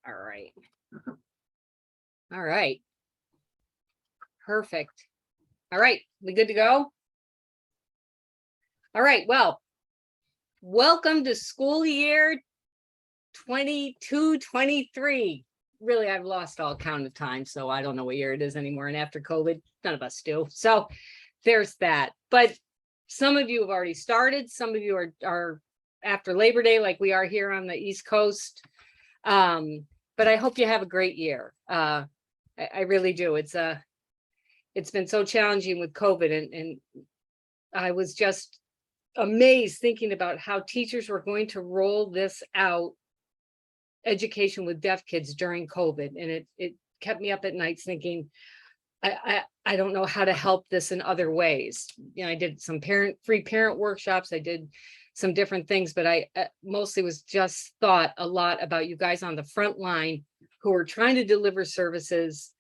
All right. All right. Perfect. All right. We good to go? All right. Well, welcome to school year 22-23. Really, I've lost all count of time, so I don't know what year it is anymore. And after COVID, none of us do. So there's that. But some of you have already started. Some of you are after Labor Day, like we are here on the East Coast. But I hope you have a great year. I really do. It's been so challenging with COVID, and I was just amazed thinking about how teachers were going to roll this out, education with deaf kids during COVID. And it kept me up at nights thinking, I don't know how to help this in other ways. You know, I did some free parent workshops. I did some different things, but I mostly was just thought a lot about you guys on the front line who are trying to deliver services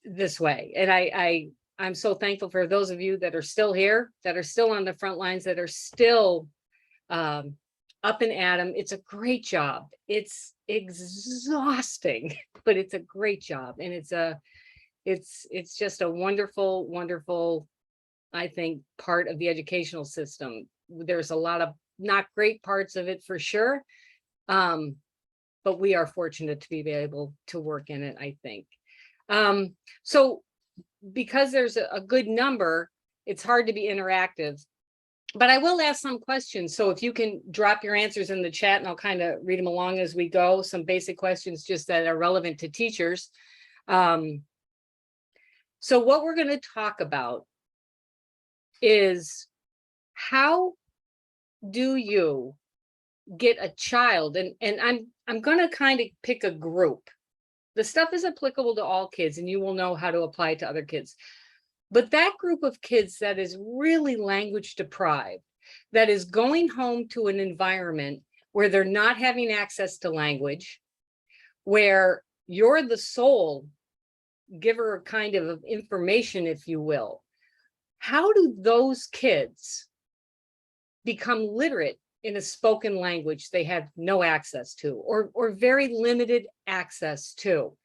this way. And I'm so thankful for those of you that are still here, that are still on the front lines, that are still up and at 'em. It's a great job. It's exhausting, but it's a great job. And it's just a wonderful, wonderful, I think, part of the educational system. There's a lot of not great parts of it for sure. But we are fortunate to be able to work in it, I think. So because there's a good number, it's hard to be interactive, but I will ask some questions. So if you can drop your answers in the chat and I'll kind of read them along as we go, some basic questions just that are relevant to teachers. So what we're going to talk about is how do you get a child, and I'm going to kind of pick a group. The stuff is applicable to all kids and you will know how to apply it to other kids. But that group of kids that is really language deprived, that is going home to an environment where they're not having access to language, where you're the sole giver kind of information, if you will. How do those kids become literate in a spoken language they have no access to, or very limited access to?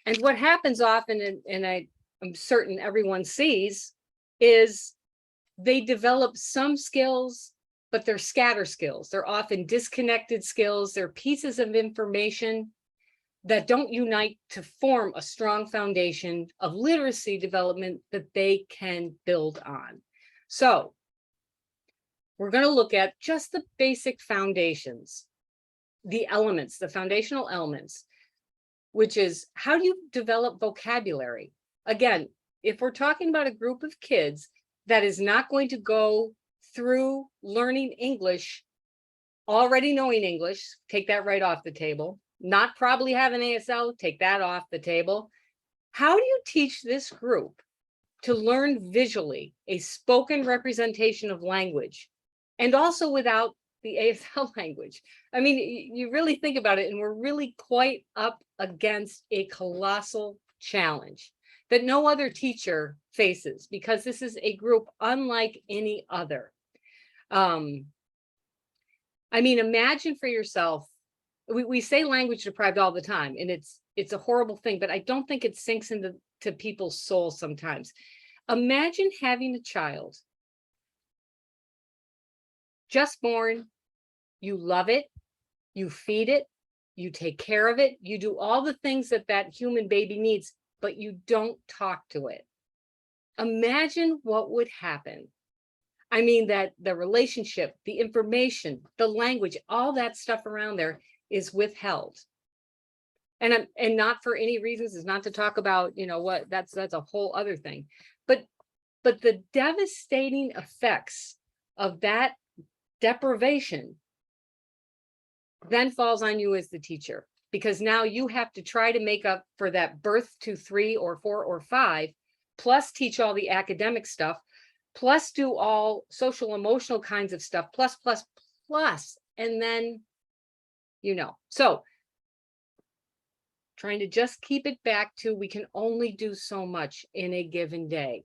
And what happens often, and I'm certain everyone sees, is they develop some skills, but they're scatter skills. They're often disconnected skills. They're pieces of information that don't unite to form a strong foundation of literacy development that they can build on. So we're going to look at just the basic foundations, the elements, the foundational elements, which is how do you develop vocabulary? Again, if we're talking about a group of kids that is not going to go through learning English, already knowing English, take that right off the table. Not probably have an ASL, take that off the table. How do you teach this group to learn visually a spoken representation of language, and also without the ASL language? I mean, you really think about it, and we're really quite up against a colossal challenge that no other teacher faces, because this is a group unlike any other. I mean, imagine for yourself, we say language deprived all the time, and it's a horrible thing, but I don't think it sinks into people's souls sometimes. Imagine having a child just born, you love it, you feed it, you take care of it, you do all the things that that human baby needs, but you don't talk to it. Imagine what would happen. I mean, that the relationship, the information, the language, all that stuff around there is withheld. And not for any reasons, is not to talk about, you know, what that's a whole other thing. But the devastating effects of that deprivation then falls on you as the teacher, because now you have to try to make up for that birth to 3 or 4 or 5, plus teach all the academic stuff, plus do all social emotional kinds of stuff, plus, and then, you know, so trying to just keep it back to, we can only do so much in a given day.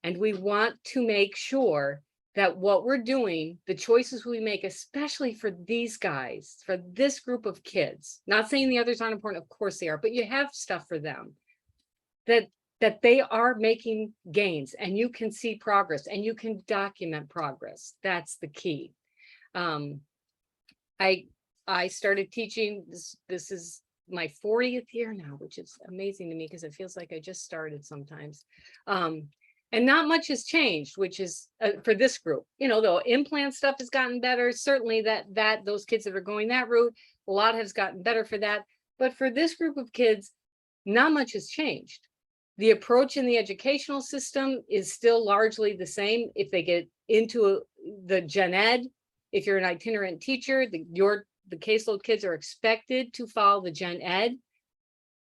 And we want to make sure that what we're doing, the choices we make, especially for these guys, for this group of kids, not saying the others aren't important, of course they are, but you have stuff for them, that they are making gains, and you can see progress and you can document progress. That's the key. I started teaching, this is my 40th year now, which is amazing to me because it feels like I just started sometimes. And not much has changed, which is for this group. You know, the implant stuff has gotten better. Certainly that those kids that are going that route, a lot has gotten better for that. But for this group of kids, not much has changed. The approach in the educational system is still largely the same. If they get into the gen ed, if you're an itinerant teacher, the caseload kids are expected to follow the gen ed,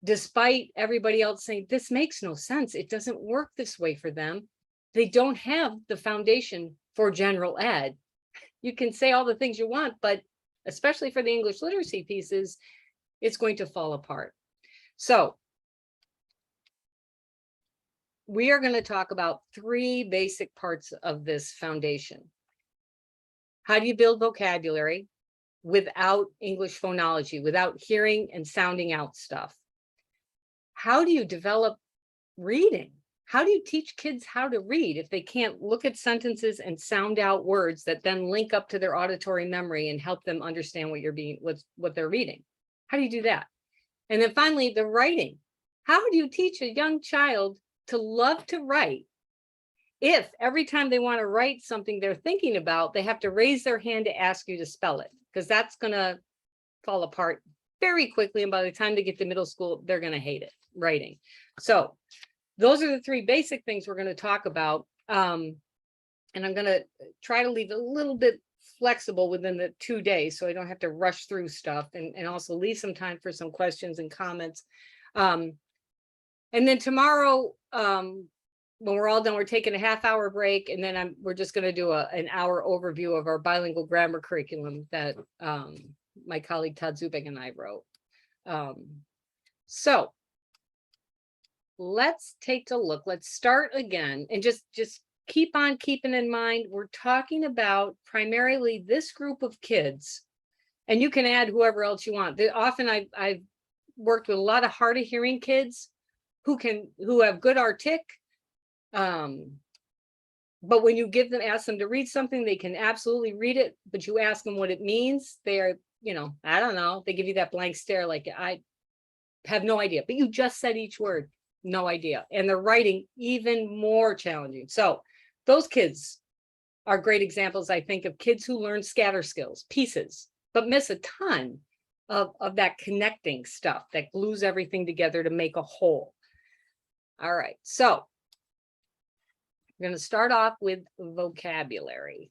despite everybody else saying this makes no sense. It doesn't work this way for them. They don't have the foundation for general ed. You can say all the things you want, but especially for the English literacy pieces, it's going to fall apart. So we are going to talk about 3 basic parts of this foundation. How do you build vocabulary without English phonology, without hearing and sounding out stuff? How do you develop reading? How do you teach kids how to read if they can't look at sentences and sound out words that then link up to their auditory memory and help them understand what they're reading? How do you do that? And then finally, the writing. How do you teach a young child to love to write if every time they want to write something they're thinking about, they have to raise their hand to ask you to spell it? Because that's going to fall apart very quickly. And by the time they get to middle school, they're going to hate it, writing. So those are the 3 basic things we're going to talk about. And I'm going to try to leave a little bit flexible within the 2 days, so I don't have to rush through stuff, and also leave some time for some questions and comments. And then tomorrow, when we're all done, we're taking a half-hour break, and then we're just going to do an hour overview of our bilingual grammar curriculum that my colleague Todd Zubik and I wrote. So let's take a look. Let's start again, and just keep on keeping in mind, we're talking about primarily this group of kids, and you can add whoever else you want. Often I've worked with a lot of hard of hearing kids who have good artic, but when you ask them to read something, they can absolutely read it, but you ask them what it means, they're, I don't know, they give you that blank stare like, I have no idea, but you just said each word, no idea. And the writing even more challenging. So those kids are great examples, I think, of kids who learn scatter skills, pieces, but miss a ton of that connecting stuff that glues everything together to make a whole. All right, so we're going to start off with vocabulary.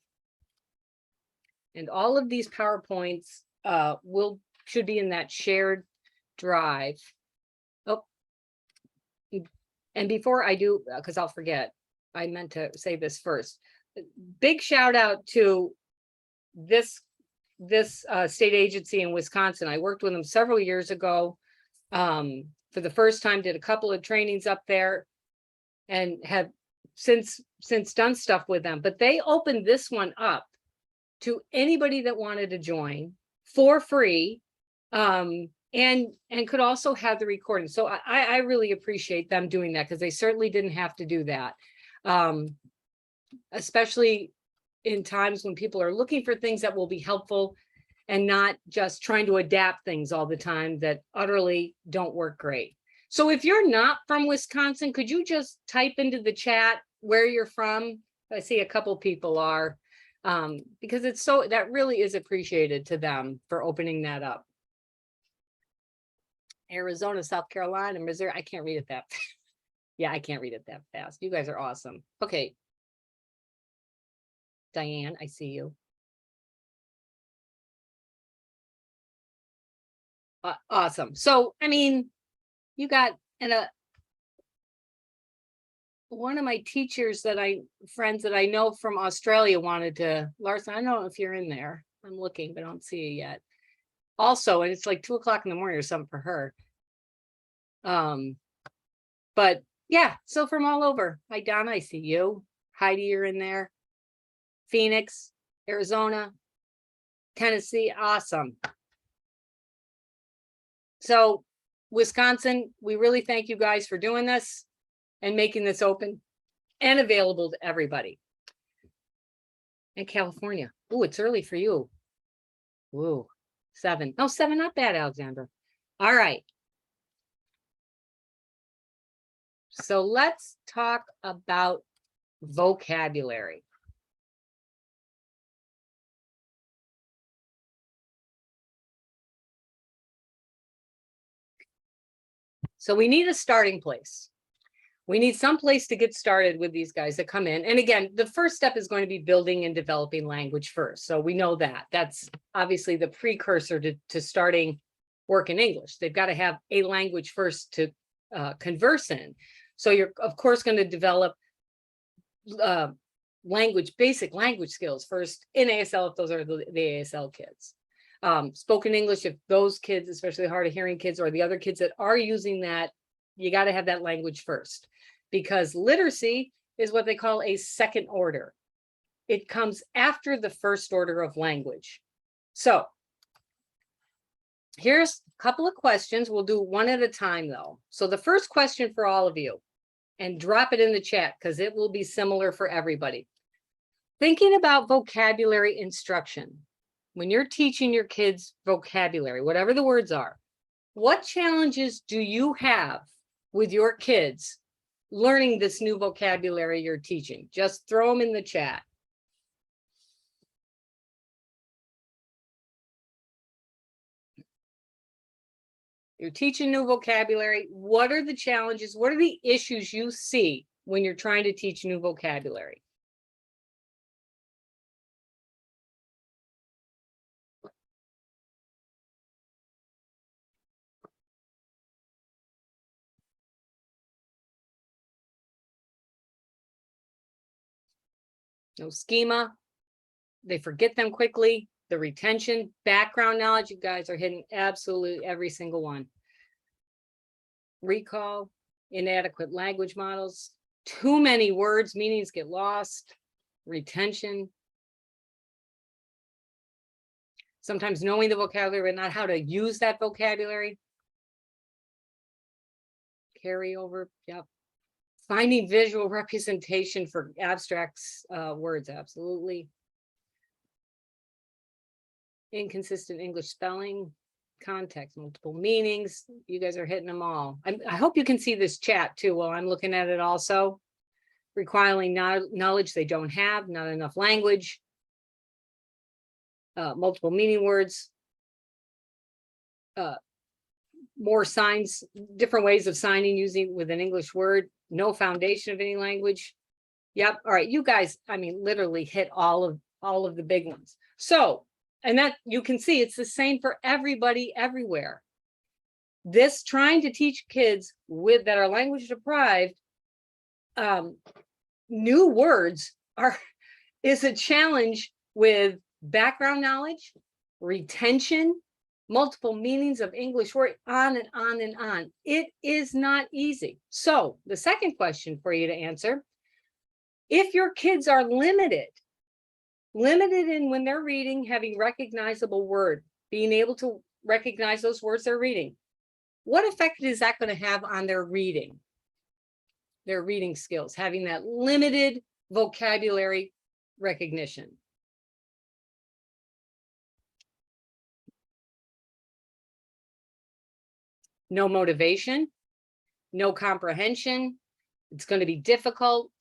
And all of these PowerPoints should be in that shared drive. Oh, and before I do, because I'll forget, I meant to say this first. Big shout out to this state agency in Wisconsin. I worked with them several years ago. For the first time, did a couple of trainings up there, and have since done stuff with them. But they opened this one up to anybody that wanted to join for free, and could also have the recording. So I really appreciate them doing that, because they certainly didn't have to do that, especially in times when people are looking for things that will be helpful and not just trying to adapt things all the time that utterly don't work great. So if you're not from Wisconsin, could you just type into the chat where you're from? I see a couple people are, because that really is appreciated to them for opening that up. Arizona, South Carolina, Missouri. I can't read it that fast. Yeah, I can't read it that fast. You guys are awesome. Okay. Diane, I see you. Awesome. So, I mean, you got, and one of my teachers friends that I know from Australia wanted to, Larson, I don't know if you're in there. I'm looking, but I don't see you yet. Also, and it's like 2 o'clock in the morning or something for her. But yeah, so from all over. Hi, Donna, I see you. Heidi, you're in there. Phoenix, Arizona, Tennessee. Awesome. So Wisconsin, we really thank you guys for doing this and making this open and available to everybody. And California. Oh, it's early for you. Whoa, 7. No, 7, not bad, Alexandra. All right. So let's talk about vocabulary. So we need a starting place. We need some place to get started with these guys that come in. And again, the first step is going to be building and developing language first. So we know that. That's obviously the precursor to starting work in English. They've got to have a language first to converse in. So you're, of course, going to develop basic language skills first in ASL, if those are the ASL kids. Spoken English, if those kids, especially hard of hearing kids or the other kids that are using that, you got to have that language first, because literacy is what they call a second order. It comes after the first order of language. So here's a couple of questions. We'll do one at a time though. So the first question for all of you, and drop it in the chat because it will be similar for everybody. Thinking about vocabulary instruction. When you're teaching your kids vocabulary, whatever the words are, what challenges do you have with your kids learning this new vocabulary you're teaching? Just throw them in the chat. You're teaching new vocabulary. What are the challenges? What are the issues you see when you're trying to teach new vocabulary? No schema. They forget them quickly. The retention, background knowledge, you guys are hitting absolutely every single one. Recall, inadequate language models, too many words, meanings get lost, retention. Sometimes knowing the vocabulary, but not how to use that vocabulary. Carryover, yep. Finding visual representation for abstracts words, absolutely. Inconsistent English spelling, context, multiple meanings. You guys are hitting them all. I hope you can see this chat too while I'm looking at it also. Requiring knowledge they don't have, not enough language, multiple meaning words, more signs, different ways of signing using with an English word, no foundation of any language. Yep. All right, you guys, I mean, literally hit all of the big ones. So, and that you can see it's the same for everybody everywhere. This trying to teach kids that are language deprived, new words is a challenge with background knowledge, retention, multiple meanings of English word, on and on and on. It is not easy. So the second question for you to answer, if your kids are limited in when they're reading, having recognizable word, being able to recognize those words they're reading, what effect is that going to have on their reading skills, having that limited vocabulary recognition? No motivation, no comprehension. It's going to be difficult.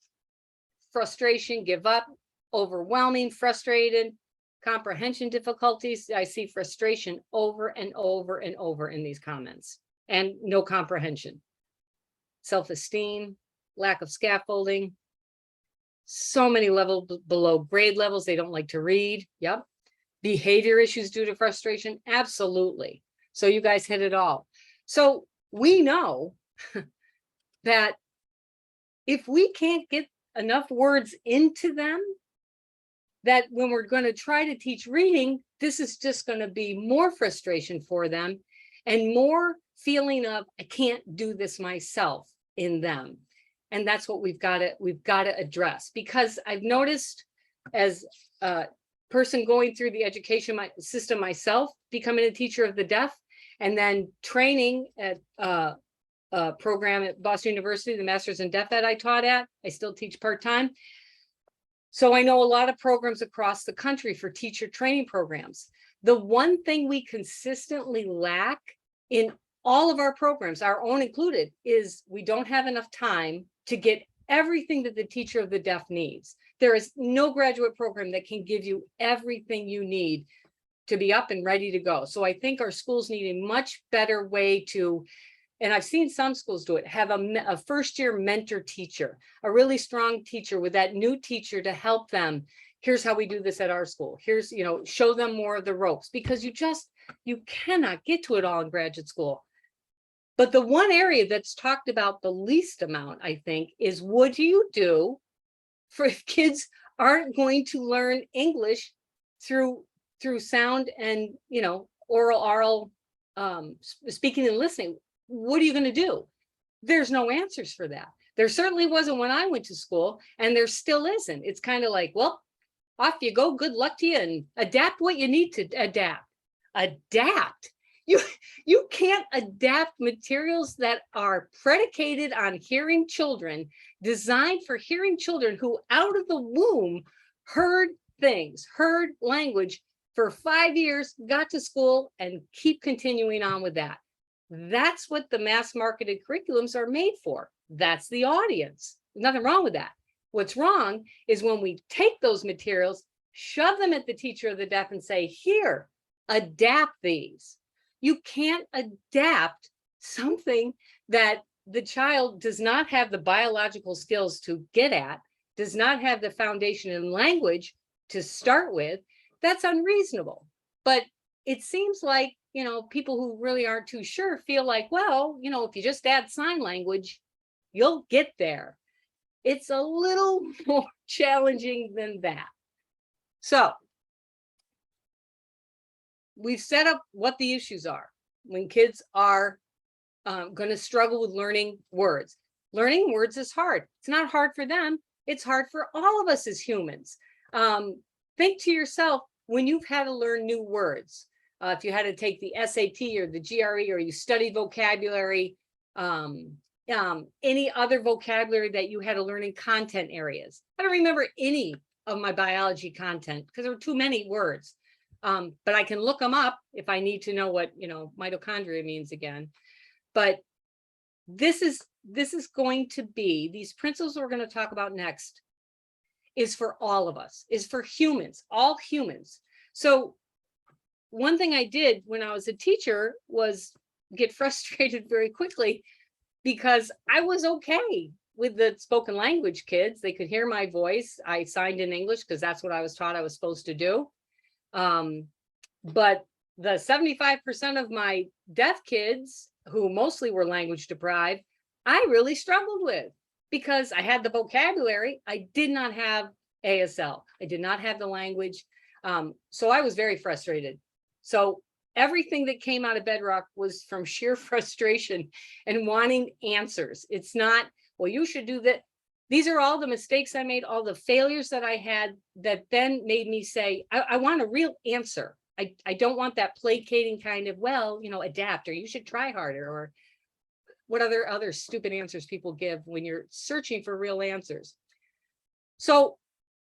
Frustration, give up, overwhelming, frustrated, comprehension difficulties. I see frustration over and over and over in these comments, and no comprehension. Self-esteem, lack of scaffolding, so many levels below grade levels. They don't like to read. Yep. Behavior issues due to frustration. Absolutely. So you guys hit it all. So we know that if we can't get enough words into them, that when we're going to try to teach reading, this is just going to be more frustration for them and more feeling of, I can't do this myself in them. And that's what we've got to address, because I've noticed as a person going through the education system myself, becoming a teacher of the deaf, and then training at a program at Boston University, the Masters in Deaf Ed I taught at. I still teach part-time. So I know a lot of programs across the country for teacher training programs. The one thing we consistently lack in all of our programs, our own included, is we don't have enough time to get everything that the teacher of the deaf needs. There is no graduate program that can give you everything you need to be up and ready to go. So I think our schools need a much better way to, and I've seen some schools do it, have a first-year mentor teacher, a really strong teacher with that new teacher to help them. Here's how we do this at our school. Here's, show them more of the ropes, because you cannot get to it all in graduate school. But the one area that's talked about the least amount, I think, is what do you do for if kids aren't going to learn English through sound and, oral speaking and listening? What are you going to do? There's no answers for that. There certainly wasn't when I went to school, and there still isn't. It's kind of like, well, off you go, good luck to you, and adapt what you need to adapt. Adapt. You can't adapt materials that are predicated on hearing children, designed for hearing children who out of the womb heard things, heard language for 5 years, got to school, and keep continuing on with that. That's what the mass marketed curriculums are made for. That's the audience. Nothing wrong with that. What's wrong is when we take those materials, shove them at the teacher of the deaf and say, here, adapt these. You can't adapt something that the child does not have the biological skills to get at, does not have the foundation in language to start with. That's unreasonable. But it seems like, people who really aren't too sure feel like, well, if you just add sign language, you'll get there. It's a little more challenging than that. So we've set up what the issues are when kids are going to struggle with learning words. Learning words is hard. It's not hard for them. It's hard for all of us as humans. Think to yourself, when you've had to learn new words, if you had to take the SAT or the GRE, or you study vocabulary, any other vocabulary that you had to learn in content areas. I don't remember any of my biology content because there were too many words. But I can look them up if I need to know what, mitochondria means again. But this is going to be, these principles we're going to talk about next is for all of us, is for humans, all humans. So one thing I did when I was a teacher was get frustrated very quickly, because I was okay with the spoken language kids. They could hear my voice. I signed in English because that's what I was taught I was supposed to do. But the 75% of my deaf kids, who mostly were language deprived, I really struggled with, because I had the vocabulary. I did not have ASL. I did not have the language. So I was very frustrated. So everything that came out of Bedrock was from sheer frustration and wanting answers. It's not, well, you should do that. These are all the mistakes I made, all the failures that I had that then made me say, I want a real answer. I don't want that placating kind of, well, adapt, or you should try harder, or what other stupid answers people give when you're searching for real answers. So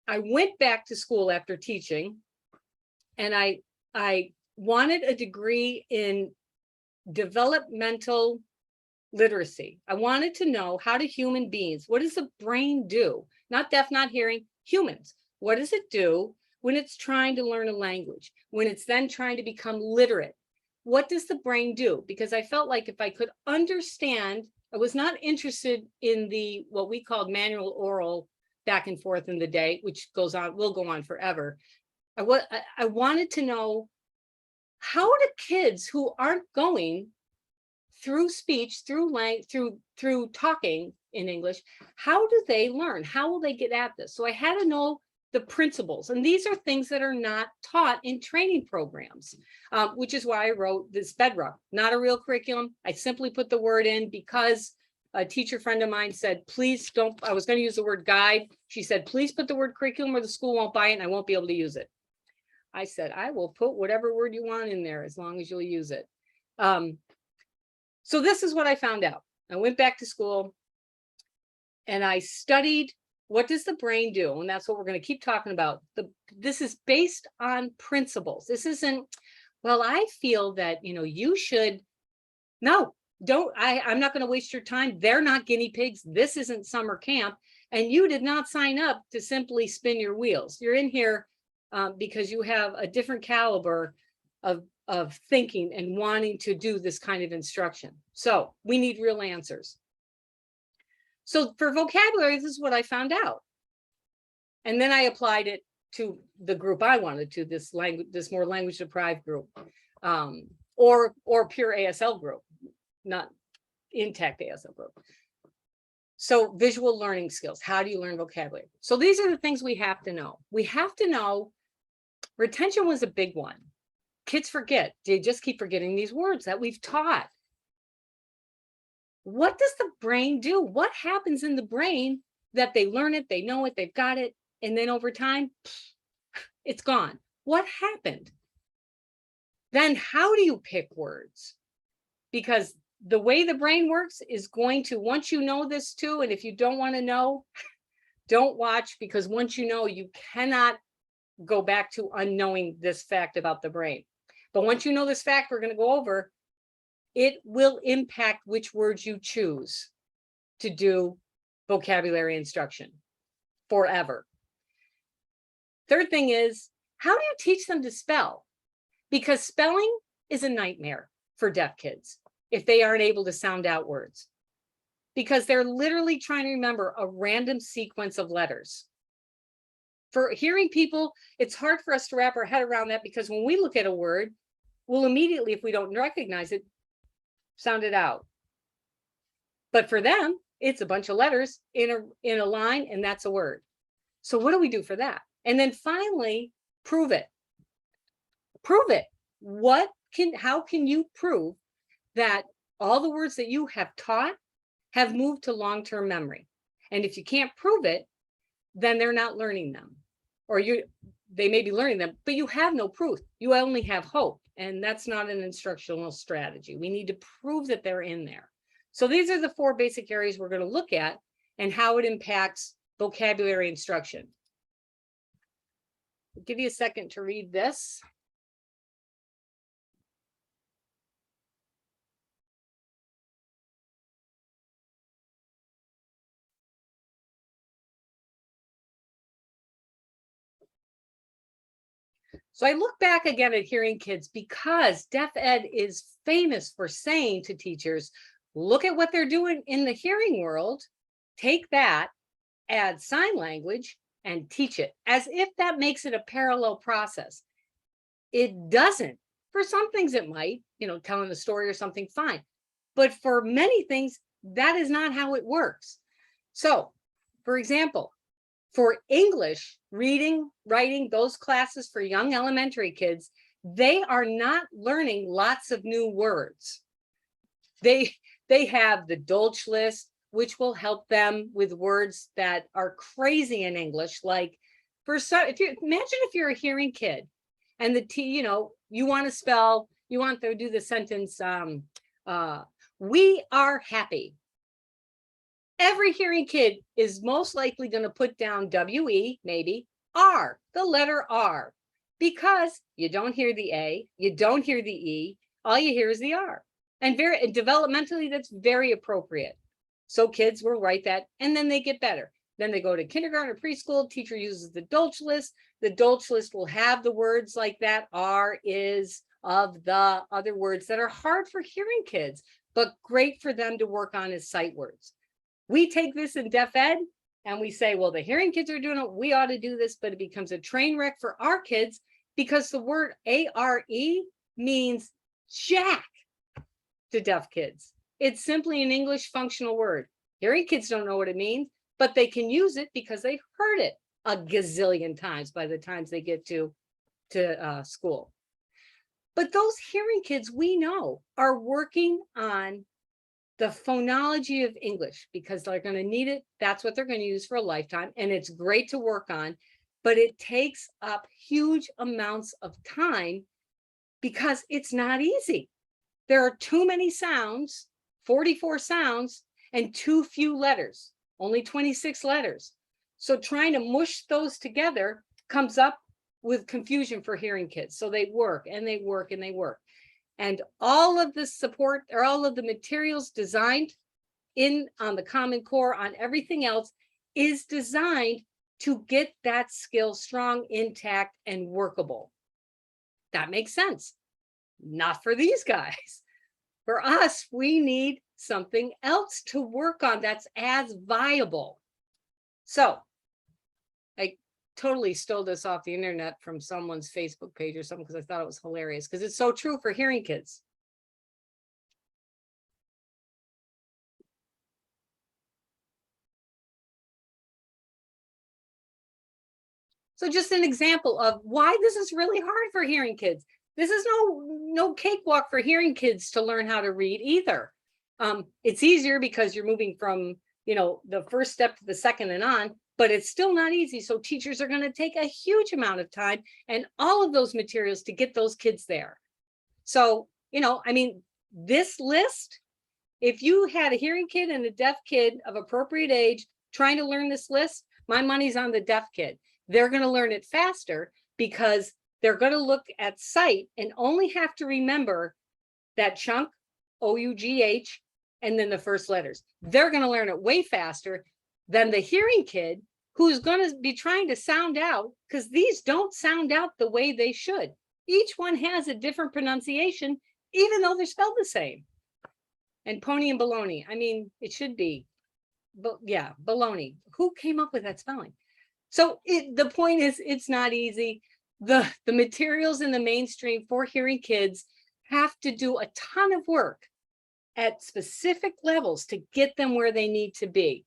I went back to school after teaching, and I wanted a degree in developmental literacy. I wanted to know, how do human beings, what does the brain do? Not deaf, not hearing, humans. What does it do when it's trying to learn a language, when it's then trying to become literate? What does the brain do? Because I felt like if I could understand, I was not interested in the, what we called manual oral back and forth in the day, which goes on, will go on forever. I wanted to know, how do kids who aren't going through speech, through talking in English, how do they learn? How will they get at this? So I had to know the principles. And these are things that are not taught in training programs, which is why I wrote this Bedrock, not a real curriculum. I simply put the word in because a teacher friend of mine said, please don't, I was going to use the word guide. She said, please put the word curriculum or the school won't buy it and I won't be able to use it. I said, I will put whatever word you want in there as long as you'll use it. So this is what I found out. I went back to school and I studied, what does the brain do? And that's what we're going to keep talking about. This is based on principles. This isn't, well, I feel that, you should, no, don't, I'm not going to waste your time. They're not guinea pigs. This isn't summer camp. And you did not sign up to simply spin your wheels. You're in here because you have a different caliber of thinking and wanting to do this kind of instruction. So we need real answers. So for vocabulary, this is what I found out. And then I applied it to the group I wanted to, this more language deprived group, or pure ASL group, not intact ASL group. So visual learning skills, how do you learn vocabulary? So these are the things we have to know. We have to know retention was a big one. Kids forget, they just keep forgetting these words that we've taught. What does the brain do? What happens in the brain that they learn it, they know it, they've got it, and then over time, it's gone? What happened? Then how do you pick words? Because the way the brain works is going to, once you know this too, and if you don't want to know, don't watch, because once you know, you cannot go back to unknowing this fact about the brain. But once you know this fact we're going to go over, it will impact which words you choose to do vocabulary instruction forever. Third thing is, how do you teach them to spell? Because spelling is a nightmare for deaf kids if they aren't able to sound out words, because they're literally trying to remember a random sequence of letters. For hearing people, it's hard for us to wrap our head around that, because when we look at a word, we'll immediately, if we don't recognize it, sound it out. But for them, it's a bunch of letters in a line, and that's a word. So what do we do for that? And then finally, prove it. Prove it. How can you prove that all the words that you have taught have moved to long-term memory? And if you can't prove it, then they're not learning them, or they may be learning them, but you have no proof. You only have hope. And that's not an instructional strategy. We need to prove that they're in there. So these are the 4 basic areas we're going to look at and how it impacts vocabulary instruction. I'll give you a second to read this. So I look back again at hearing kids, because deaf ed is famous for saying to teachers, look at what they're doing in the hearing world, take that, add sign language, and teach it, as if that makes it a parallel process. It doesn't. For some things it might, telling a story or something, fine. But for many things, that is not how it works. So, for example, for English, reading, writing, those classes for young elementary kids, they are not learning lots of new words. They have the Dolch list, which will help them with words that are crazy in English. Like, imagine if you're a hearing kid and you want to spell, you want to do the sentence, we are happy. Every hearing kid is most likely going to put down W-E, maybe, R, the letter R, because you don't hear the A, you don't hear the E, all you hear is the R. And developmentally, that's very appropriate. So kids will write that, and then they get better. Then they go to kindergarten or preschool, teacher uses the Dolch list. The Dolch list will have the words like that, are, is, of, the, other words that are hard for hearing kids, but great for them to work on as sight words. We take this in deaf ed and we say, well, the hearing kids are doing it, we ought to do this, but it becomes a train wreck for our kids, because the word A-R-E means jack to deaf kids. It's simply an English functional word. Hearing kids don't know what it means, but they can use it because they've heard it a gazillion times by the times they get to school. But those hearing kids we know are working on the phonology of English, because they're going to need it. That's what they're going to use for a lifetime. And it's great to work on, but it takes up huge amounts of time because it's not easy. There are too many sounds, 44 sounds, and too few letters, only 26 letters. So trying to mush those together comes up with confusion for hearing kids. So they work and they work and they work. And all of the support or all of the materials designed in on the Common Core, on everything else, is designed to get that skill strong, intact, and workable. That makes sense. Not for these guys. For us, we need something else to work on that's as viable. So I totally stole this off the internet from someone's Facebook page or something because I thought it was hilarious, because it's so true for hearing kids. So just an example of why this is really hard for hearing kids. This is no cakewalk for hearing kids to learn how to read either. It's easier because you're moving from, the first step to the second and on, but it's still not easy. So teachers are going to take a huge amount of time and all of those materials to get those kids there. So, this list, if you had a hearing kid and a deaf kid of appropriate age trying to learn this list, my money's on the deaf kid. They're going to learn it faster because they're going to look at sight and only have to remember that chunk, O-U-G-H, and then the first letters. They're going to learn it way faster than the hearing kid who's going to be trying to sound out, because these don't sound out the way they should. Each one has a different pronunciation, even though they're spelled the same. And pony and baloney, it should be, but yeah, baloney. Who came up with that spelling? So the point is, it's not easy. The materials in the mainstream for hearing kids have to do a ton of work at specific levels to get them where they need to be.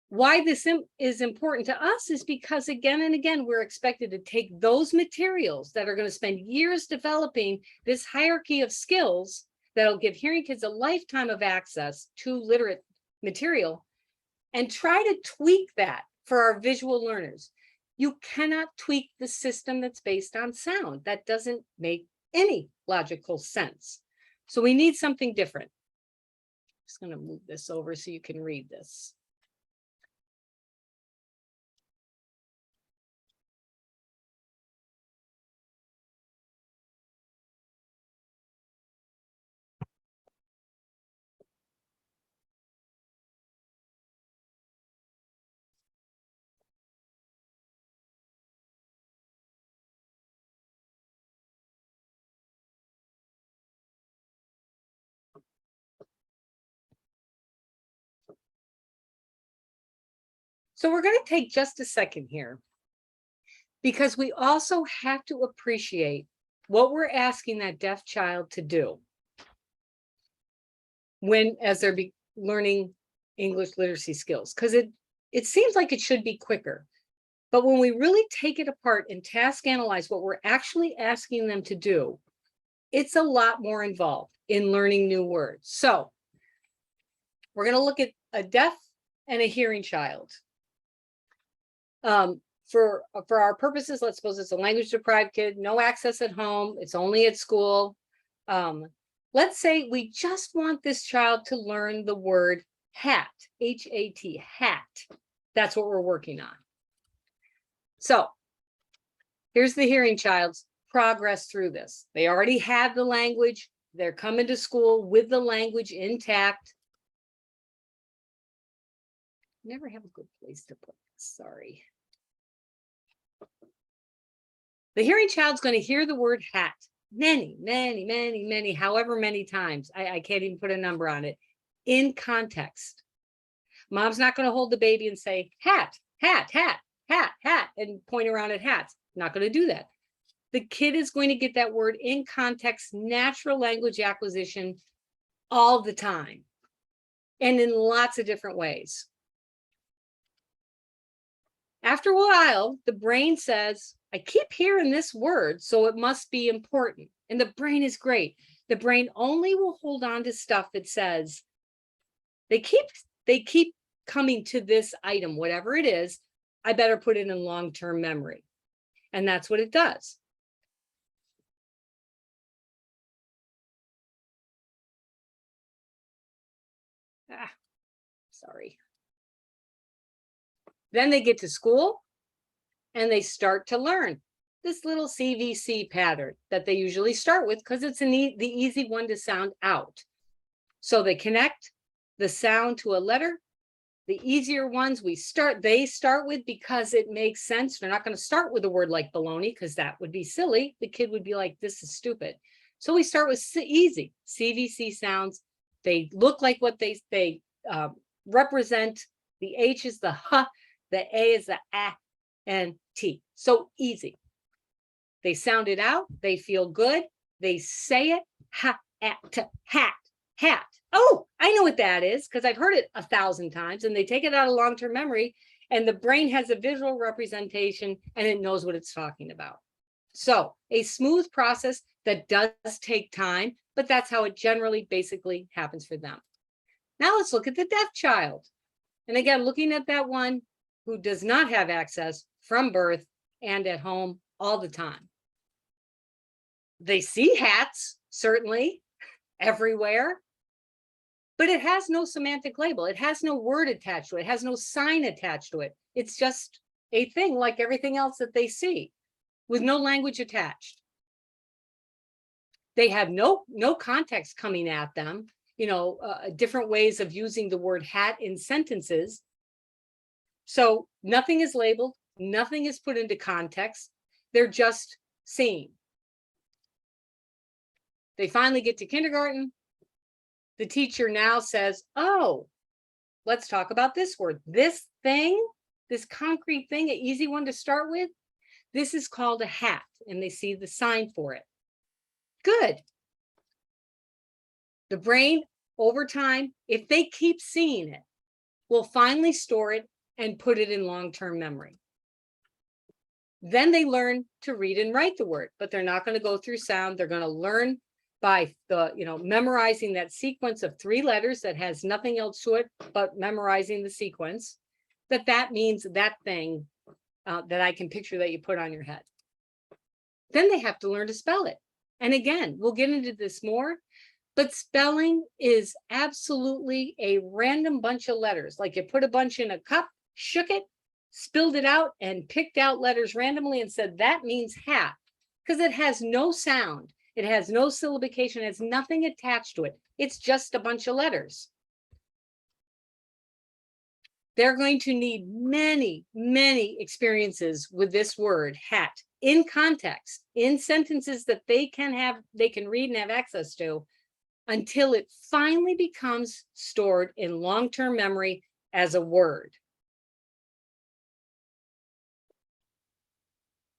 Why this is important to us is because again and again, we're expected to take those materials that are going to spend years developing this hierarchy of skills that'll give hearing kids a lifetime of access to literate material and try to tweak that for our visual learners. You cannot tweak the system that's based on sound. That doesn't make any logical sense. So we need something different. I'm just going to move this over so you can read this. So we're going to take just a second here, because we also have to appreciate what we're asking that deaf child to do as they're learning English literacy skills, because it seems like it should be quicker. But when we really take it apart and task analyze what we're actually asking them to do, it's a lot more involved in learning new words. So we're going to look at a deaf and a hearing child. For our purposes, let's suppose it's a language deprived kid, no access at home, it's only at school. Let's say we just want this child to learn the word hat, H-A-T, hat. That's what we're working on. So here's the hearing child's progress through this. They already have the language. They're coming to school with the language intact. Never have a good place to put this, sorry. The hearing child's going to hear the word hat many, however many times. I can't even put a number on it. In context. Mom's not going to hold the baby and say, hat, hat, hat, hat, hat, and point around at hats. Not going to do that. The kid is going to get that word in context, natural language acquisition all the time. And in lots of different ways. After a while, the brain says, I keep hearing this word, so it must be important. And the brain is great. The brain only will hold on to stuff that says, They keep coming to this item, whatever it is, I better put it in long-term memory. And that's what it does. Sorry. Then they get to school and they start to learn this little CVC pattern that they usually start with because it's the easy one to sound out. So they connect the sound to a letter. The easier ones they start with because it makes sense. They're not going to start with a word like baloney because that would be silly. The kid would be like, this is stupid. So we start with easy CVC sounds. They look like what they represent. The H is the H, the A is the A, and T. So easy. They sound it out. They feel good. They say it. Ha, at, hat, hat. Oh, I know what that is because I've heard it 1,000 times, and they take it out of long-term memory, and the brain has a visual representation and it knows what it's talking about. So a smooth process that does take time, but that's how it generally basically happens for them. Now let's look at the deaf child. And again, looking at that one who does not have access from birth and at home all the time. They see hats, certainly, everywhere, but it has no semantic label. It has no word attached to it. It has no sign attached to it. It's just a thing like everything else that they see with no language attached. They have no context coming at them, different ways of using the word hat in sentences. So nothing is labeled, nothing is put into context. They're just seeing. They finally get to kindergarten. The teacher now says, oh, let's talk about this word. This thing, this concrete thing, an easy one to start with, this is called a hat, and they see the sign for it. Good. The brain, over time, if they keep seeing it, will finally store it and put it in long-term memory. Then they learn to read and write the word, but they're not going to go through sound. They're going to learn by memorizing that sequence of 3 letters that has nothing else to it but memorizing the sequence, that means that thing that I can picture that you put on your head. Then they have to learn to spell it. And again, we'll get into this more, but spelling is absolutely a random bunch of letters. Like you put a bunch in a cup, shook it, spilled it out, and picked out letters randomly and said, that means hat, because it has no sound. It has no syllabication. It has nothing attached to it. It's just a bunch of letters. They're going to need many, many experiences with this word, hat, in context, in sentences that they can read and have access to, until it finally becomes stored in long-term memory as a word.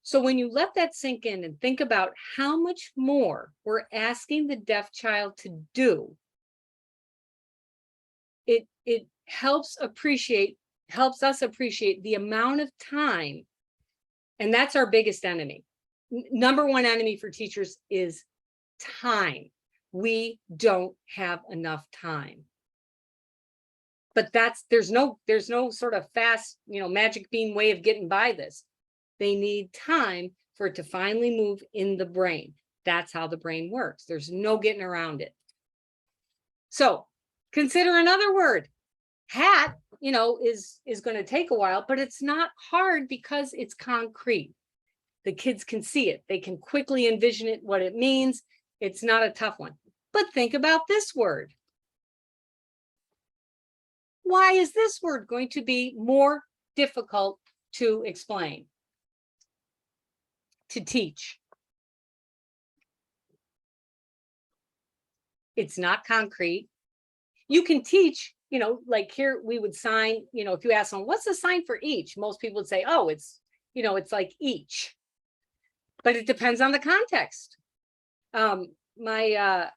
So when you let that sink in and think about how much more we're asking the deaf child to do, it helps us appreciate the amount of time, and that's our biggest enemy. Number one enemy for teachers is time. We don't have enough time. But there's no sort of fast, magic bean way of getting by this. They need time for it to finally move in the brain. That's how the brain works. There's no getting around it. So consider another word. Hat, is going to take a while, but it's not hard because it's concrete. The kids can see it. They can quickly envision it, what it means. It's not a tough one. But think about this word. Why is this word going to be more difficult to explain, to teach? It's not concrete. You can teach, like here we would sign, if you ask someone, what's the sign for each? Most people would say, oh, it's like each. But it depends on the context. My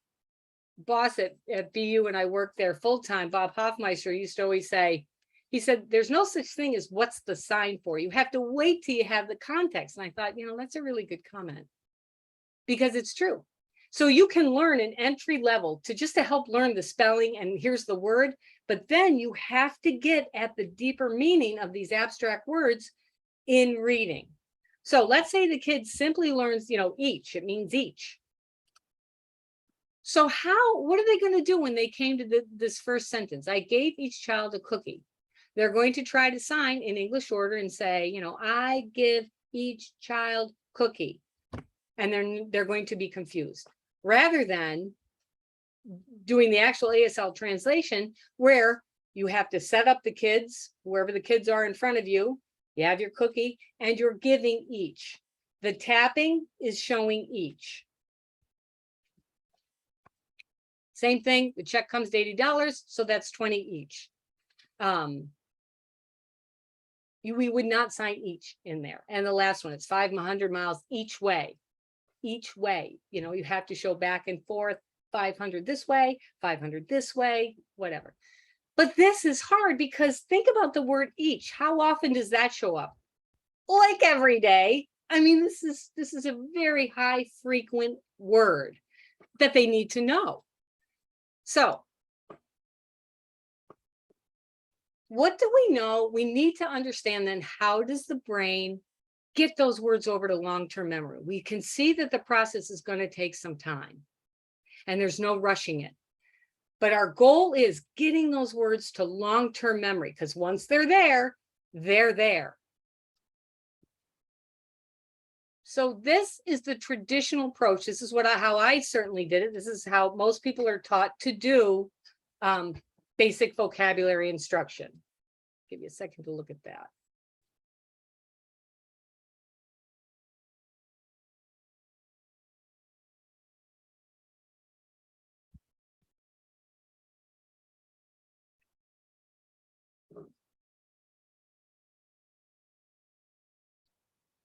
boss at BU, when I worked there full-time, Bob Hoffmeister, used to always say, he said, there's no such thing as what's the sign for. You have to wait till you have the context. And I thought, that's a really good comment, because it's true. So you can learn an entry level to help learn the spelling and here's the word, But then you have to get at the deeper meaning of these abstract words in reading. So let's say the kid simply learns, each, it means each. So what are they going to do when they came to this first sentence? I gave each child a cookie. They're going to try to sign in English order and say, I give each child cookie. And then they're going to be confused. Rather than doing the actual ASL translation, where you have to set up the kids, wherever the kids are in front of you, you have your cookie, and you're giving each. The tapping is showing each. Same thing, the check comes to $80, so that's 20 each. We would not sign each in there. And the last one, it's 500 miles each way. Each way, you have to show back and forth, 500 this way, 500 this way, whatever. But this is hard because think about the word each. How often does that show up? Like every day. I mean, this is a very high frequent word that they need to know. So what do we know? We need to understand then, how does the brain get those words over to long-term memory? We can see that the process is going to take some time and there's no rushing it. But our goal is getting those words to long-term memory, because once they're there, they're there. So this is the traditional approach. This is how I certainly did it. This is how most people are taught to do basic vocabulary instruction. Give you a second to look at that.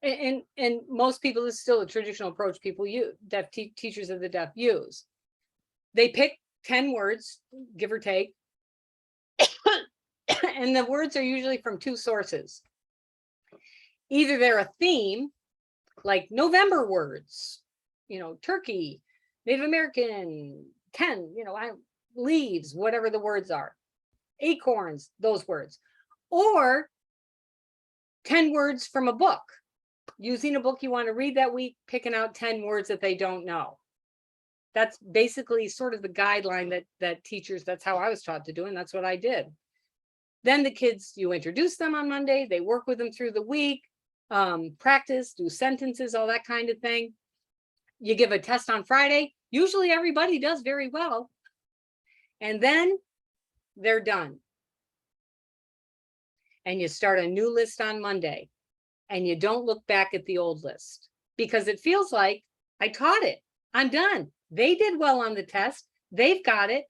And most people, this is still a traditional approach people use, deaf teachers of the deaf use. They pick 10 words, give or take, and the words are usually from two sources. Either they're a theme, like November words, turkey, Native American, 10, leaves, whatever the words are, acorns, those words, or 10 words from a book. Using a book you want to read that week, picking out 10 words that they don't know. That's basically sort of the guideline that teachers, that's how I was taught to do, and that's what I did. Then the kids, you introduce them on Monday, they work with them through the week, practice, do sentences, all that kind of thing. You give a test on Friday. Usually everybody does very well. And then they're done. And you start a new list on Monday. And you don't look back at the old list, because it feels like I taught it. I'm done. They did well on the test. They've got it.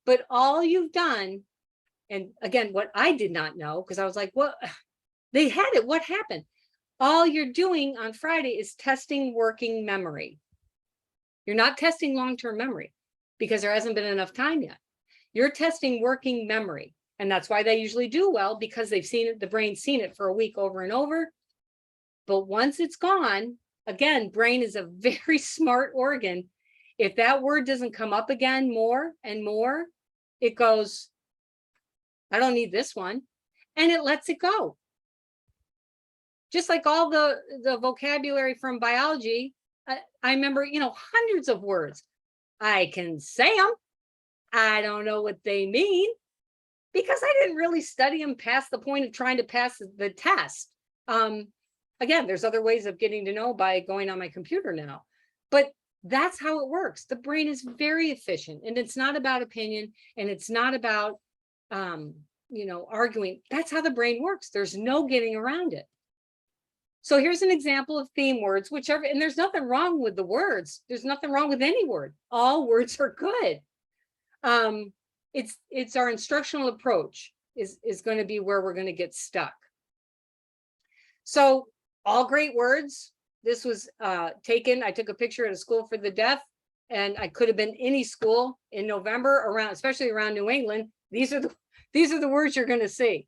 But all you've done, and again, what I did not know, because I was like, what? They had it. What happened? All you're doing on Friday is testing working memory. You're not testing long-term memory because there hasn't been enough time yet. You're testing working memory. And that's why they usually do well, because they've seen it, the brain's seen it for a week over and over. But once it's gone, again, brain is a very smart organ. If that word doesn't come up again more and more, it goes, I don't need this one. And it lets it go. Just like all the vocabulary from biology, I remember, hundreds of words. I can say them. I don't know what they mean, because I didn't really study them past the point of trying to pass the test. Again, there's other ways of getting to know by going on my computer now, but that's how it works. The brain is very efficient, and it's not about opinion, and it's not about, arguing. That's how the brain works. There's no getting around it. So here's an example of theme words, and there's nothing wrong with the words. There's nothing wrong with any word. All words are good. It's our instructional approach is going to be where we're going to get stuck. So all great words. This was taken. I took a picture at a school for the deaf, and I could have been any school in November around, especially around New England. These are the words you're going to see.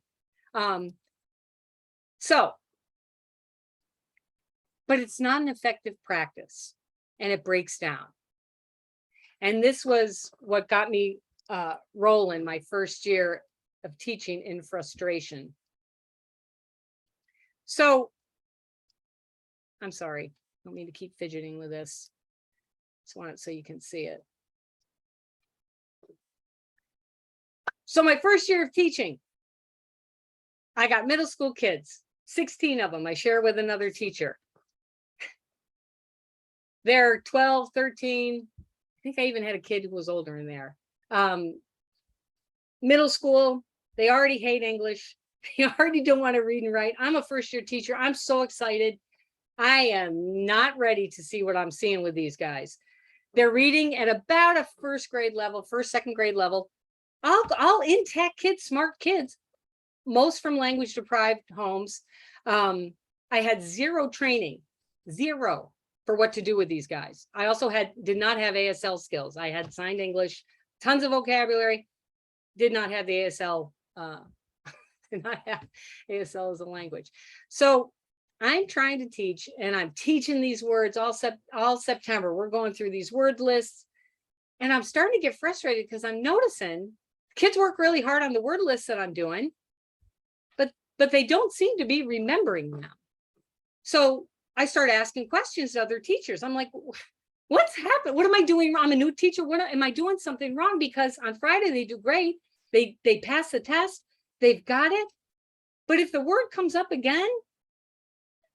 But it's not an effective practice, and it breaks down. And this was what got me role in my first year of teaching in frustration. So I'm sorry, I don't mean to keep fidgeting with this. Just want it so you can see it. So my first year of teaching, I got middle school kids, 16 of them. I share with another teacher. They're 12, 13. I think I even had a kid who was older in there. Middle school, they already hate English. They already don't want to read and write. I'm a first year teacher. I'm so excited. I am not ready to see what I'm seeing with these guys. They're reading at about a first grade level, first, second grade level. All intact kids, smart kids, most from language deprived homes. I had zero training, zero, for what to do with these guys. I also did not have ASL skills. I had signed English, tons of vocabulary, did not have the ASL, did not have ASL as a language. So I'm trying to teach, and I'm teaching these words all September. We're going through these word lists, and I'm starting to get frustrated because I'm noticing kids work really hard on the word lists that I'm doing, but they don't seem to be remembering them. So I start asking questions to other teachers. I'm like, what's happened? What am I doing wrong? I'm a new teacher. Am I doing something wrong? Because on Friday they do great. They pass the test. They've got it. But if the word comes up again,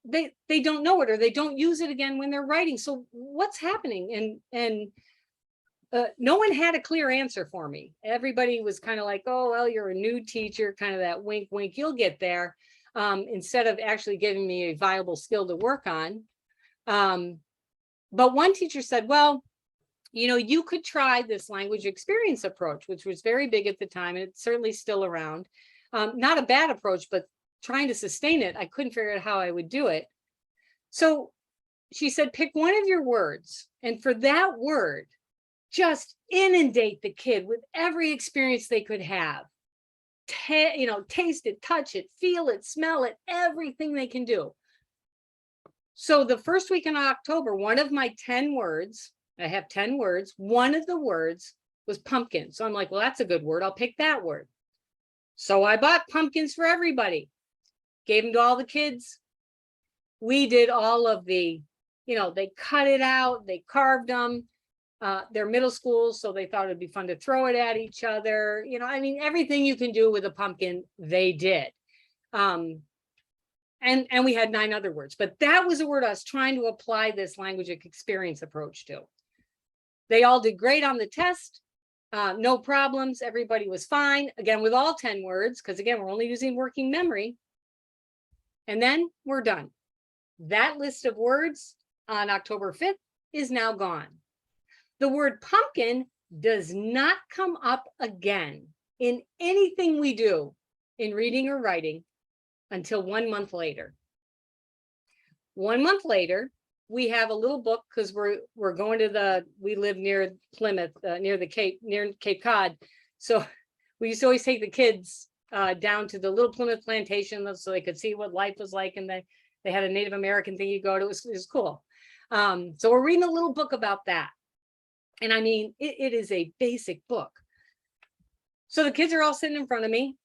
they don't know it, or they don't use it again when they're writing. So what's happening? And no one had a clear answer for me. Everybody was kind of like, oh, well, you're a new teacher, kind of that wink, wink, you'll get there, instead of actually giving me a viable skill to work on. But one teacher said, well, you could try this language experience approach, which was very big at the time, and it's certainly still around. Not a bad approach, but trying to sustain it, I couldn't figure out how I would do it. So she said, pick one of your words, and for that word, just inundate the kid with every experience they could have. Taste it, touch it, feel it, smell it, everything they can do. So the first week in October, one of my 10 words, I have 10 words, one of the words was pumpkin. So I'm like, well, that's a good word. I'll pick that word. So I bought pumpkins for everybody, gave them to all the kids. We did all of the, they cut it out, they carved them. They're middle school, so they thought it'd be fun to throw it at each other. Everything you can do with a pumpkin, they did. And we had 9 other words, but that was a word I was trying to apply this language experience approach to. They all did great on the test. No problems. Everybody was fine. Again, with all 10 words, because again, we're only using working memory. And then we're done. That list of words on October 5th is now gone. The word pumpkin does not come up again in anything we do in reading or writing until 1 month later. 1 month later, we have a little book, because we're going to we live near Plymouth, near Cape Cod. So we used to always take the kids down to the little Plymouth plantation so they could see what life was like. And they had a Native American thing you go to. It was cool. So we're reading a little book about that. And it is a basic book. So the kids are all sitting in front of me.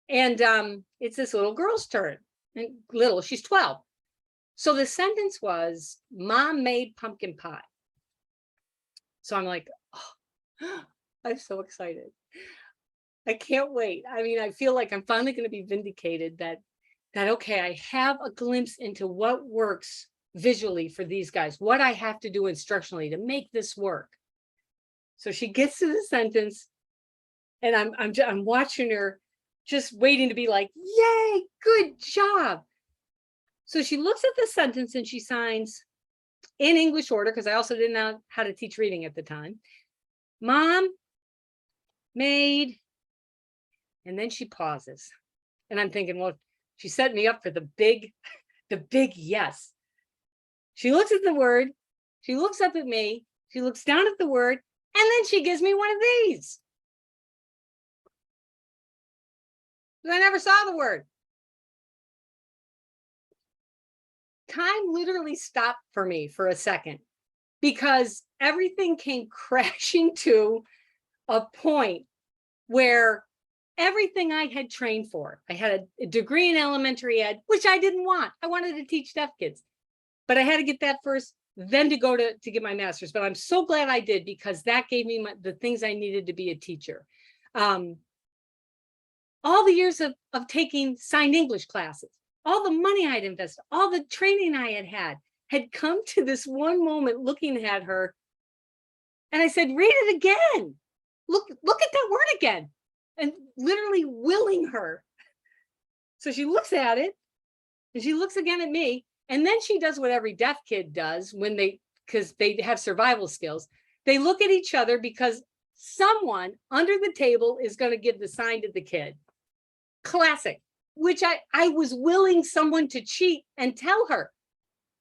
And it's this little girl's turn. And she's 12. So the sentence was, Mom made pumpkin pie. So I'm like, oh, I'm so excited. I can't wait. I feel like I'm finally going to be vindicated that okay, I have a glimpse into what works visually for these guys, what I have to do instructionally to make this work. So she gets to the sentence, and I'm watching her, just waiting to be like, yay, good job. So she looks at the sentence and she signs in English order, because I also didn't know how to teach reading at the time. Mom made, and then she pauses. And I'm thinking, well, she set me up for the big yes. She looks at the word, she looks up at me, she looks down at the word, and then she gives me one of these. I never saw the word. Time literally stopped for me for a second, because everything came crashing to a point where everything I had trained for, I had a degree in elementary ed, which I didn't want. I wanted to teach deaf kids, but I had to get that first, then to go to get my master's. But I'm so glad I did, because that gave me the things I needed to be a teacher. All the years of taking signed English classes, all the money I'd invested, all the training I had come to this one moment looking at her. And I said, read it again. Look at that word again. And literally willing her. So she looks at it and she looks again at me. And then she does what every deaf kid does because they have survival skills. They look at each other because someone under the table is going to give the sign to the kid. Classic, which I was willing someone to cheat and tell her,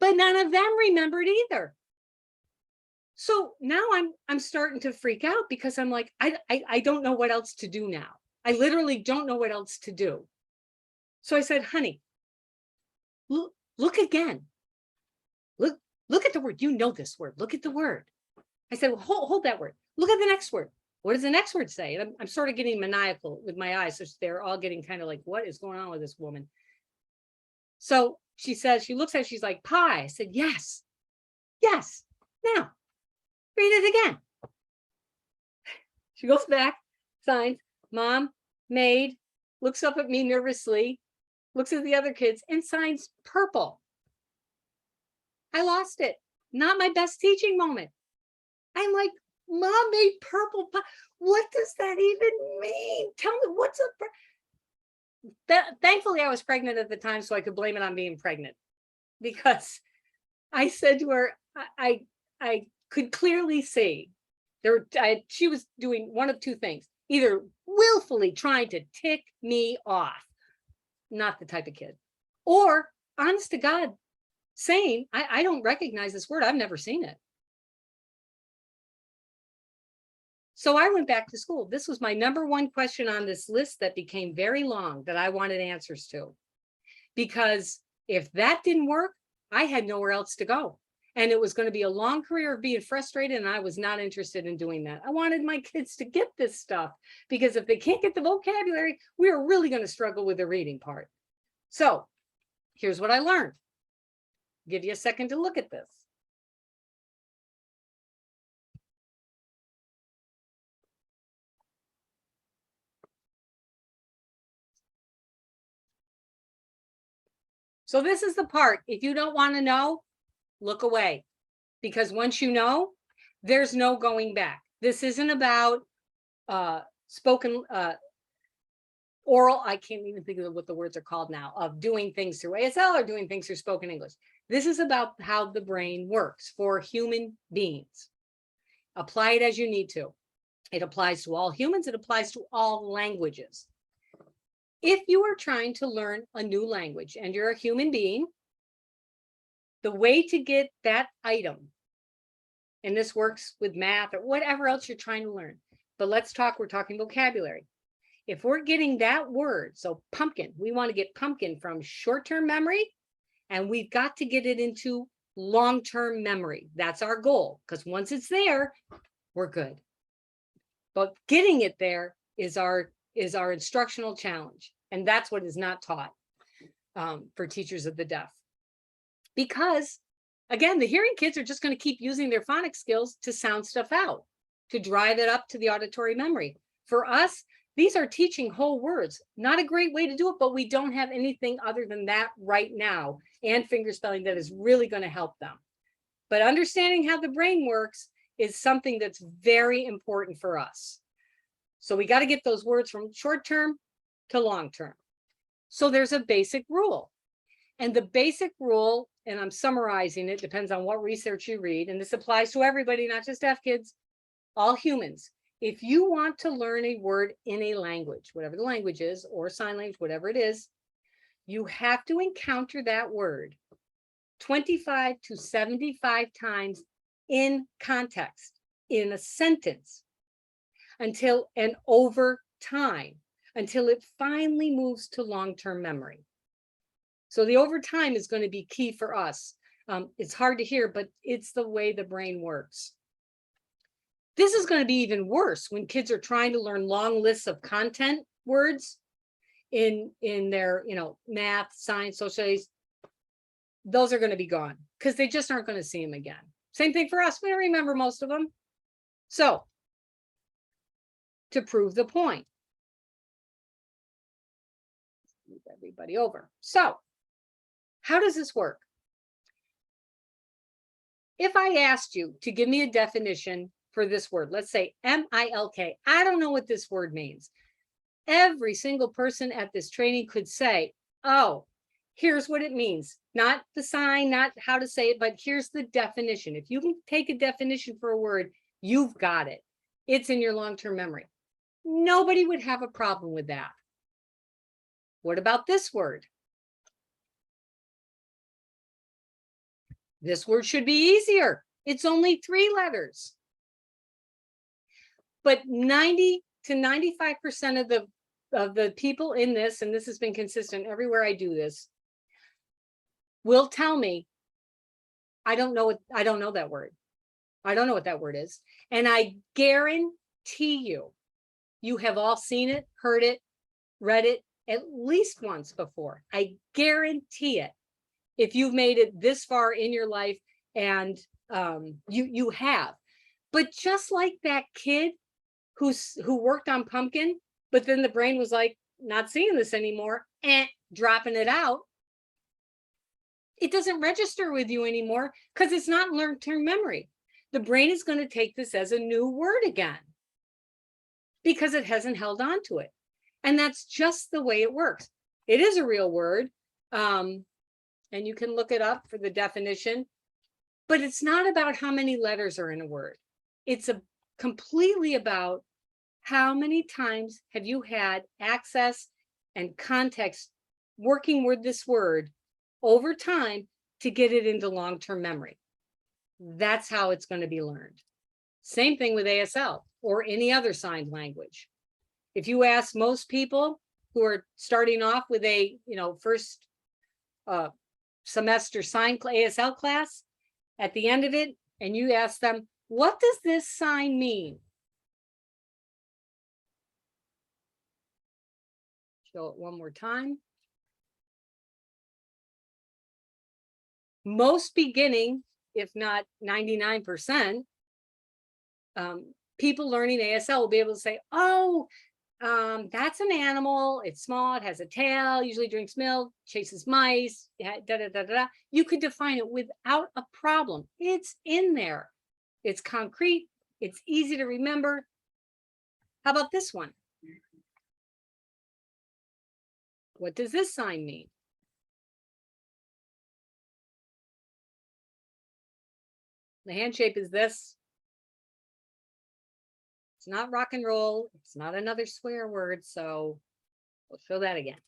but none of them remembered either. So now I'm starting to freak out, because I'm like, I don't know what else to do now. I literally don't know what else to do. So I said, honey, look again. Look at the word. You know this word. Look at the word. I said, well, hold that word. Look at the next word. What does the next word say? And I'm sort of getting maniacal with my eyes. So they're all getting kind of like, what is going on with this woman? So she says, she looks at it, she's like, pie. I said, yes. Now, read it again. She goes back, signs, mom, maid, looks up at me nervously, looks at the other kids, and signs purple. I lost it. Not my best teaching moment. I'm like, mom made purple pie. What does that even mean? Tell me, what's a... Thankfully, I was pregnant at the time, so I could blame it on being pregnant, because I said to her, I could clearly see she was doing one of two things, either willfully trying to tick me off, not the type of kid, or honest to God, saying, I don't recognize this word. I've never seen it. So I went back to school. This was my number one question on this list that became very long, that I wanted answers to. Because if that didn't work, I had nowhere else to go. And it was going to be a long career of being frustrated, and I was not interested in doing that. I wanted my kids to get this stuff, because if they can't get the vocabulary, we are really going to struggle with the reading part. So here's what I learned. Give you a second to look at this. So this is the part, if you don't want to know, look away, because once you know, there's no going back. This isn't about spoken oral, I can't even think of what the words are called now, of doing things through ASL or doing things through spoken English. This is about how the brain works for human beings. Apply it as you need to. It applies to all humans. It applies to all languages. If you are trying to learn a new language and you're a human being, the way to get that item, and this works with math or whatever else you're trying to learn, but we're talking vocabulary. If we're getting that word, so pumpkin, we want to get pumpkin from short-term memory, and we've got to get it into long-term memory. That's our goal, because once it's there, we're good. But getting it there is our instructional challenge. And that's what is not taught for teachers of the deaf. Because, again, the hearing kids are just going to keep using their phonics skills to sound stuff out, to drive it up to the auditory memory. For us, these are teaching whole words. Not a great way to do it, but we don't have anything other than that right now, and fingerspelling, that is really going to help them. But understanding how the brain works is something that's very important for us. So we got to get those words from short term to long term. So there's a basic rule. And the basic rule, and I'm summarizing it, depends on what research you read, and this applies to everybody, not just deaf kids, all humans. If you want to learn a word in a language, whatever the language is, or sign language, whatever it is, you have to encounter that word 25 to 75 times in context, in a sentence, over time, until it finally moves to long-term memory. So the over time is going to be key for us. It's hard to hear, but it's the way the brain works. This is going to be even worse when kids are trying to learn long lists of content words in their, math, science, social studies. Those are going to be gone because they just aren't going to see them again. Same thing for us. We don't remember most of them. So to prove the point, move everybody over. So how does this work? If I asked you to give me a definition for this word, let's say M-I-L-K, I don't know what this word means. Every single person at this training could say, oh, here's what it means. Not the sign, not how to say it, but here's the definition. If you can take a definition for a word, you've got it. It's in your long-term memory. Nobody would have a problem with that. What about this word? This word should be easier. It's only 3 letters. But 90 to 95% of the people in this, and this has been consistent everywhere I do this, will tell me, I don't know that word. I don't know what that word is. And I guarantee you have all seen it, heard it, read it at least once before. I guarantee it. If you've made it this far in your life, and you have. But just like that kid who worked on pumpkin, but then the brain was like, not seeing this anymore, and dropping it out, it doesn't register with you anymore because it's not long-term memory. The brain is going to take this as a new word again because it hasn't held on to it. And that's just the way it works. It is a real word. And you can look it up for the definition, but it's not about how many letters are in a word. It's completely about how many times have you had access and context working with this word over time to get it into long-term memory. That's how it's going to be learned. Same thing with ASL or any other signed language. If you ask most people who are starting off with a, first semester signed ASL class, at the end of it, and you ask them, what does this sign mean? Show it one more time. Most beginning, if not 99%, people learning ASL will be able to say, oh, that's an animal. It's small. It has a tail, usually drinks milk, chases mice, You could define it without a problem. It's in there. It's concrete. It's easy to remember. How about this one? What does this sign mean? The hand shape is this. It's not rock and roll. It's not another swear word. So we'll show that again.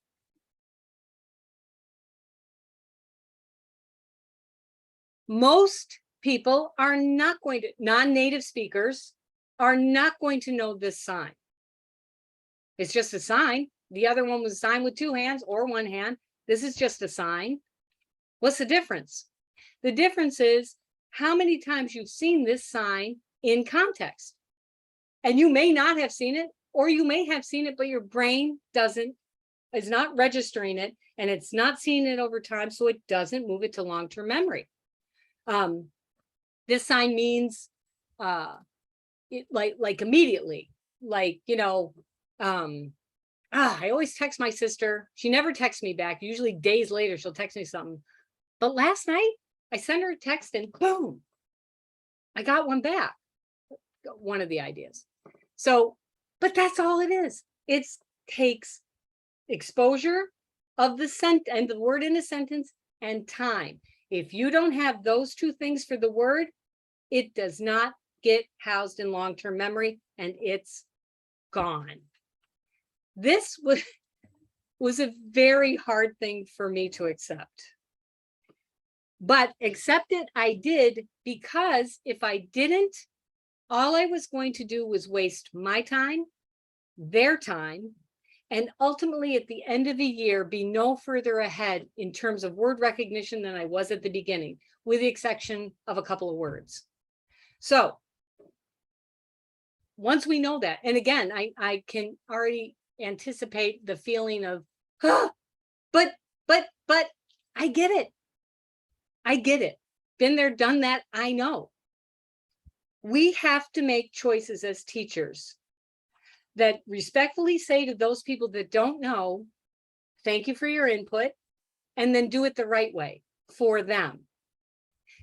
Most people are not going to, non-native speakers are not going to know this sign. It's just a sign. The other one was a sign with 2 hands or 1 hand. This is just a sign. What's the difference? The difference is how many times you've seen this sign in context. And you may not have seen it, or you may have seen it, but your brain is not registering it, and it's not seeing it over time, so it doesn't move it to long-term memory. This sign means like immediately, like, I always text my sister. She never texts me back. Usually days later, she'll text me something. But last night, I sent her a text and boom, I got one back. One of the ideas. So, but that's all it is. It takes exposure of the and the word in a sentence and time. If you don't have those 2 things for the word, it does not get housed in long-term memory and it's gone. This was a very hard thing for me to accept. But accept it, I did, because if I didn't, all I was going to do was waste my time, their time, and ultimately at the end of the year, be no further ahead in terms of word recognition than I was at the beginning, with the exception of a couple of words. So once we know that, and again, I can already anticipate the feeling of, oh, but I get it. I get it. Been there, done that. I know. We have to make choices as teachers that respectfully say to those people that don't know, thank you for your input, and then do it the right way for them.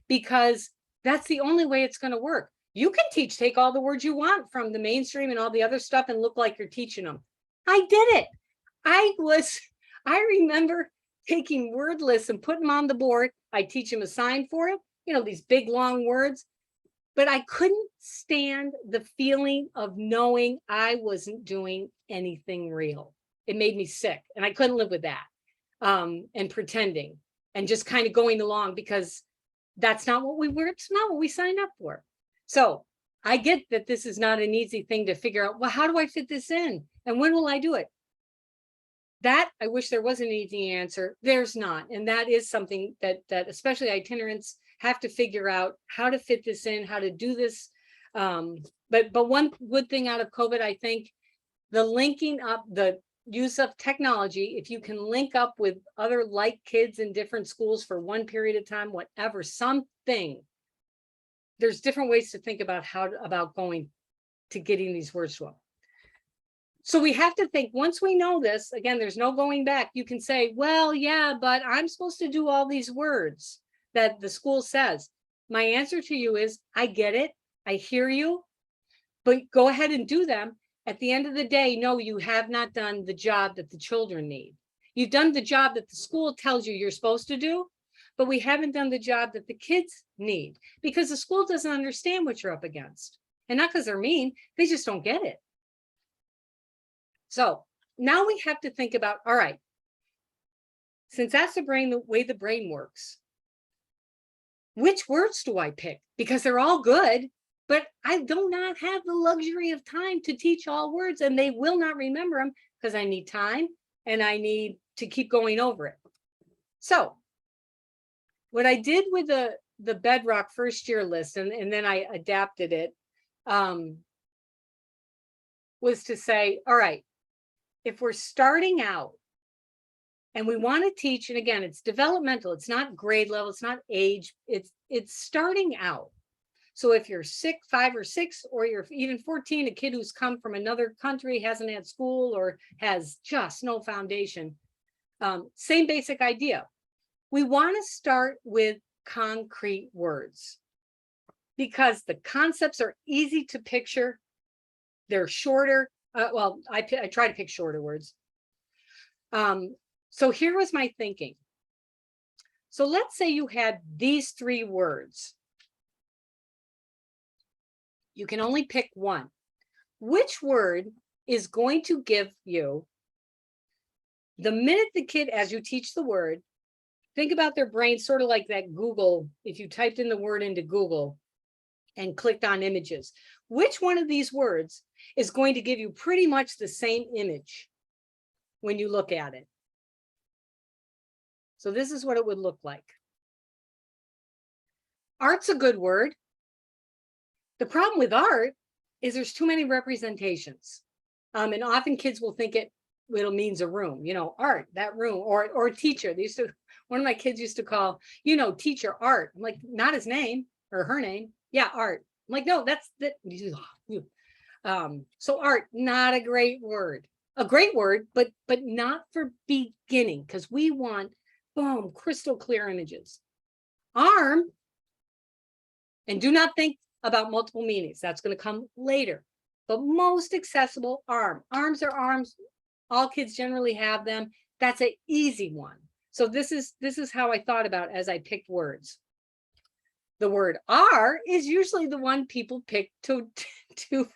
Because that's the only way it's going to work. You can take all the words you want from the mainstream and all the other stuff and look like you're teaching them. I did it. I remember taking word lists and putting them on the board. I teach them a sign for it, these big long words. But I couldn't stand the feeling of knowing I wasn't doing anything real. It made me sick, and I couldn't live with that. And pretending and just kind of going along, because that's not what it's not what we signed up for. So I get that this is not an easy thing to figure out. Well, how do I fit this in? And when will I do it? That I wish there was an easy answer. There's not. And that is something that especially itinerants have to figure out, how to fit this in, how to do this. But one good thing out of COVID, I think, the linking up, the use of technology, if you can link up with other like kids in different schools for one period of time, whatever, something, there's different ways to think about about going to getting these words to them. So we have to think, once we know this, again, there's no going back. You can say, well, yeah, but I'm supposed to do all these words that the school says. My answer to you is, I get it. I hear you, but go ahead and do them. At the end of the day, no, you have not done the job that the children need. You've done the job that the school tells you you're supposed to do, but we haven't done the job that the kids need, because the school doesn't understand what you're up against. And not because they're mean, they just don't get it. So now we have to think about, all right, since that's the way the brain works, which words do I pick? Because they're all good, but I do not have the luxury of time to teach all words, and they will not remember them because I need time and I need to keep going over it. So what I did with the Bedrock first year list, and then I adapted it, was to say, all right, if we're starting out and we want to teach, and again, it's developmental, it's not grade level, it's not age, it's starting out. So if you're 5 or 6, or you're even 14, a kid who's come from another country, hasn't had school, or has just no foundation, same basic idea. We want to start with concrete words because the concepts are easy to picture. They're shorter. Well, I try to pick shorter words. So here was my thinking. So let's say you had these 3 words. You can only pick one. Which word is going to give you, the minute the kid, as you teach the word, think about their brain sort of like that Google, if you typed in the word into Google and clicked on images, which one of these words is going to give you pretty much the same image when you look at it? So this is what it would look like. Art's a good word. The problem with art is there's too many representations. And often kids will think it means a room, art, that room, or teacher. One of my kids used to call, teacher art. I'm like, not his name or her name. Yeah, art. I'm like, no, that's that. So art, not a great word. A great word, but not for beginning, because we want, boom, crystal clear images. Arm, and do not think about multiple meanings. That's going to come later. But most accessible, arm. Arms are arms. All kids generally have them. That's an easy one. So this is how I thought about as I picked words. The word are is usually the one people pick to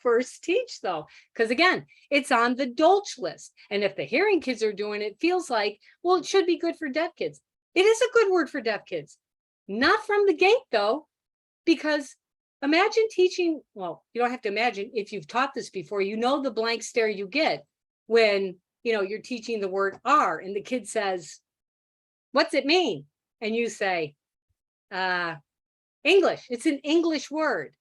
first teach, though, because again, it's on the Dolch list. And if the hearing kids are doing it, feels like, well, it should be good for deaf kids. It is a good word for deaf kids. Not from the gate, though, because imagine teaching, well, you don't have to imagine, if you've taught this before, the blank stare you get when, you're teaching the word are and the kid says, what's it mean? And you say, English, it's an English word.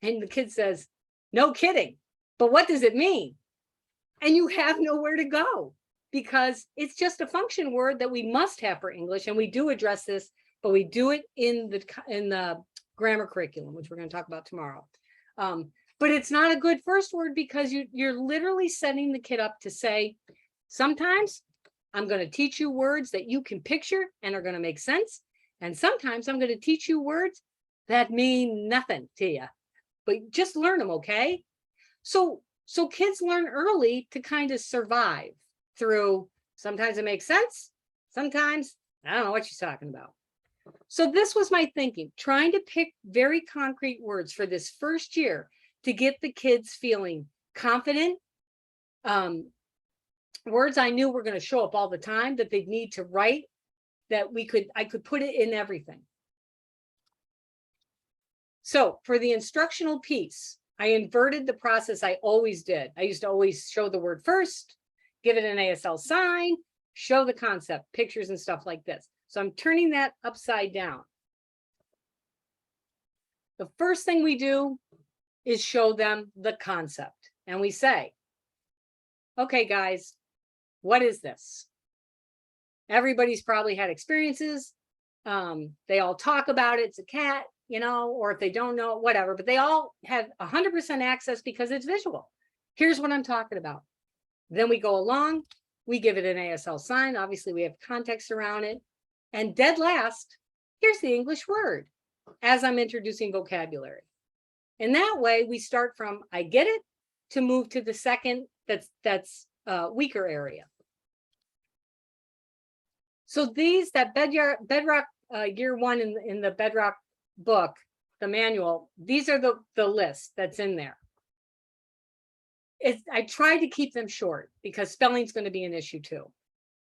And the kid says, No kidding. But what does it mean? And you have nowhere to go because it's just a function word that we must have for English. And we do address this, but we do it in the grammar curriculum, which we're going to talk about tomorrow. But it's not a good first word because you're literally setting the kid up to say, sometimes I'm going to teach you words that you can picture and are going to make sense. And sometimes I'm going to teach you words that mean nothing to you, but just learn them, okay? So kids learn early to kind of survive through, sometimes it makes sense, sometimes I don't know what she's talking about. So this was my thinking, trying to pick very concrete words for this first year to get the kids feeling confident, words I knew were going to show up all the time that they'd need to write, that I could put it in everything. So for the instructional piece, I inverted the process I always did. I used to always show the word first, give it an ASL sign, show the concept, pictures and stuff like this. So I'm turning that upside down. The first thing we do is show them the concept. And we say, okay, guys, what is this? Everybody's probably had experiences. They all talk about it. It's a cat, you know, or if they don't know, whatever, but they all have 100% access because it's visual. Here's what I'm talking about. Then we go along, we give it an ASL sign. Obviously, we have context around it. And dead last, here's the English word as I'm introducing vocabulary. And that way we start from I get it to move to the second that's weaker area. So that Bedrock year one in the Bedrock book, the manual, these are the list that's in there. I tried to keep them short because spelling's going to be an issue too.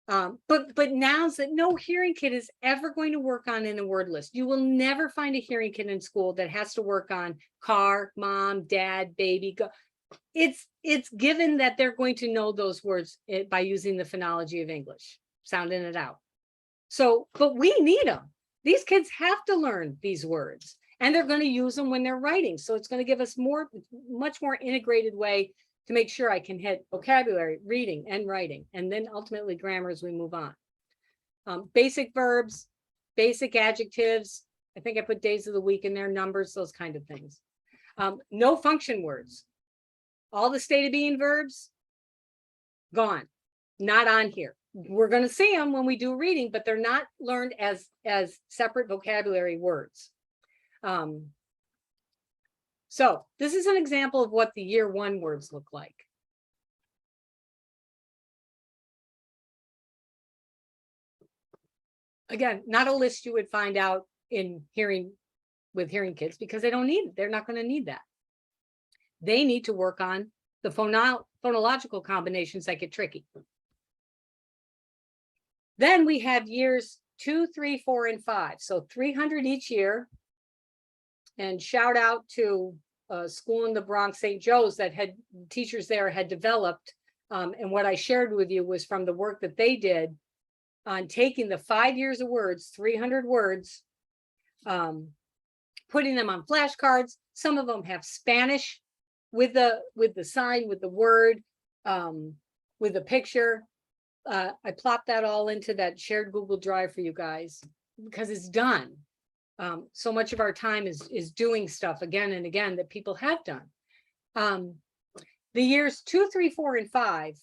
But nouns that no hearing kid is ever going to work on in a word list. You will never find a hearing kid in school that has to work on car, mom, dad, baby. It's given that they're going to know those words by using the phonology of English, sounding it out. So, but we need them. These kids have to learn these words and they're going to use them when they're writing. So it's going to give us much more integrated way to make sure I can hit vocabulary, reading and writing, and then ultimately grammar as we move on. Basic verbs, basic adjectives. I think I put days of the week in there, numbers, those kind of things. No function words. All the state of being verbs, gone, not on here. We're going to see them when we do reading, but they're not learned as separate vocabulary words. So this is an example of what the year one words look like. Again, not a list you would find out in with hearing kids because they don't need it. They're not going to need that. They need to work on the phonological combinations that get tricky. Then we have years 2, 3, 4, and 5. So 300 each year. And shout out to a school in the Bronx, St. Joe's, that had teachers there had developed. And what I shared with you was from the work that they did on taking the 5 years of words, 300 words, putting them on flashcards. Some of them have Spanish with the sign, with the word, with a picture. I plopped that all into that shared Google Drive for you guys because it's done. So much of our time is doing stuff again and again that people have done. The years 2, 3, 4, and 5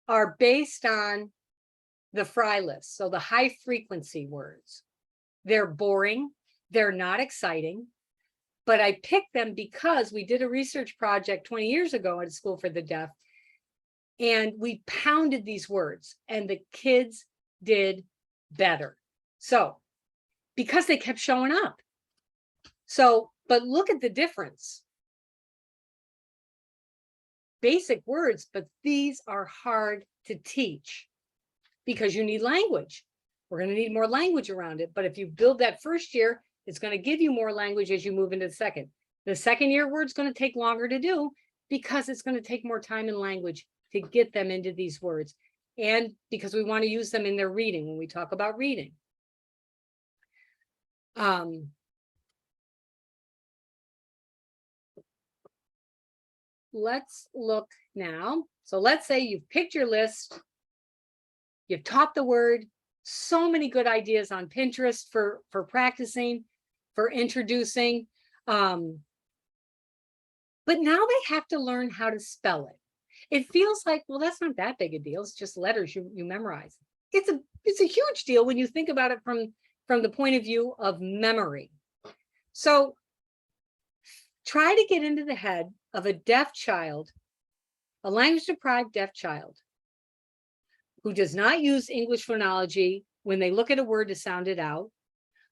are based on the Fry list. So the high frequency words. They're boring. They're not exciting. But I picked them because we did a research project 20 years ago at a school for the deaf. And we pounded these words and the kids did better. So, because they kept showing up. So, but look at the difference. Basic words, but these are hard to teach because you need language. We're going to need more language around it. But if you build that first year, it's going to give you more language as you move into the second. The second year word's going to take longer to do because it's going to take more time and language to get them into these words. And because we want to use them in their reading when we talk about reading. let's look now. So let's say you've picked your list, you've taught the word, so many good ideas on Pinterest for practicing, for introducing. But now they have to learn how to spell it. It feels like, well, that's not that big a deal. It's just letters you memorize. It's a huge deal when you think about it from the point of view of memory. So try to get into the head of a deaf child, a language deprived deaf child, who does not use English phonology when they look at a word to sound it out,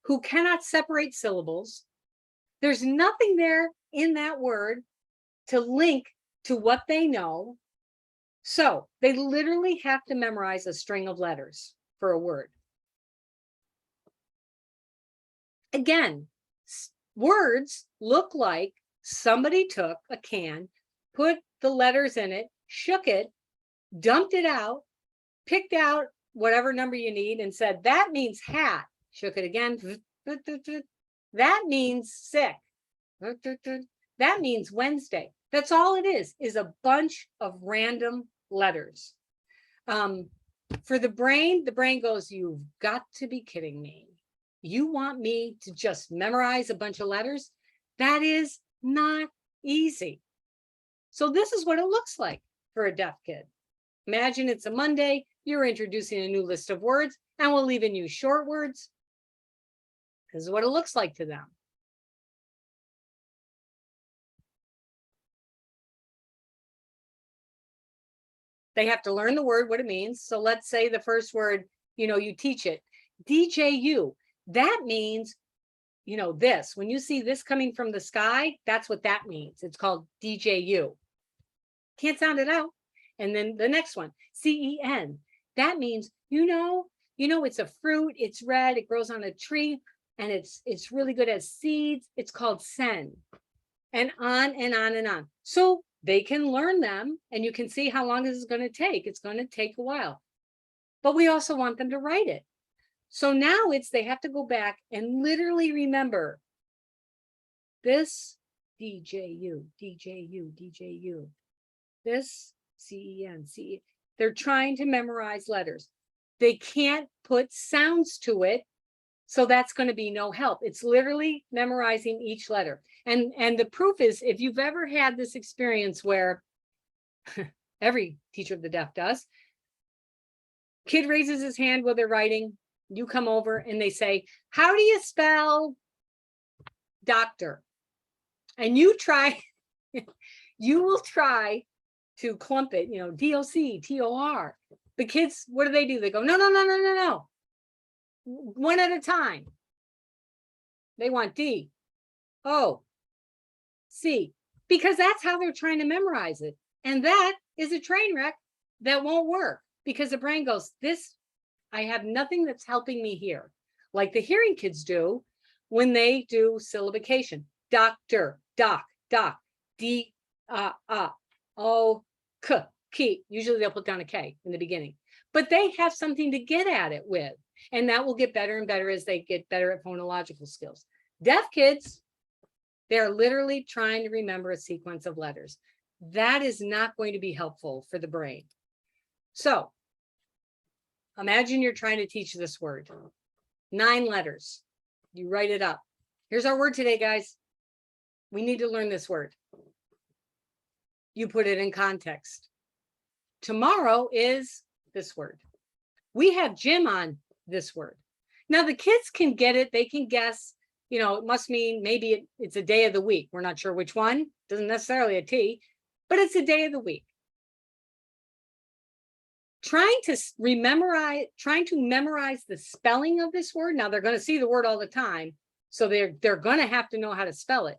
who cannot separate syllables. There's nothing there in that word to link to what they know. So they literally have to memorize a string of letters for a word. Again, words look like somebody took a can, put the letters in it, shook it, dumped it out, picked out whatever number you need and said, that means hat. Shook it again. That means sick. That means Wednesday. That's all it is a bunch of random letters. For the brain goes, you've got to be kidding me. You want me to just memorize a bunch of letters? That is not easy. So this is what it looks like for a deaf kid. Imagine it's a Monday, you're introducing a new list of words, and we'll even use short words. This is what it looks like to them. They have to learn the word, what it means. So let's say the first word, you teach it, DJU. That means, this. When you see this coming from the sky, that's what that means. It's called DJU. Can't sound it out. And then the next one, CEN. That means, it's a fruit, it's red, it grows on a tree, and it's really good as seeds. It's called sen. And on and on and on. So they can learn them, and you can see how long this is going to take. It's going to take a while. But we also want them to write it. So now they have to go back and literally remember this DJU, DJU, DJU, this CEN, CE. They're trying to memorize letters. They can't put sounds to it. So that's going to be no help. It's literally memorizing each letter. And the proof is, if you've ever had this experience where every teacher of the deaf does, kid raises his hand while they're writing, you come over and they say, how do you spell doctor? And you will try to clump it, DOC, TOR. The kids, what do? They go, no. One at a time. They want D, O, C, because that's how they're trying to memorize it. And that is a train wreck that won't work because the brain goes, I have nothing that's helping me here. Like the hearing kids do when they do syllabication. Doctor, doc, D, O, K, key. Usually they'll put down a K in the beginning. But they have something to get at it with. And that will get better and better as they get better at phonological skills. Deaf kids, they're literally trying to remember a sequence of letters. That is not going to be helpful for the brain. So imagine you're trying to teach this word. 9 letters. You write it up. Here's our word today, guys. We need to learn this word. You put it in context. Tomorrow is this word. We have gym on this word. Now the kids can get it. They can guess, it must mean maybe it's a day of the week. We're not sure which one. Doesn't necessarily a T, but it's a day of the week. Trying to memorize the spelling of this word. Now they're going to see the word all the time, so they're going to have to know how to spell it.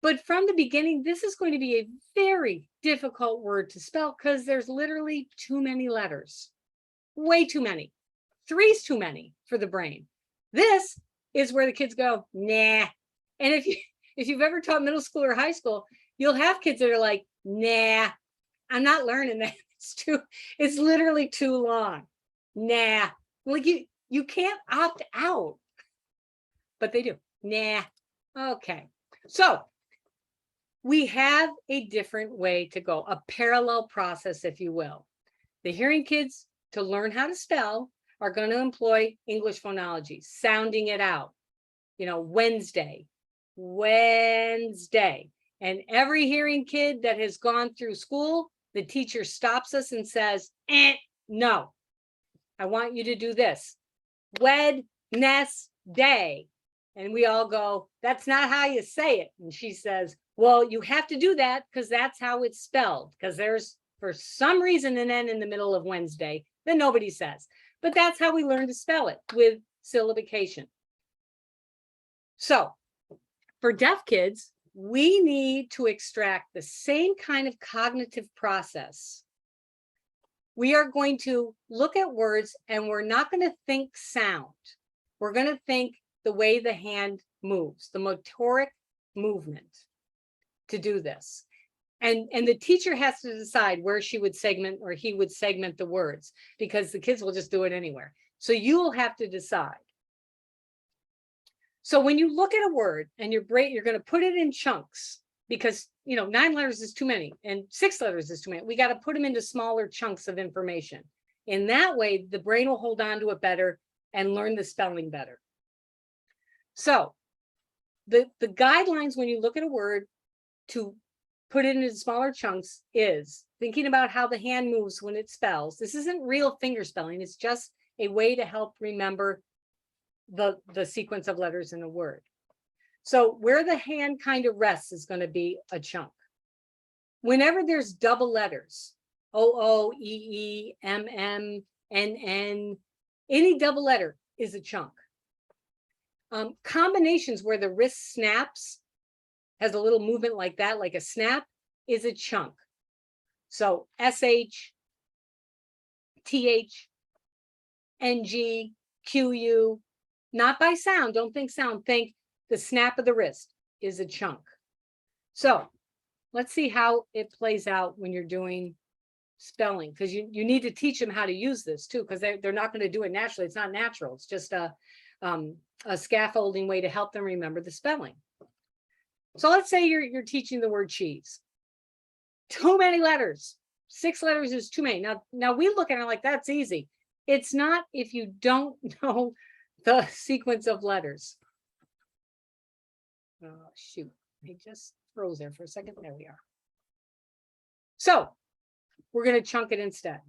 But from the beginning, this is going to be a very difficult word to spell because there's literally too many letters. Way too many. 3's too many for the brain. This is where the kids go, nah. And if you've ever taught middle school or high school, you'll have kids that are like, nah, I'm not learning that. It's literally too long. Nah. Like you can't opt out. But they do. Nah. Okay. So we have a different way to go, a parallel process, if you will. The hearing kids, to learn how to spell, are going to employ English phonology, sounding it out. Wednesday, Wednesday. And every hearing kid that has gone through school, the teacher stops us and says, no, I want you to do this. Wednesday. And we all go, that's not how you say it. And she says, well, you have to do that because that's how it's spelled. Because there's, for some reason, an N in the middle of Wednesday that nobody says. But that's how we learn to spell it, with syllabication. So for deaf kids, we need to extract the same kind of cognitive process. We are going to look at words and we're not going to think sound. We're going to think the way the hand moves, the motoric movement to do this. And the teacher has to decide where she would segment or he would segment the words, because the kids will just do it anywhere. So you will have to decide. So when you look at a word and you're going to put it in chunks, because 9 letters is too many and 6 letters is too many. We got to put them into smaller chunks of information. In that way, the brain will hold on to it better and learn the spelling better. So the guidelines when you look at a word to put it into smaller chunks is thinking about how the hand moves when it spells. This isn't real finger spelling. It's just a way to help remember the sequence of letters in a word. So where the hand kind of rests is going to be a chunk. Whenever there's double letters, O, E, M, N, any double letter is a chunk. Combinations where the wrist snaps, has a little movement like that, like a snap, is a chunk. So SH, TH, NG, QU, not by sound, don't think sound, think the snap of the wrist is a chunk. So let's see how it plays out when you're doing spelling, because you need to teach them how to use this too, because they're not going to do it naturally. It's not natural. It's just a scaffolding way to help them remember the spelling. So let's say you're teaching the word cheese. Too many letters. 6 letters is too many. Now we look at it like that's easy. It's not if you don't know the sequence of letters. Oh, shoot. I just froze there for a second. There we are. So we're going to chunk it instead.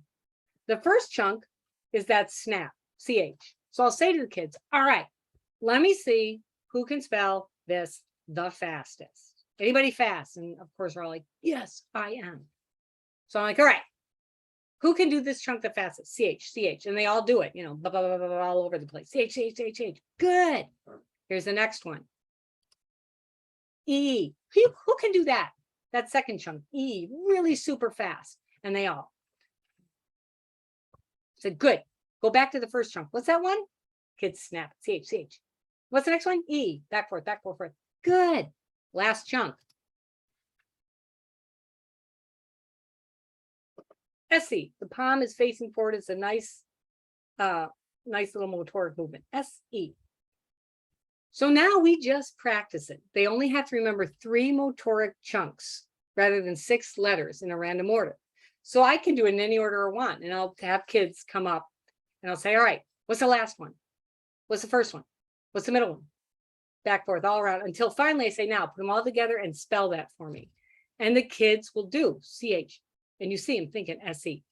The first chunk is that snap, CH. So I'll say to the kids, all right, let me see who can spell this the fastest. Anybody fast? And of course, we're all like, yes, I am. So I'm like, all right, who can do this chunk the fastest? CH, CH. And they all do it, blah, blah, blah, blah, blah, all over the place. CH, CH, CH, CH. Good. Here's the next one. E. Who can do that? That second chunk, E, really super fast. And they all said, good. Go back to the first chunk. What's that one? Kids snap. CH, CH. What's the next one? E. Back, forth, back, forth, forth. Good. Last chunk. SE. The palm is facing forward. It's a nice little motoric movement. SE. So now we just practice it. They only have to remember 3 motoric chunks rather than 6 letters in a random order. So I can do it in any order I want, and I'll have kids come up and I'll say, all right, what's the last one? What's the first one? What's the middle one? Back, forth, all around, until finally I say, now put them all together and spell that for me. And the kids will do CH, and you see them thinking SE.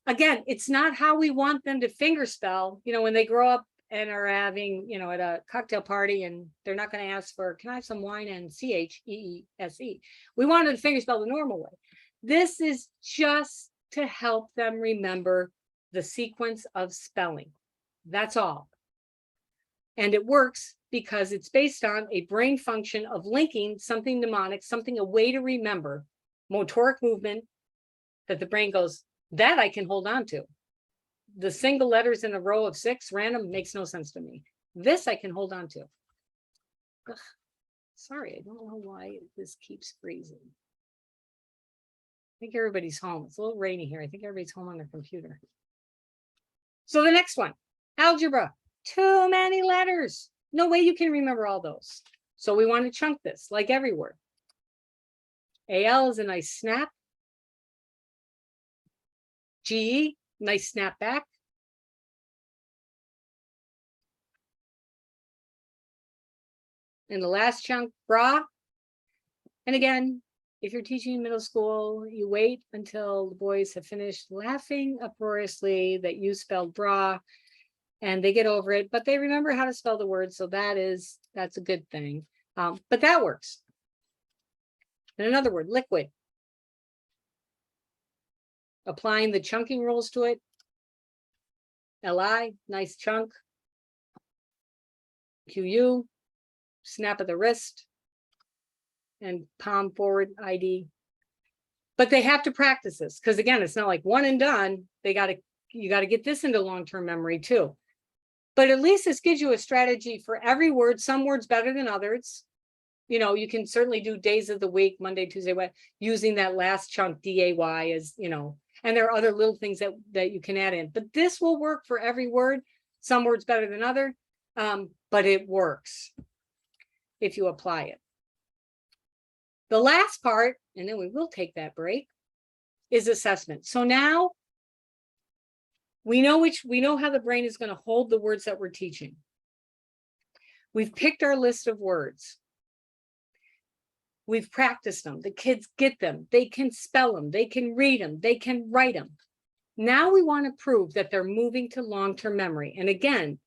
Again, it's not how we want them to finger spell, when they grow up and are having, at a cocktail party, and they're not going to ask for, can I have some wine and CHEESE? We wanted to finger spell the normal way. This is just to help them remember the sequence of spelling. That's all. And it works because it's based on a brain function of linking something mnemonic, something, a way to remember, motoric movement that the brain goes, that I can hold on to. The single letters in a row of 6 random makes no sense to me. This I can hold on to. Ugh, sorry, I don't know why this keeps freezing. I think everybody's home. It's a little rainy here. I think everybody's home on their computer. So the next one, algebra. Too many letters. No way you can remember all those. So we want to chunk this like every word. AL is a nice snap. GE, nice snap back. And the last chunk, bra. And again, if you're teaching middle school, you wait until the boys have finished laughing uproariously that you spelled bra, and they get over it, but they remember how to spell the word. So that's a good thing. But that works. And another word, liquid. Applying the chunking rules to it. LI, nice chunk. QU, snap of the wrist. And palm forward, ID. But they have to practice this, because again, it's not like one and done. You got to get this into long-term memory too. But at least this gives you a strategy for every word. Some words better than others. You know, you can certainly do days of the week, Monday, Tuesday, Wednesday, using that last chunk DAY as, you know, and there are other little things that you can add in. But this will work for every word. Some words better than other, but it works if you apply it. The last part, and then we will take that break, is assessment. So now we know how the brain is going to hold the words that we're teaching. We've picked our list of words. We've practiced them. The kids get them. They can spell them. They can read them. They can write them. Now we want to prove that they're moving to long-term memory. And again,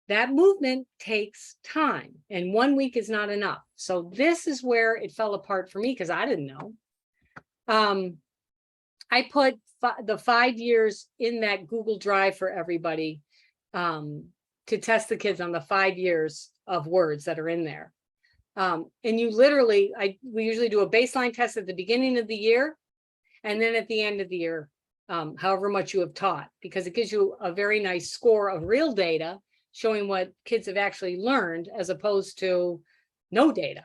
that movement takes time, and 1 week is not enough. So this is where it fell apart for me, because I didn't know. I put the 5 years in that Google Drive for everybody to test the kids on the 5 years of words that are in there. And you literally, we usually do a baseline test at the beginning of the year, and then at the end of the year, however much you have taught, because it gives you a very nice score of real data showing what kids have actually learned, as opposed to no data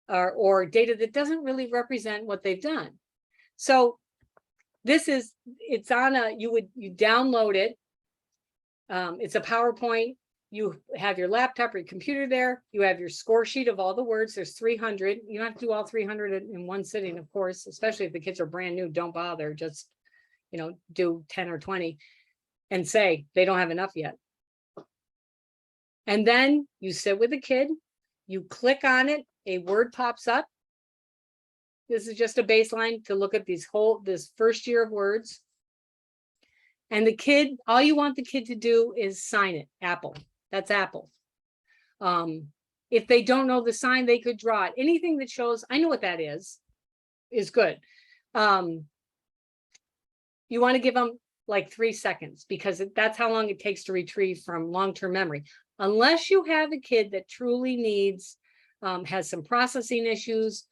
or data that doesn't really represent what they've done. So it's on you download it. It's a PowerPoint. You have your laptop or your computer there. You have your score sheet of all the words. There's 300. You don't have to do all 300 in one sitting, of course, especially if the kids are brand new. Don't bother. Just, you know, do 10 or 20 and say they don't have enough yet. And then you sit with the kid, you click on it, a word pops up. This is just a baseline to look at this first year of words. And the kid, all you want the kid to do is sign it, apple. That's apple. If they don't know the sign, they could draw it. Anything that shows, I know what that is good. You want to give them like 3 seconds, because that's how long it takes to retrieve from long-term memory. Unless you have a kid that truly needs, has some processing issues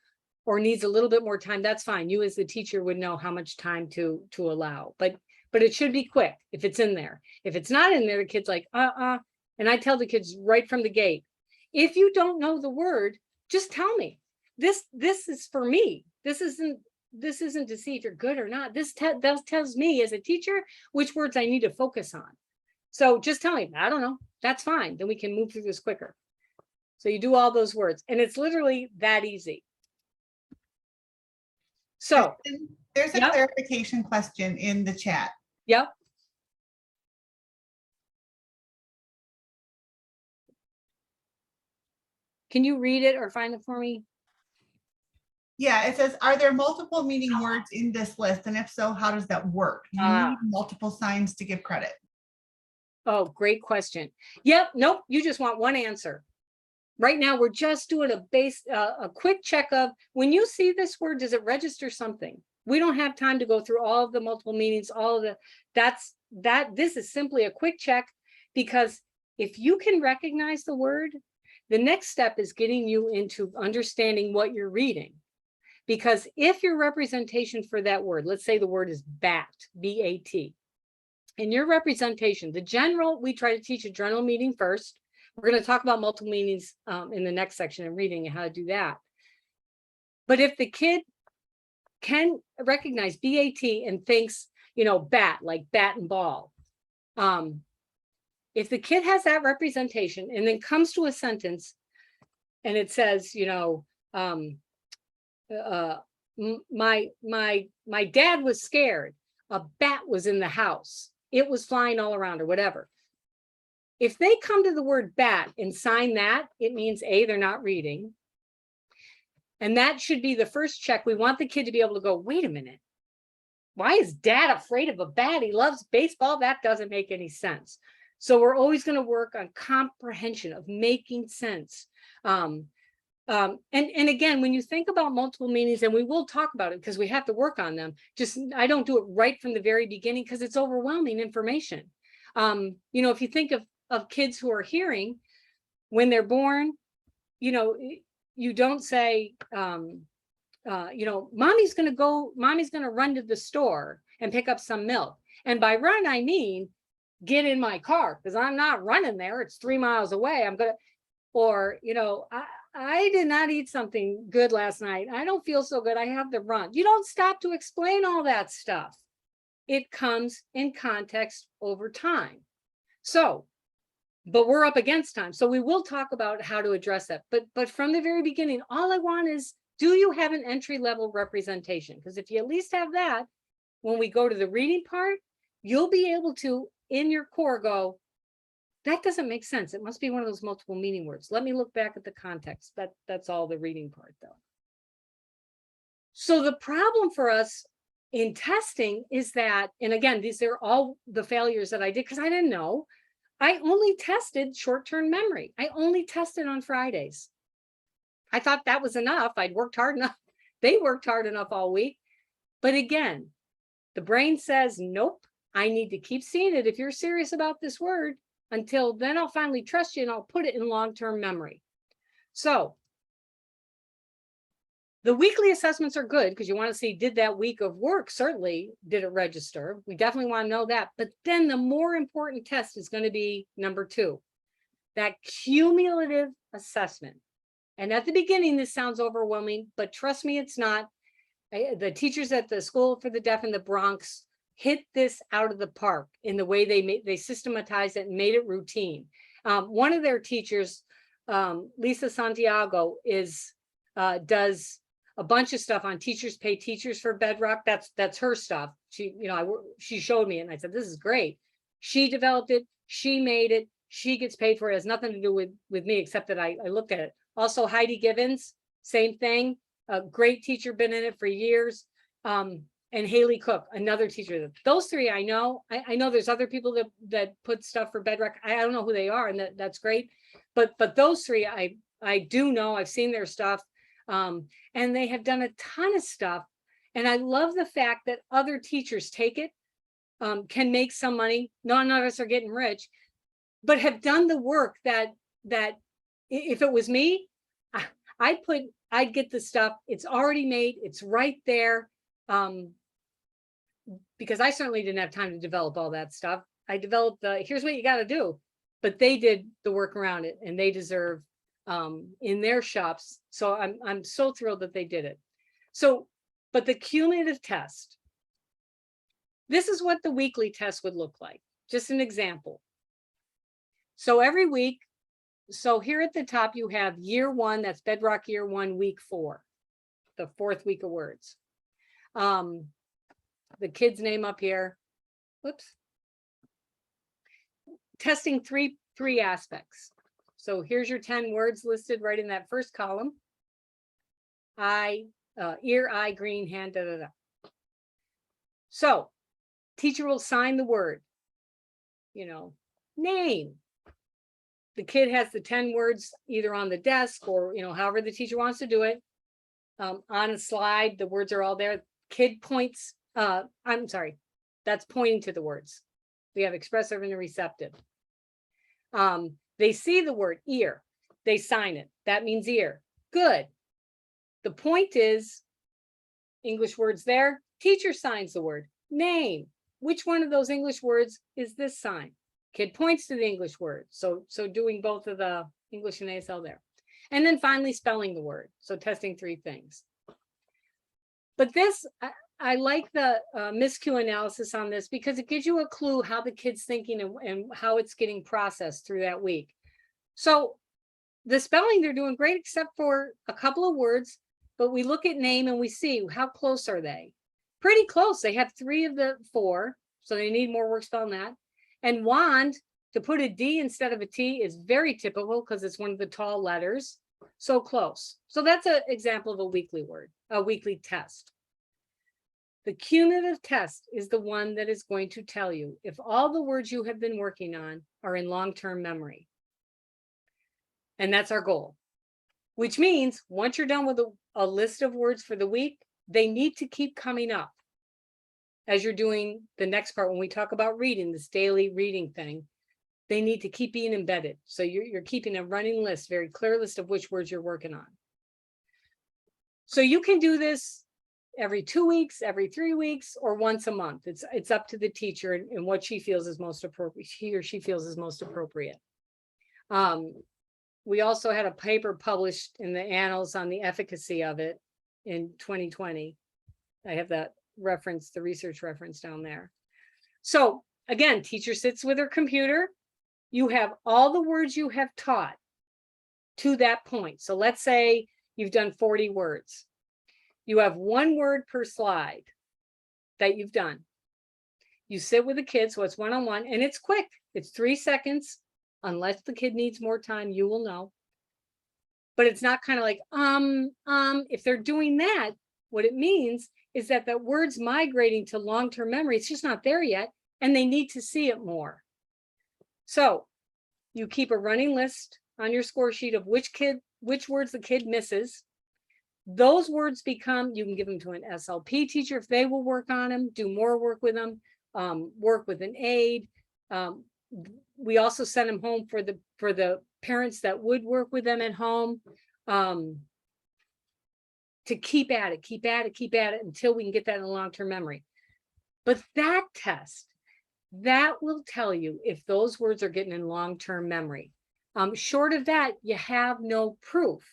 or needs a little bit more time, that's fine. You as the teacher would know how much time to allow, but it should be quick if it's in there. If it's not in there, the kid's like, and I tell the kids right from the gate, if you don't know the word, just tell me. This is for me. This isn't to see if you're good or not. This tells me as a teacher which words I need to focus on. So just tell me, I don't know. That's fine. Then we can move through this quicker. So you do all those words, and it's literally that easy. So there's a clarification question in the chat. Yep. Can you read it or find it for me? Yeah, it says, are there multiple meaning words in this list? And if so, how does that work? Do you need multiple signs to give credit? Oh, great question. Yep. Nope. You just want one answer. Right now, we're just doing a quick check of, when you see this word, does it register something? We don't have time to go through all of the multiple meanings, all of the, this is simply a quick check, because if you can recognize the word, the next step is getting you into understanding what you're reading. Because if your representation for that word, let's say the word is bat, B-A-T, in your representation, we try to teach a general meaning first. We're going to talk about multiple meanings in the next section and reading and how to do that. But if the kid can recognize B-A-T and thinks, bat, like bat and ball. If the kid has that representation and then comes to a sentence and it says, My dad was scared. A bat was in the house. It was flying all around or whatever. If they come to the word bat and sign that, it means A, they're not reading. And that should be the first check. We want the kid to be able to go, wait a minute. Why is dad afraid of a bat? He loves baseball. That doesn't make any sense. So we're always going to work on comprehension of making sense. And again, when you think about multiple meanings, and we will talk about it because we have to work on them, just I don't do it right from the very beginning because it's overwhelming information. If you think of kids who are hearing, when they're born, you don't say, mommy's going to run to the store and pick up some milk. And by run, I mean, get in my car because I'm not running there. It's 3 miles away. I'm going to, or, I did not eat something good last night. I don't feel so good. I have to run. You don't stop to explain all that stuff. It comes in context over time. So, but we're up against time. So we will talk about how to address that. But from the very beginning, all I want is, do you have an entry-level representation? Because if you at least have that, when we go to the reading part, you'll be able to, in your core, go, that doesn't make sense. It must be one of those multiple meaning words. Let me look back at the context. That's all the reading part, though. So the problem for us in testing is that, and again, these are all the failures that I did because I didn't know. I only tested short-term memory. I only tested on Fridays. I thought that was enough. I'd worked hard enough. They worked hard enough all week. But again, the brain says, nope, I need to keep seeing it if you're serious about this word. Until then, I'll finally trust you and I'll put it in long-term memory. So the weekly assessments are good because you want to see, did that week of work, certainly did it register? We definitely want to know that. But then the more important test is going to be number 2, that cumulative assessment. And at the beginning, this sounds overwhelming, but trust me, it's not. The teachers at the School for the Deaf in the Bronx hit this out of the park in the way they systematized it and made it routine. One of their teachers, Lisa Santiago, does a bunch of stuff on Teachers Pay Teachers for Bedrock. That's her stuff. She showed me it and I said, this is great. She developed it. She made it. She gets paid for it. It has nothing to do with me, except that I looked at it. Also, Heidi Givens, same thing. A great teacher, been in it for years. And Haley Cook, another teacher. Those 3 I know. I know there's other people that put stuff for Bedrock. I don't know who they are, and that's great. But those 3 I do know. I've seen their stuff, and they have done a ton of stuff. And I love the fact that other teachers take it, can make some money. None of us are getting rich, but have done the work that if it was me, I'd get the stuff. It's already made. It's right there. Because I certainly didn't have time to develop all that stuff. I developed here's what you got to do, but they did the work around it, and they deserve in their shops. So I'm so thrilled that they did it. So, but the cumulative test, this is what the weekly test would look like. Just an example. So every week, so here at the top, you have year 1, that's Bedrock year 1, week 4, the 4th week of words. The kid's name up here. Whoops. Testing three aspects. So here's your 10 words listed right in that first column. Ear, eye, green, hand, da, da, da. So teacher will sign the word, name. The kid has the 10 words either on the desk or, however the teacher wants to do it. On a slide, the words are all there. Kid points, I'm sorry, that's pointing to the words. We have expressive and receptive. They see the word ear, they sign it. That means ear. Good. The point is, English words there, teacher signs the word. Name. Which one of those English words is this sign? Kid points to the English word. So doing both of the English and ASL there. And then finally spelling the word. So testing 3 things. But this, I like the miscue analysis on this because it gives you a clue how the kid's thinking and how it's getting processed through that week. So the spelling, they're doing great, except for a couple of words. but we look at name and we see how close are they? Pretty close. They have 3 of the 4, so they need more work spelled on that. And wand, to put a D instead of a T is very typical because it's one of the tall letters. So close. So that's an example of a weekly word, a weekly test. The cumulative test is the one that is going to tell you if all the words you have been working on are in long-term memory. And that's our goal, which means once you're done with a list of words for the week, they need to keep coming up as you're doing the next part. When we talk about reading, this daily reading thing, they need to keep being embedded. So you're keeping a running list, very clear list of which words you're working on. So you can do this every 2 weeks, every 3 weeks, or once a month. It's up to the teacher and what she feels is most appropriate, he or she feels is most appropriate. We also had a paper published in the Annals on the efficacy of it in 2020. I have that reference, the research reference down there. So again, teacher sits with her computer. You have all the words you have taught to that point. So let's say you've done 40 words. You have 1 word per slide that you've done. You sit with the kid, so it's one-on-one, and it's quick. It's 3 seconds. Unless the kid needs more time, you will know. But it's not kind of like, if they're doing that, what it means is that that word's migrating to long-term memory. It's just not there yet, and they need to see it more. So you keep a running list on your score sheet of which words the kid misses. Those words become, you can give them to an SLP teacher if they will work on them, do more work with them, work with an aide. We also send them home for the parents that would work with them at home, to keep at it until we can get that in a long-term memory. But that test, that will tell you if those words are getting in long-term memory. Short of that, you have no proof.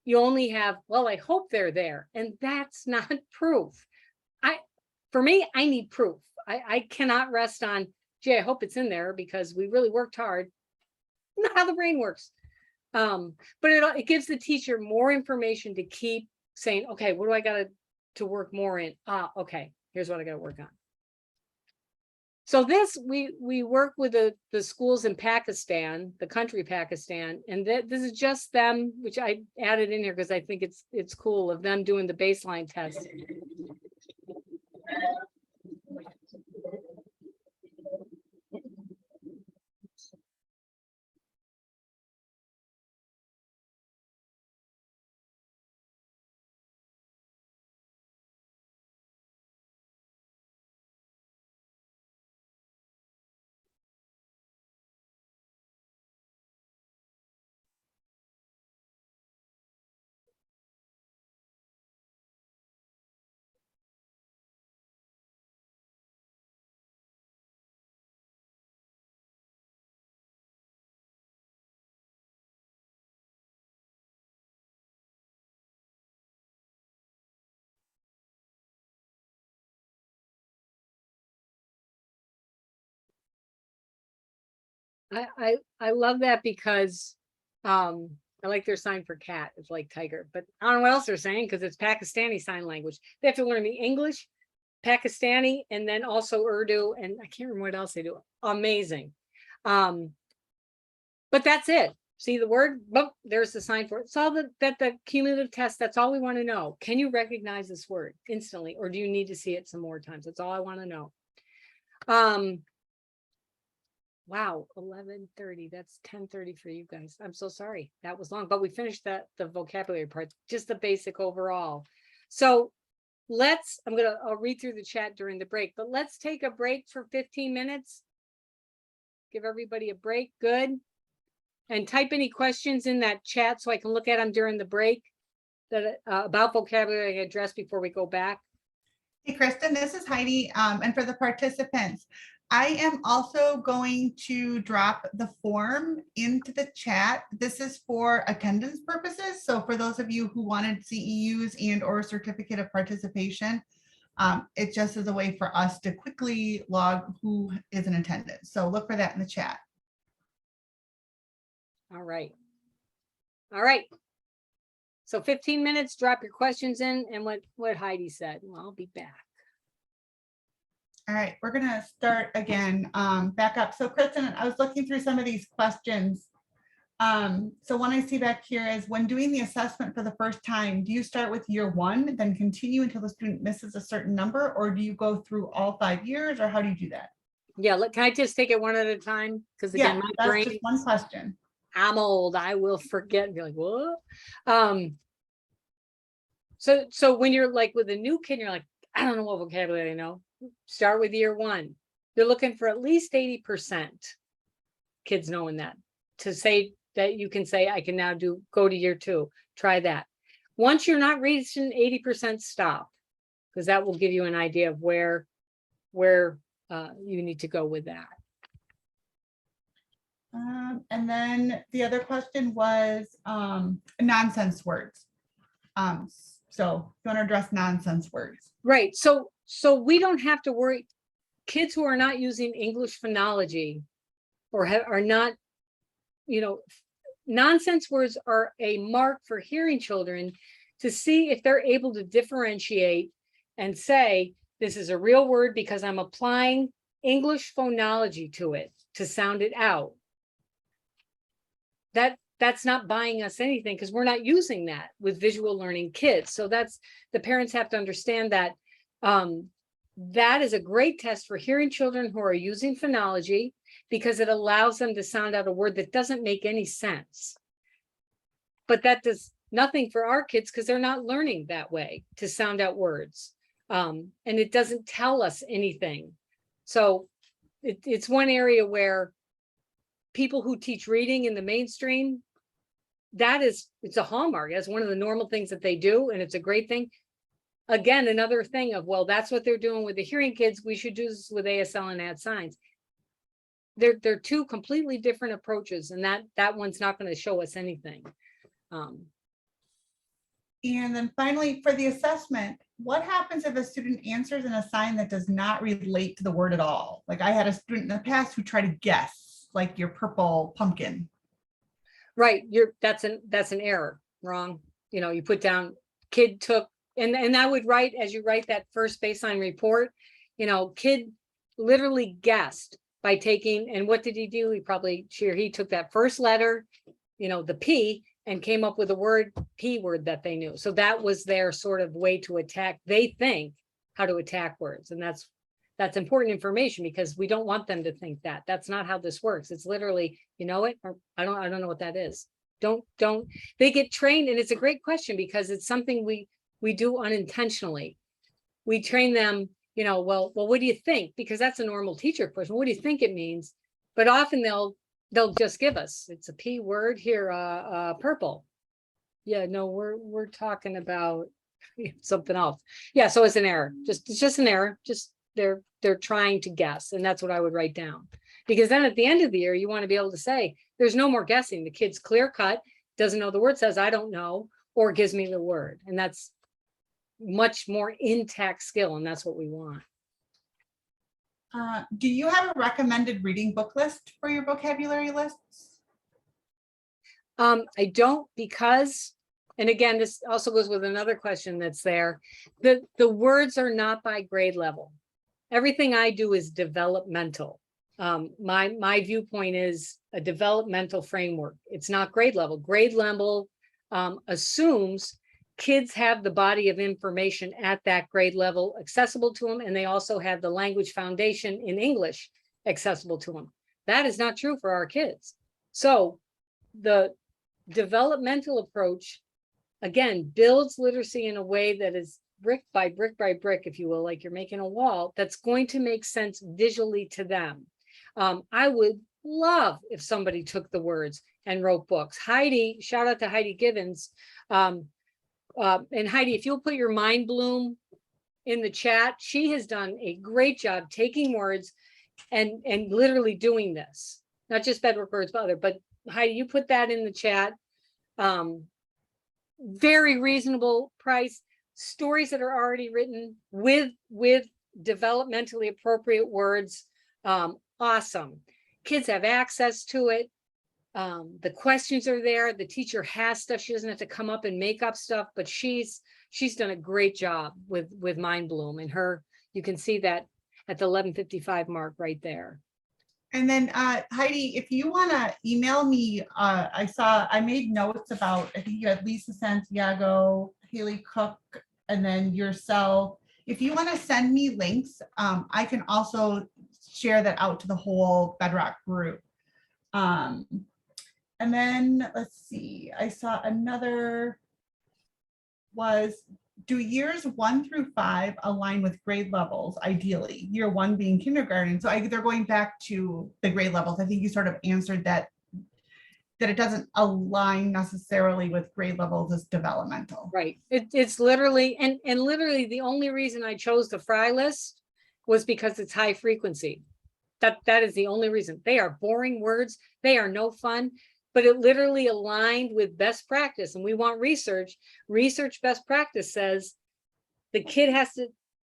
You only have, well, I hope they're there, and that's not proof. For me, I need proof. I cannot rest on, gee, I hope it's in there because we really worked hard. Not how the brain works. But it gives the teacher more information to keep saying, okay, what do I got to work more in? Okay, here's what I got to work on. So this, we work with the schools in Pakistan, the country Pakistan, and this is just them, which I added in here because I think it's cool, of them doing the baseline test. I love that because I like their sign for cat. It's like tiger, but I don't know what else they're saying because it's Pakistani sign language. They have to learn the English, Pakistani, and then also Urdu, and I can't remember what else they do. Amazing. But that's it. See the word, boom, there's the sign for it. It's all that the cumulative test, that's all we want to know. Can you recognize this word instantly, or do you need to see it some more times? That's all I want to know. Wow, 11:30. That's 10:30 for you guys. I'm so sorry. That was long, but we finished the vocabulary part, just the basic overall. So I'll read through the chat during the break, but let's take a break for 15 minutes. Give everybody a break. Good. And type any questions in that chat so I can look at them during the break that about vocabulary I address before we go back. Hey, Kristen, this is Heidi. And for the participants, I am also going to drop the form into the chat. This is for attendance purposes. So for those of you who wanted CEUs and or a certificate of participation, it just is a way for us to quickly log who is in attendance. So look for that in the chat. All right. All right. So 15 minutes, drop your questions in, and what Heidi said. Well, I'll be back. All right, we're gonna start again, back up. So Kristen, I was looking through some of these questions. So one I see back here is, when doing the assessment for the first time, do you start with year one, then continue until the student misses a certain number, or do you go through all 5 years, or how do you do that? Yeah, can I just take it one at a time? Because again, Yeah, my that's brain, just one question. I'm old. I will forget and be like, what? So when you're like with a new kid, you're like, I don't know what vocabulary I know. Start with year one. You're looking for at least 80% kids knowing that, to say that you can say, I can now go to year two. Try that. Once you're not reaching 80%, stop, because that will give you an idea of where you need to go with that. And then the other question was nonsense words. So you want to address nonsense words. Right. So we don't have to worry. Kids who are not using English phonology or are not, nonsense words are a mark for hearing children to see if they're able to differentiate and say, this is a real word because I'm applying English phonology to it to sound it out. That's not buying us anything, because we're not using that with visual learning kids. So the parents have to understand that that is a great test for hearing children who are using phonology, because it allows them to sound out a word that doesn't make any sense. But that does nothing for our kids, because they're not learning that way to sound out words. And it doesn't tell us anything. So it's one area where people who teach reading in the mainstream, it's a hallmark. That's one of the normal things that they do, and it's a great thing. Again, another thing of, well, that's what they're doing with the hearing kids, we should do this with ASL and add signs. They're two completely different approaches, and that one's not going to show us anything. And then finally, for the assessment, what happens if a student answers an assign that does not relate to the word at all? Like I had a student in the past who tried to guess, like your purple pumpkin. Right, that's an error. Wrong. You put down kid took, and I would write, as you write that first baseline report, kid literally guessed by taking, and what did he do? He took that first letter, the P, and came up with a word, P word, that they knew. So that was their sort of way to attack. They think how to attack words. And that's important information, because we don't want them to think that. That's not how this works. It's literally, or I don't know what that is. Don't, they get trained. And it's a great question, because it's something we do unintentionally. We train them, well, what do you think? Because that's a normal teacher question. What do you think it means? But often they'll just give us, it's a P word here, purple. Yeah, no, we're talking about something else. Yeah, so it's an error. It's just an error. Just they're trying to guess, and that's what I would write down. Because then at the end of the year, you want to be able to say, there's no more guessing. The kid's clear cut, doesn't know the word, says I don't know, or gives me the word, and that's much more intact skill, and that's what we want. Do you have a recommended reading book list for your vocabulary lists? I don't, because, and again, this also goes with another question that's there. The words are not by grade level. Everything I do is developmental. My viewpoint is a developmental framework. It's not grade level. Grade level assumes kids have the body of information at that grade level accessible to them, and they also have the language foundation in English accessible to them. That is not true for our kids. So the developmental approach, again, builds literacy in a way that is brick by brick by brick, if you will, like you're making a wall, that's going to make sense visually to them. I would love if somebody took the words and wrote books. Heidi, shout out to Heidi Givens. And Heidi, if you'll put your Mind Bloom in the chat, she has done a great job taking words and literally doing this, not just Bedrock words, but other. But Heidi, you put that in the chat. Very reasonable price. Stories that are already written with developmentally appropriate words. Awesome. Kids have access to it. The questions are there. The teacher has stuff. She doesn't have to come up and make up stuff, but she's done a great job with Mind Bloom, and you can see that at the 11:55 mark right there. And then Heidi, if you want to email me, I made notes about, I think you had Lisa Santiago, Haley Cook, and then yourself. If you want to send me links, I can also share that out to the whole Bedrock group. And then let's see, I saw another was, do years 1 through 5 align with grade levels ideally? Year 1 being kindergarten. So they're going back to the grade levels. I think you sort of answered that it doesn't align necessarily with grade levels as developmental. Right. It's literally, and literally the only reason I chose the Fry list was because it's high frequency. That is the only reason. They are boring words. They are no fun, but it literally aligned with best practice. And we want research. Research best practice says the kid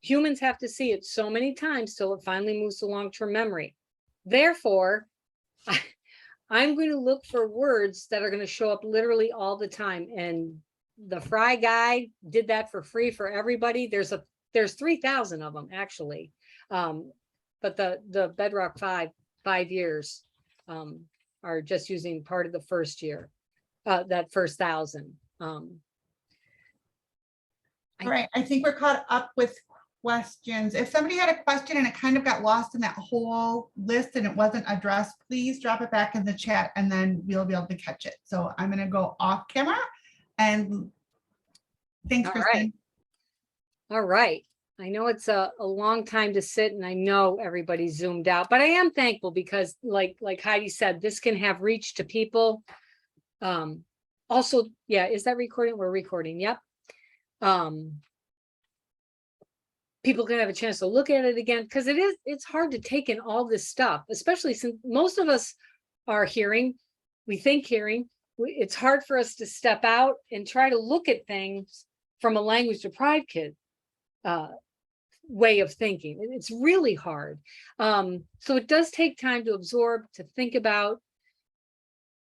humans have to see it so many times till it finally moves to long-term memory. Therefore, I'm going to look for words that are going to show up literally all the time. And the Fry guide did that for free for everybody. There's 3,000 of them actually. But the Bedrock 5 years are just using part of the first year, that first 1,000. All right, I think we're caught up with questions. If somebody had a question and it kind of got lost in that whole list and it wasn't addressed, please drop it back in the chat and then we'll be able to catch it. So I'm going to go off camera and thanks, Kristen. All right. I know it's a long time to sit, and I know everybody's zoomed out, but I am thankful because like Heidi said, this can have reach to people. Also, yeah, is that recording? We're recording. Yep. People can have a chance to look at it again, because it's hard to take in all this stuff, especially since most of us are hearing, we think hearing. It's hard for us to step out and try to look at things from a language deprived kid way of thinking. It's really hard. So it does take time to absorb, to think about,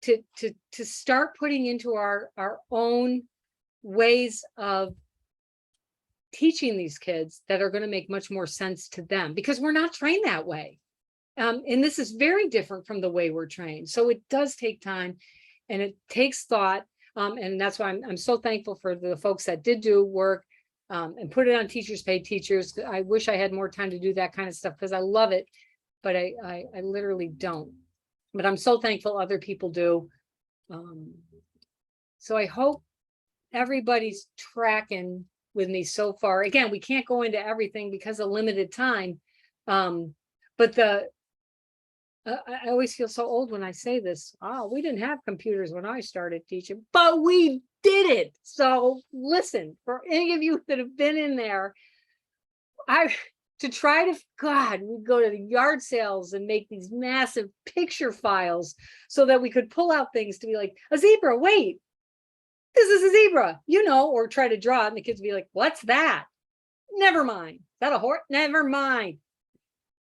to start putting into our own ways of teaching these kids that are going to make much more sense to them, because we're not trained that way. And this is very different from the way we're trained. So it does take time and it takes thought. And that's why I'm so thankful for the folks that did do work and put it on Teachers Pay Teachers. I wish I had more time to do that kind of stuff because I love it, but I literally don't. But I'm so thankful other people do. So I hope everybody's tracking with me so far. Again, we can't go into everything because of limited time. But I always feel so old when I say this. Oh, we didn't have computers when I started teaching, but we did it. So listen, for any of you that have been in there, God, we'd go to the yard sales and make these massive picture files so that we could pull out things to be like, a zebra, wait, this is a zebra, or try to draw it. And the kids would be like, what's that? Never mind. Is that a horse? Never mind.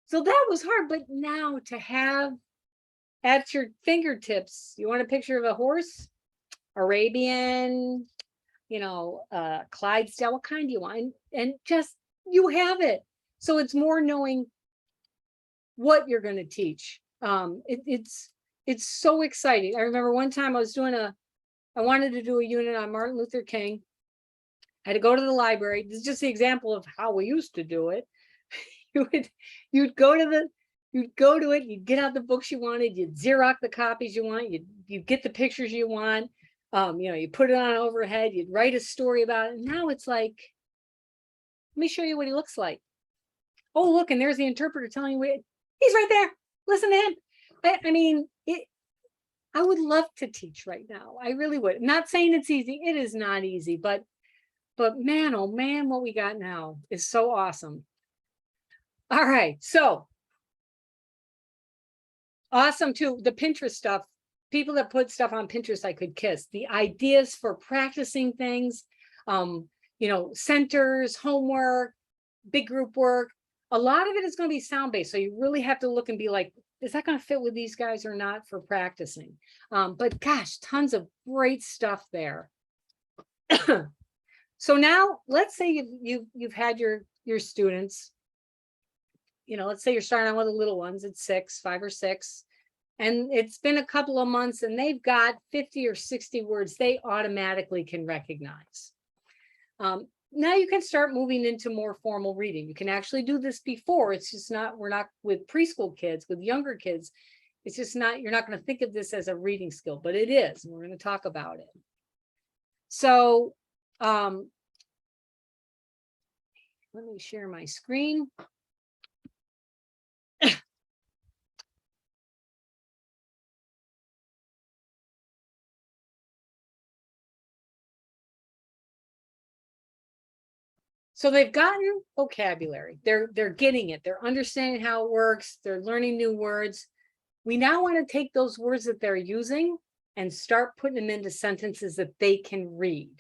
So that was hard. But now to have at your fingertips, you want a picture of a horse, Arabian, Clydesdale, what kind do you want? And just, you have it. So it's more knowing what you're going to teach. It's so exciting. I remember one time I wanted to do a unit on Martin Luther King. I had to go to the library. This is just the example of how we used to do it. You'd go to it, you'd get out the books you wanted, you'd Xerox the copies you want, you'd get the pictures you want, you put it on overhead, you'd write a story about it. And now it's like, let me show you what he looks like. Oh, look, and there's the interpreter telling you, he's right there. Listen to him. I would love to teach right now. I really would. I'm not saying it's easy. It is not easy, but man, oh man, what we got now is so awesome. All right, so awesome too. The Pinterest stuff, people that put stuff on Pinterest, I could kiss. The ideas for practicing things, centers, homework, big group work. A lot of it is going to be sound-based. So you really have to look and be like, is that going to fit with these guys or not for practicing? But gosh, tons of great stuff there. So now let's say you've had your students, let's say you're starting out with the little ones at 5 or 6, and it's been a couple of months and they've got 50 or 60 words they automatically can recognize. Now you can start moving into more formal reading. You can actually do this before. It's just not, we're not with preschool kids, with younger kids. It's just not, you're not going to think of this as a reading skill, but it is. We're going to talk about it. So let me share my screen. So they've gotten vocabulary. They're getting it. They're understanding how it works. They're learning new words. We now want to take those words that they're using and start putting them into sentences that they can read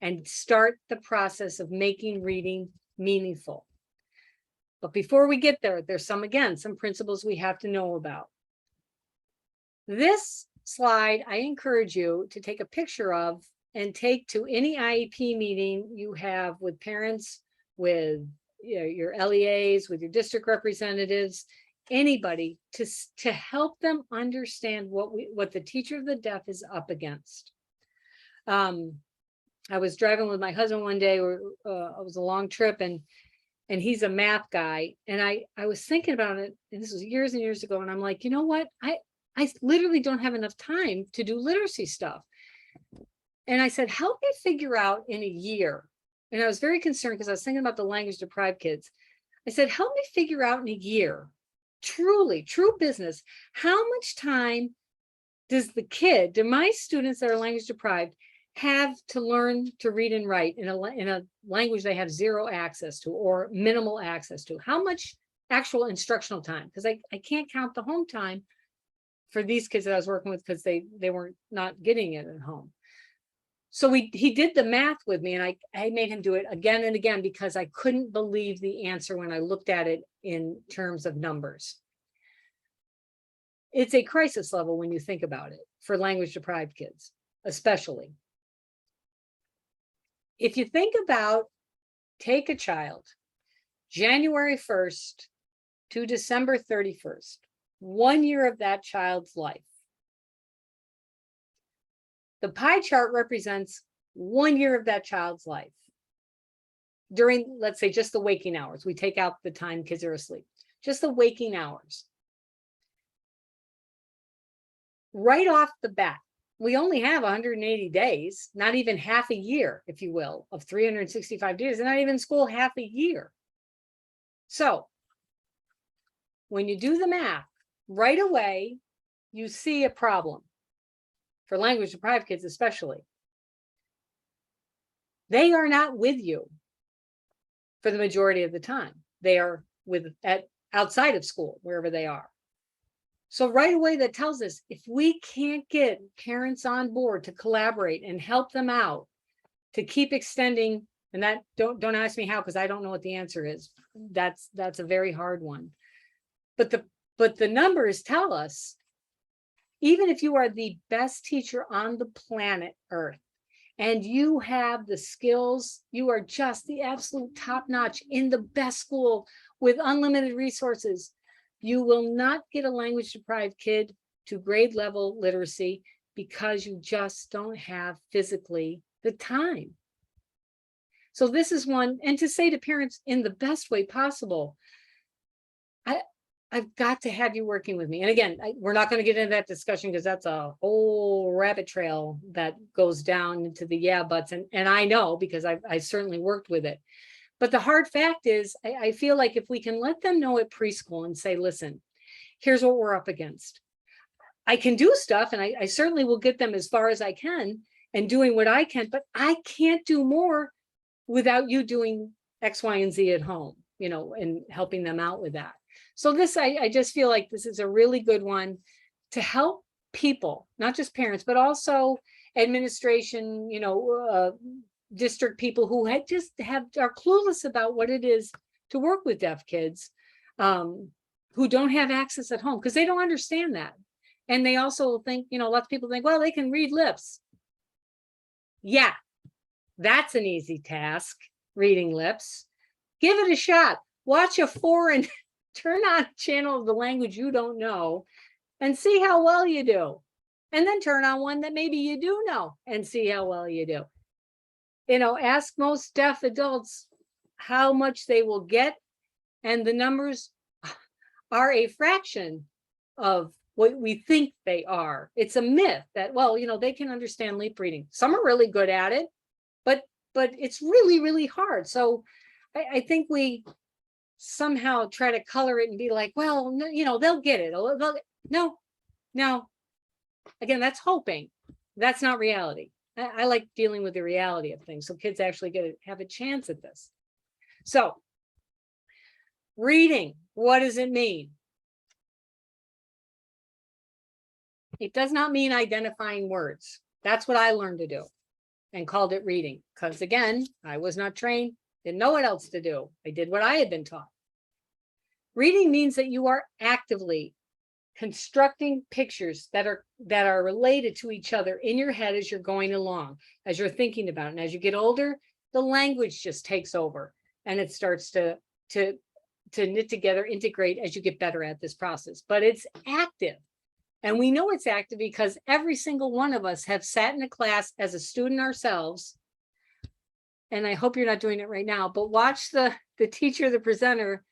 and start the process of making reading meaningful. But before we get there, there's some principles we have to know about. This slide, I encourage you to take a picture of and take to any IEP meeting you have with parents, with your LEAs, with your district representatives, anybody, to help them understand what the teacher of the deaf is up against. I was driving with my husband one day, it was a long trip, and he's a math guy, and I was thinking about it, and this was years and years ago, and I'm like, you know what, I literally don't have enough time to do literacy stuff. And I said, help me figure out in a year. And I was very concerned because I was thinking about the language deprived kids. I said, help me figure out in a year, truly, true business, how much time do my students that are language deprived have to learn to read and write in a language they have zero access to or minimal access to? How much actual instructional time? Because I can't count the home time for these kids that I was working with because they were not getting it at home. So he did the math with me, and I made him do it again and again because I couldn't believe the answer when I looked at it in terms of numbers. It's a crisis level when you think about it for language deprived kids, especially. If you think about, take a child, January 1st to December 31st, 1 year of that child's life. The pie chart represents 1 year of that child's life. During, let's say, just the waking hours. We take out the time kids are asleep. Just the waking hours. Right off the bat, we only have 180 days, not even half a year, if you will, of 365 days, and not even school half a year. So when you do the math, right away, you see a problem. For language deprived kids especially. They are not with you for the majority of the time. They are outside of school, wherever they are. So right away that tells us if we can't get parents on board to collaborate and help them out to keep extending, and that don't ask me how, because I don't know what the answer is. That's a very hard one. But the numbers tell us, even if you are the best teacher on the planet Earth and you have the skills, you are just the absolute top notch in the best school with unlimited resources, you will not get a language deprived kid to grade level literacy because you just don't have physically the time. So this is one, and to say to parents in the best way possible, I've got to have you working with me. And again, we're not going to get into that discussion because that's a whole rabbit trail that goes down into the yeah buts. And I know because I certainly worked with it. But the hard fact is, I feel like if we can let them know at preschool and say, listen, here's what we're up against. I can do stuff, and I certainly will get them as far as I can and doing what I can, but I can't do more without you doing X, Y, and Z at home, and helping them out with that. So this, I just feel like this is a really good one to help people, not just parents, but also administration, district people who are clueless about what it is to work with deaf kids. who don't have access at home because they don't understand that. And they also think, lots of people think, well, they can read lips. Yeah, that's an easy task, reading lips. Give it a shot. Watch a foreign, turn on a channel of the language you don't know and see how well you do. And then turn on one that maybe you do know and see how well you do. Ask most deaf adults how much they will get, and the numbers are a fraction of what we think they are. It's a myth that, well, they can understand lip reading. Some are really good at it, but it's really, really hard. So I think we somehow try to color it and be like, well, they'll get it. No. Again, that's hoping. That's not reality. I like dealing with the reality of things, so kids actually have a chance at this. So, reading, what does it mean? It does not mean identifying words. That's what I learned to do and called it reading. Because again, I was not trained, didn't know what else to do. I did what I had been taught. Reading means that you are actively constructing pictures that are related to each other in your head as you're going along, as you're thinking about it. And as you get older, the language just takes over and it starts to knit together, integrate as you get better at this process. But it's active. And we know it's active because every single one of us have sat in a class as a student ourselves. And I hope you're not doing it right now, but watch the teacher, the presenter,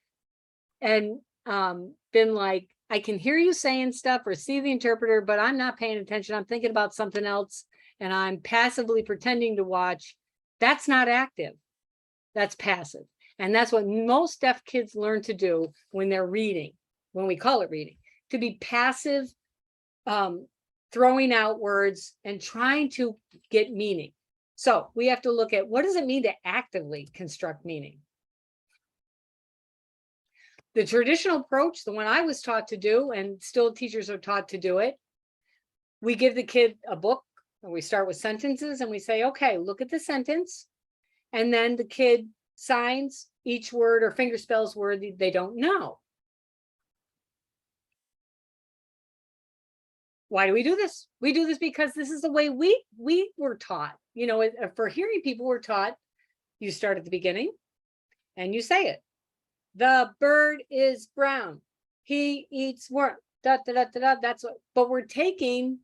and been like, I can hear you saying stuff or see the interpreter, but I'm not paying attention. I'm thinking about something else and I'm passively pretending to watch. That's not active. That's passive. And that's what most deaf kids learn to do when they're reading, when we call it reading, to be passive, throwing out words and trying to get meaning. So we have to look at, what does it mean to actively construct meaning? The traditional approach, the one I was taught to do, and still teachers are taught to do it, we give the kid a book and we start with sentences and we say, okay, look at the sentence. And then the kid signs each word or finger spells word they don't know. Why do we do this? We do this because this is the way we were taught. For hearing people, we're taught, you start at the beginning and you say it. The bird is brown. He eats worm. Da, da, da, da, da. That's what, but we're taking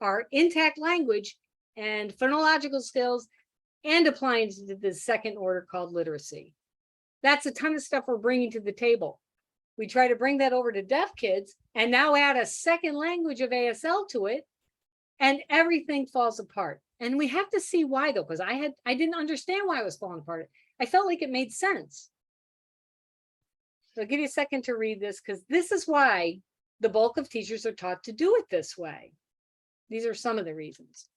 our intact language and phonological skills and applying it to the second order called literacy. That's a ton of stuff we're bringing to the table. We try to bring that over to deaf kids and now add a second language of ASL to it, and everything falls apart. And we have to see why, though, because I didn't understand why it was falling apart. I felt like it made sense. So I'll give you a second to read this, because this is why the bulk of teachers are taught to do it this way. These are some of the reasons.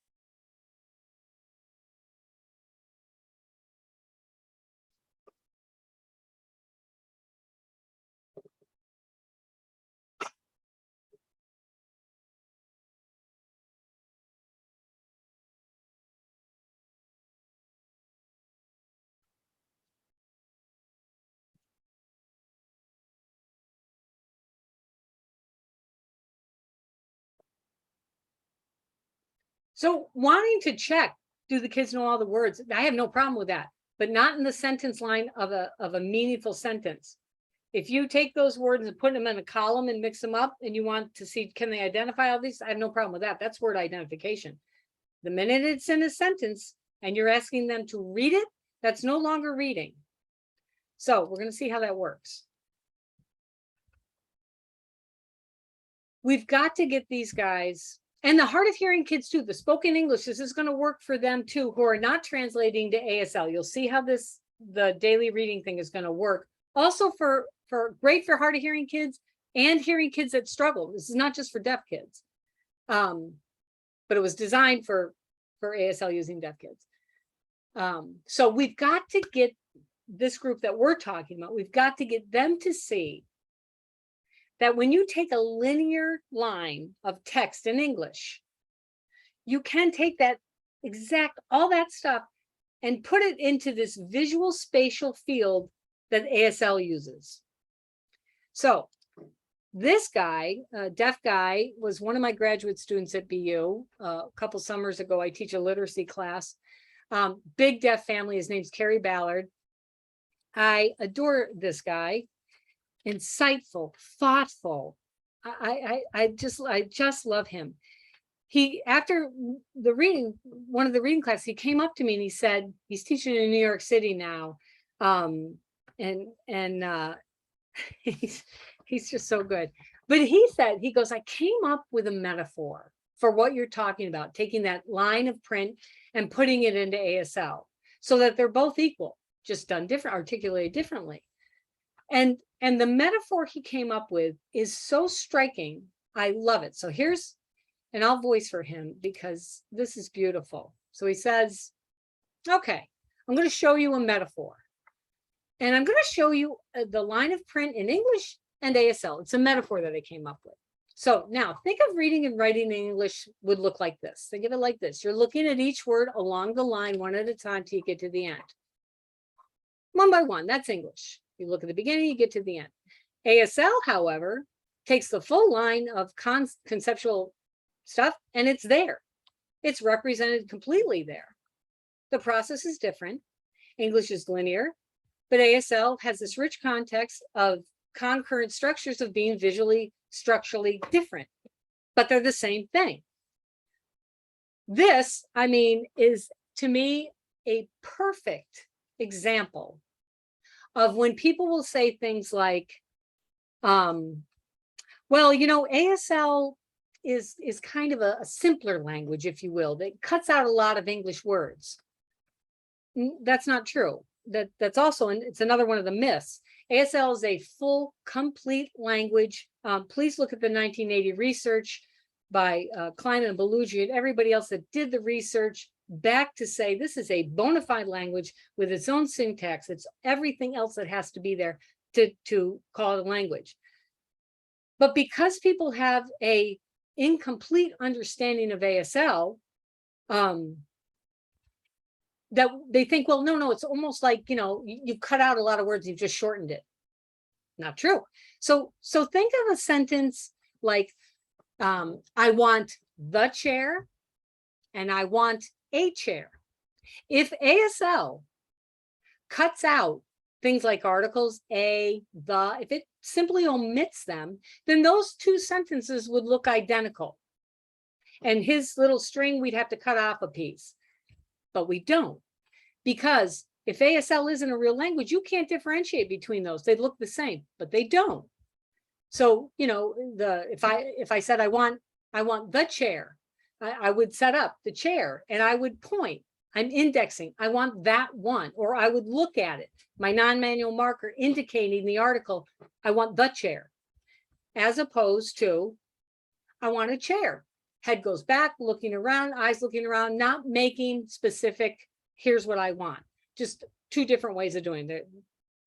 So wanting to check, do the kids know all the words? I have no problem with that, but not in the sentence line of a meaningful sentence. If you take those words and put them in a column and mix them up and you want to see, can they identify all these? I have no problem with that. That's word identification. The minute it's in a sentence and you're asking them to read it, that's no longer reading. So we're going to see how that works. We've got to get these guys, and the hard of hearing kids too, the spoken English, this is going to work for them too, who are not translating to ASL. You'll see how the daily reading thing is going to work. Also great for hard of hearing kids and hearing kids that struggle. This is not just for deaf kids, but it was designed for ASL using deaf kids. So we've got to get this group that we're talking about, we've got to get them to see that when you take a linear line of text in English, you can take that all that stuff and put it into this visual spatial field that ASL uses. So This guy, a deaf guy, was one of my graduate students at BU. A couple summers ago, I teach a literacy class. Big deaf family. His name's Kerry Ballard. I adore this guy. Insightful, thoughtful. I just love him. He, after the reading, one of the reading classes, he came up to me and he said, he's teaching in New York City now. He's just so good. But he said, he goes, I came up with a metaphor for what you're talking about, taking that line of print and putting it into ASL so that they're both equal, just done different, articulated differently. And the metaphor he came up with is so striking. I love it. So here's, and I'll voice for him because this is beautiful. So he says, okay, I'm going to show you a metaphor. And I'm going to show you the line of print in English and ASL. It's a metaphor that I came up with. So now think of reading and writing in English would look like this. Think of it like this. You're looking at each word along the line, one at a time till you get to the end. One by one, that's English. You look at the beginning, you get to the end. ASL, however, takes the full line of conceptual stuff and it's there. It's represented completely there. The process is different. English is linear, but ASL has this rich context of concurrent structures of being visually, structurally different, but they're the same thing. This, I mean, is to me a perfect example of when people will say things like, well, you know, ASL is kind of a simpler language, if you will, that cuts out a lot of English words. That's not true. That's also, and it's another one of the myths. ASL is a full, complete language. Please look at the 1980 research by Klein and Belugi and everybody else that did the research back to say this is a bona fide language with its own syntax. It's everything else that has to be there to call it a language. But because people have a incomplete understanding of ASL, that they think, well, no, it's almost like, you know, you cut out a lot of words, you've just shortened it. Not true. So think of a sentence like, I want the chair and I want a chair. If ASL cuts out things like articles, a, the, if it simply omits them, then those two sentences would look identical. And his little string, we'd have to cut off a piece. But we don't, because if ASL isn't a real language, you can't differentiate between those. They look the same, but they don't. So, you know, if I said I want the chair, I would set up the chair and I would point. I'm indexing. I want that one, or I would look at it. My non-manual marker indicating the article. I want the chair, as opposed to I want a chair. Head goes back, looking around, eyes looking around, not making specific, here's what I want. Just two different ways of doing it.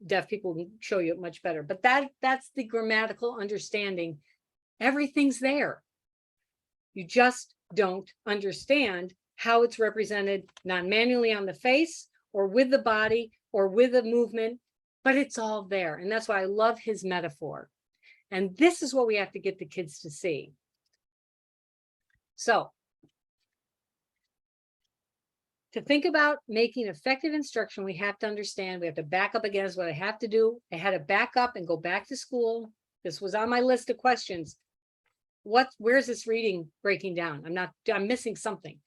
Deaf people can show you it much better, but that's the grammatical understanding. Everything's there. You just don't understand how it's represented, not manually on the face or with the body or with a movement, but it's all there. And that's why I love his metaphor. And this is what we have to get the kids to see. So to think about making effective instruction, we have to understand, we have to back up against what I have to do. I had to back up and go back to school. This was on my list of questions. Where's this reading breaking down? I'm missing something.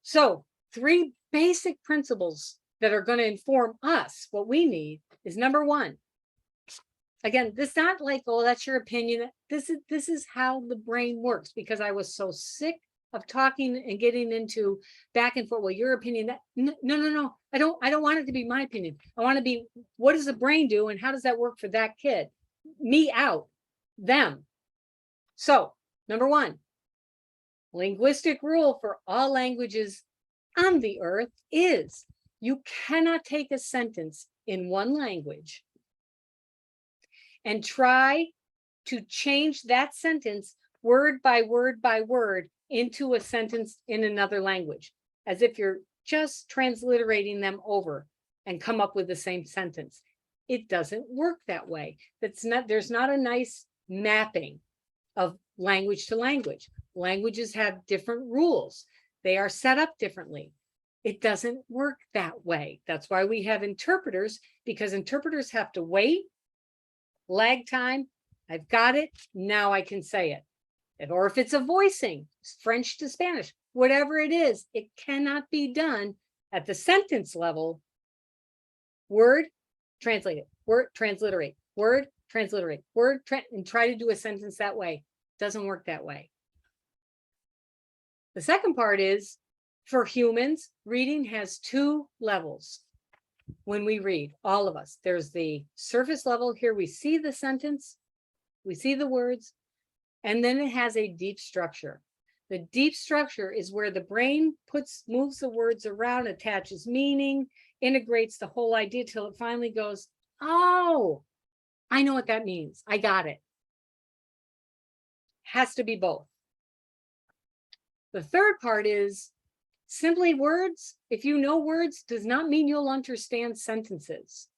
So 3 basic principles that are going to inform us. What we need is, number 1, again, this is not like, oh, that's your opinion. This is how the brain works, because I was so sick of talking and getting into back and forth. Well, your opinion, that no. I don't want it to be my opinion. I want to be, what does the brain do and how does that work for that kid? Me out, them. So, number 1, linguistic rule for all languages on the earth is you cannot take a sentence in one language and try to change that sentence word by word by word into a sentence in another language, as if you're just transliterating them over and come up with the same sentence. it doesn't work that way. There's not a nice mapping of language to language. Languages have different rules. They are set up differently. It doesn't work that way. That's why we have interpreters, because interpreters have to wait, lag time. I've got it. Now I can say it. Or if it's a voicing, French to Spanish, whatever it is, it cannot be done at the sentence level. Word, translate it. Word, transliterate. Word, transliterate. Word, and try to do a sentence that way. Doesn't work that way. The second part is, for humans, reading has two levels. When we read, all of us, there's the surface level. Here we see the sentence, we see the words, and then it has a deep structure. The deep structure is where the brain moves the words around, attaches meaning, integrates the whole idea till it finally goes, oh, I know what that means. I got it. Has to be both. The third part is simply words. If you know words, does not mean you'll understand sentences.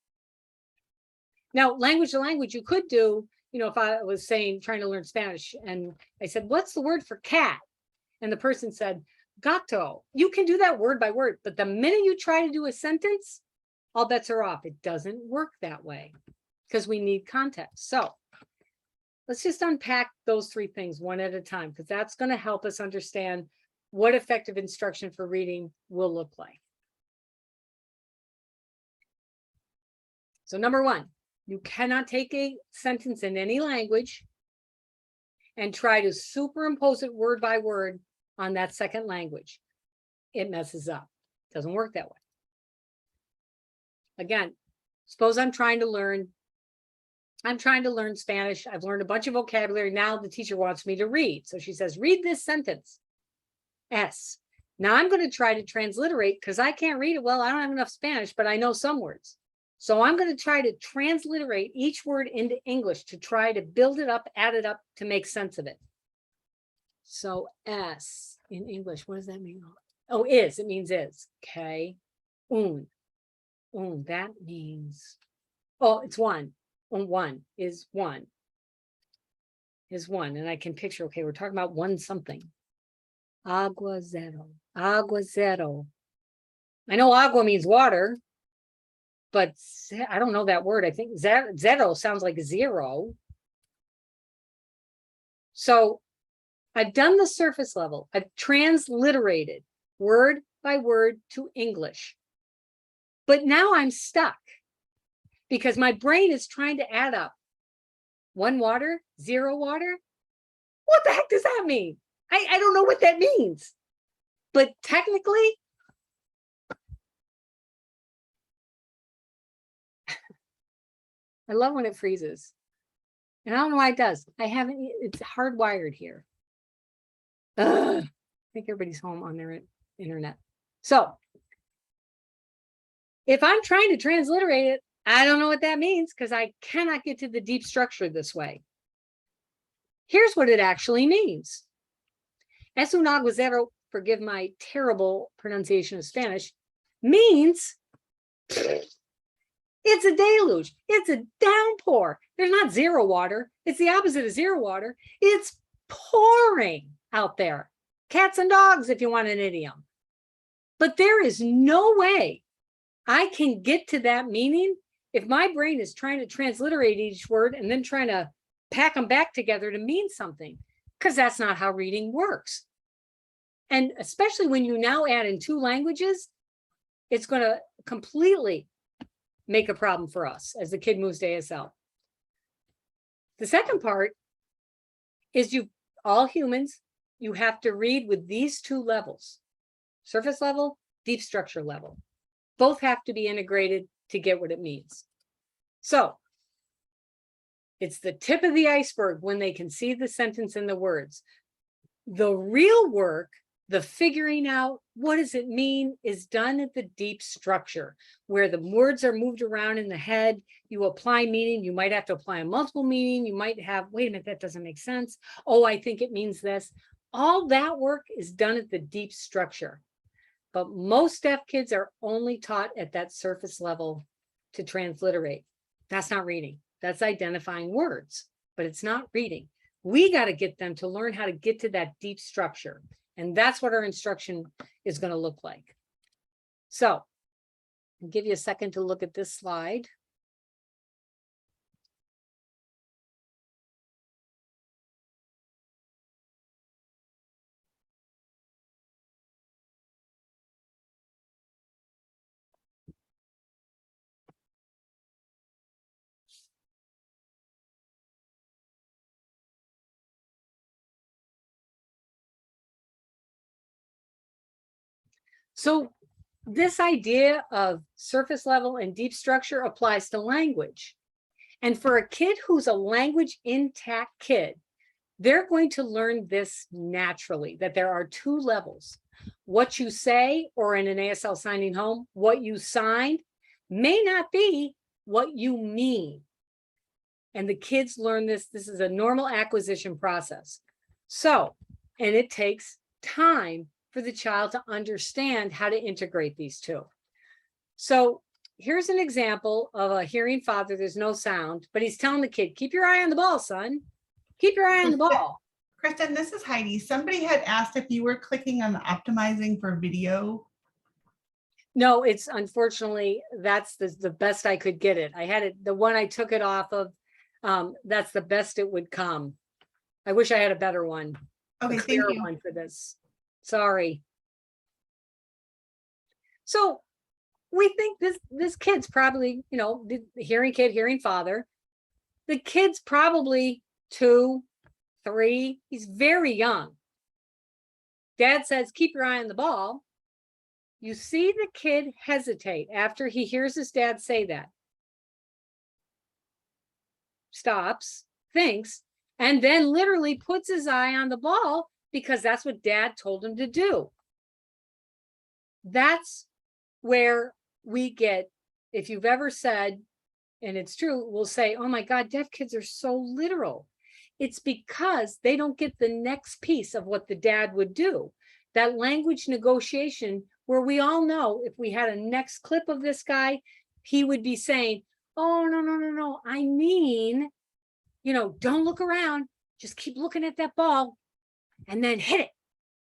Now, language to language, you could do, if I was trying to learn Spanish, and I said, what's the word for cat? And the person said, gato. You can do that word by word, but the minute you try to do a sentence, all bets are off. It doesn't work that way because we need context. So let's just unpack those three things one at a time, because that's going to help us understand what effective instruction for reading will look like. So number one, you cannot take a sentence in any language and try to superimpose it word by word on that second language. It messes up. Doesn't work that way. Again, suppose I'm trying to learn Spanish. I've learned a bunch of vocabulary. Now the teacher wants me to read. So she says, read this sentence. S. Now I'm going to try to transliterate because I can't read it well. I don't have enough Spanish, but I know some words. So I'm going to try to transliterate each word into English to try to build it up, add it up to make sense of it. So S in English, what does that mean? Oh, is. It means is. Okay. That means, it's one. One is one. Is one. And I can picture, okay, we're talking about one something. Aguacero. Aguacero. I know agua means water, but I don't know that word. I think zero sounds like zero. So I've done the surface level. I've transliterated word by word to English. But now I'm stuck because my brain is trying to add up 1 water, 0 water. What the heck does that mean? I don't know what that means. But technically, I love when it freezes. And I don't know why it does. It's hardwired here. I think everybody's home on their internet. So if I'm trying to transliterate it, I don't know what that means because I cannot get to the deep structure this way. Here's what it actually means. Es un aguacero, forgive my terrible pronunciation of Spanish, means it's a deluge. It's a downpour. There's not 0 water. It's the opposite of 0 water. It's pouring out there. Cats and dogs, if you want an idiom. But there is no way I can get to that meaning if my brain is trying to transliterate each word and then trying to pack them back together to mean something, because that's not how reading works. And especially when you now add in 2 languages, it's going to completely make a problem for us as the kid moves to ASL. The second part is all humans, you have to read with these 2 levels, surface level, deep structure level. Both have to be integrated to get what it means. So it's the tip of the iceberg when they can see the sentence and the words. The real work, the figuring out what does it mean, is done at the deep structure where the words are moved around in the head. You apply meaning. You might have to apply a multiple meaning. You might have, wait a minute, that doesn't make sense. Oh, I think it means this. All that work is done at the deep structure. But most deaf kids are only taught at that surface level to transliterate. That's not reading. That's identifying words, but it's not reading. We got to get them to learn how to get to that deep structure. And that's what our instruction is going to look like. So I'll give you a second to look at this slide. So this idea of surface level and deep structure applies to language. And for a kid who's a language intact kid, they're going to learn this naturally, that there are two levels. What you say, or in an ASL signing home, what you signed may not be what you mean. And the kids learn this. This is a normal acquisition process. So, and it takes time for the child to understand how to integrate these two. So here's an example of a hearing father. There's no sound, but he's telling the kid, keep your eye on the ball, son. Keep your eye on the ball. Kristen, this is Heidi. Somebody had asked if you were clicking on the optimizing for video. No, it's unfortunately, that's the best I could get it. I had it, the one I took it off of, that's the best it would come. I wish I had a better one. Okay, A thank clearer you. one for this. Sorry. So we think this kid's probably, you know, the hearing kid, hearing father. The kid's probably 2, 3. He's very young. Dad says, keep your eye on the ball. You see the kid hesitate after he hears his dad say that. Stops, thinks, and then literally puts his eye on the ball because that's what dad told him to do. That's where we get, if you've ever said, and it's true, we'll say, oh my God, deaf kids are so literal. It's because they don't get the next piece of what the dad would do. That language negotiation, where we all know if we had a next clip of this guy, he would be saying, oh, no. I mean, you know, don't look around. Just keep looking at that ball and then hit it.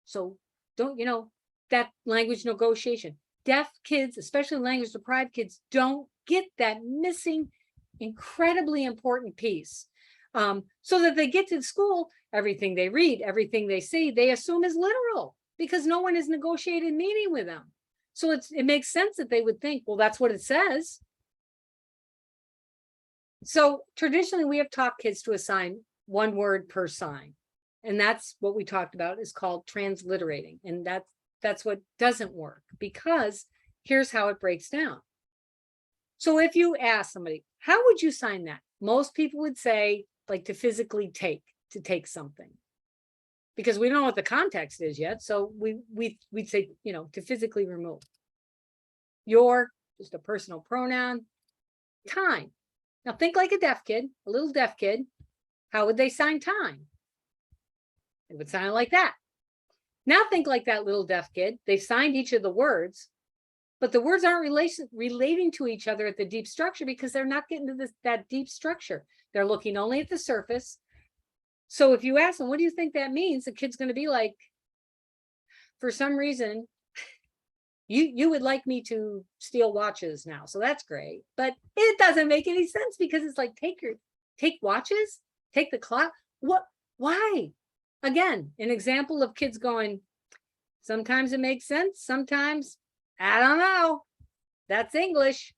So don't, you know, that language negotiation. Deaf kids, especially language deprived kids, don't get that missing, incredibly important piece. So that they get to school, everything they read, everything they see, they assume is literal because no one has negotiated meaning with them. So it makes sense that they would think, well, that's what it says. So traditionally, we have taught kids to assign one word per sign. And that's what we talked about is called transliterating. And that's what doesn't work, because here's how it breaks down. So if you ask somebody, how would you sign that? Most people would say, like, to physically take, to take something, because we don't know what the context is yet. So we'd say, you know, to physically remove. Your, just a personal pronoun. Time. Now think like a deaf kid, a little deaf kid. How would they sign time? It would sound like that. Now think like that little deaf kid. They've signed each of the words, but the words aren't relating to each other at the deep structure because they're not getting to that deep structure. They're looking only at the surface. So if you ask them, what do you think that means? The kid's going to be like, for some reason, you would like me to steal watches now. So that's great. But it doesn't make any sense because it's like, take watches, take the clock. What? Why? Again, an example of kids going, sometimes it makes sense. Sometimes, I don't know. That's English.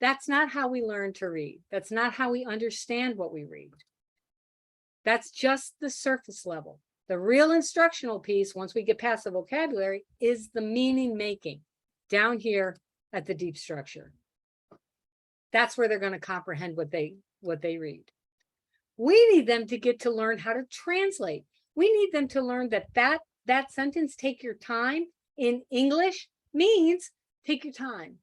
That's not how we learn to read. That's not how we understand what we read. That's just the surface level. The real instructional piece, once we get past the vocabulary, is the meaning making down here at the deep structure. That's where they're going to comprehend what they read. We need them to get to learn how to translate. We need them to learn that sentence, take your time, in English means take your time.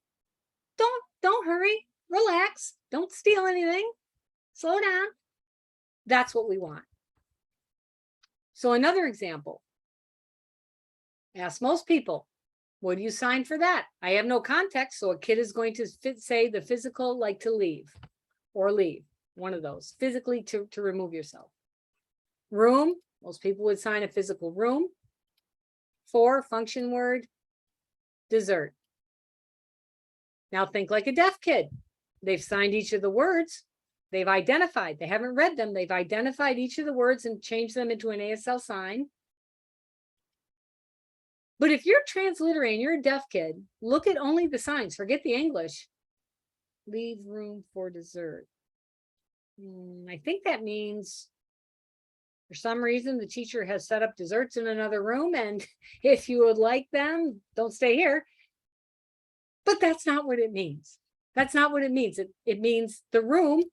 Don't hurry, relax, don't steal anything, slow down. That's what we want. So another example, ask most people, What do you sign for that? I have no context, so a kid is going to say the physical, like to leave or leave, one of those, physically to remove yourself. Room, most people would sign a physical room. 4, function word, dessert. Now think like a deaf kid. They've signed each of the words. They've identified, they haven't read them. They've identified each of the words and changed them into an ASL sign. But if you're transliterating, you're a deaf kid, look at only the signs, forget the English. Leave room for dessert. I think that means for some reason the teacher has set up desserts in another room, and if you would like them, don't stay here. But that's not what it means. That's not what it means. It means the room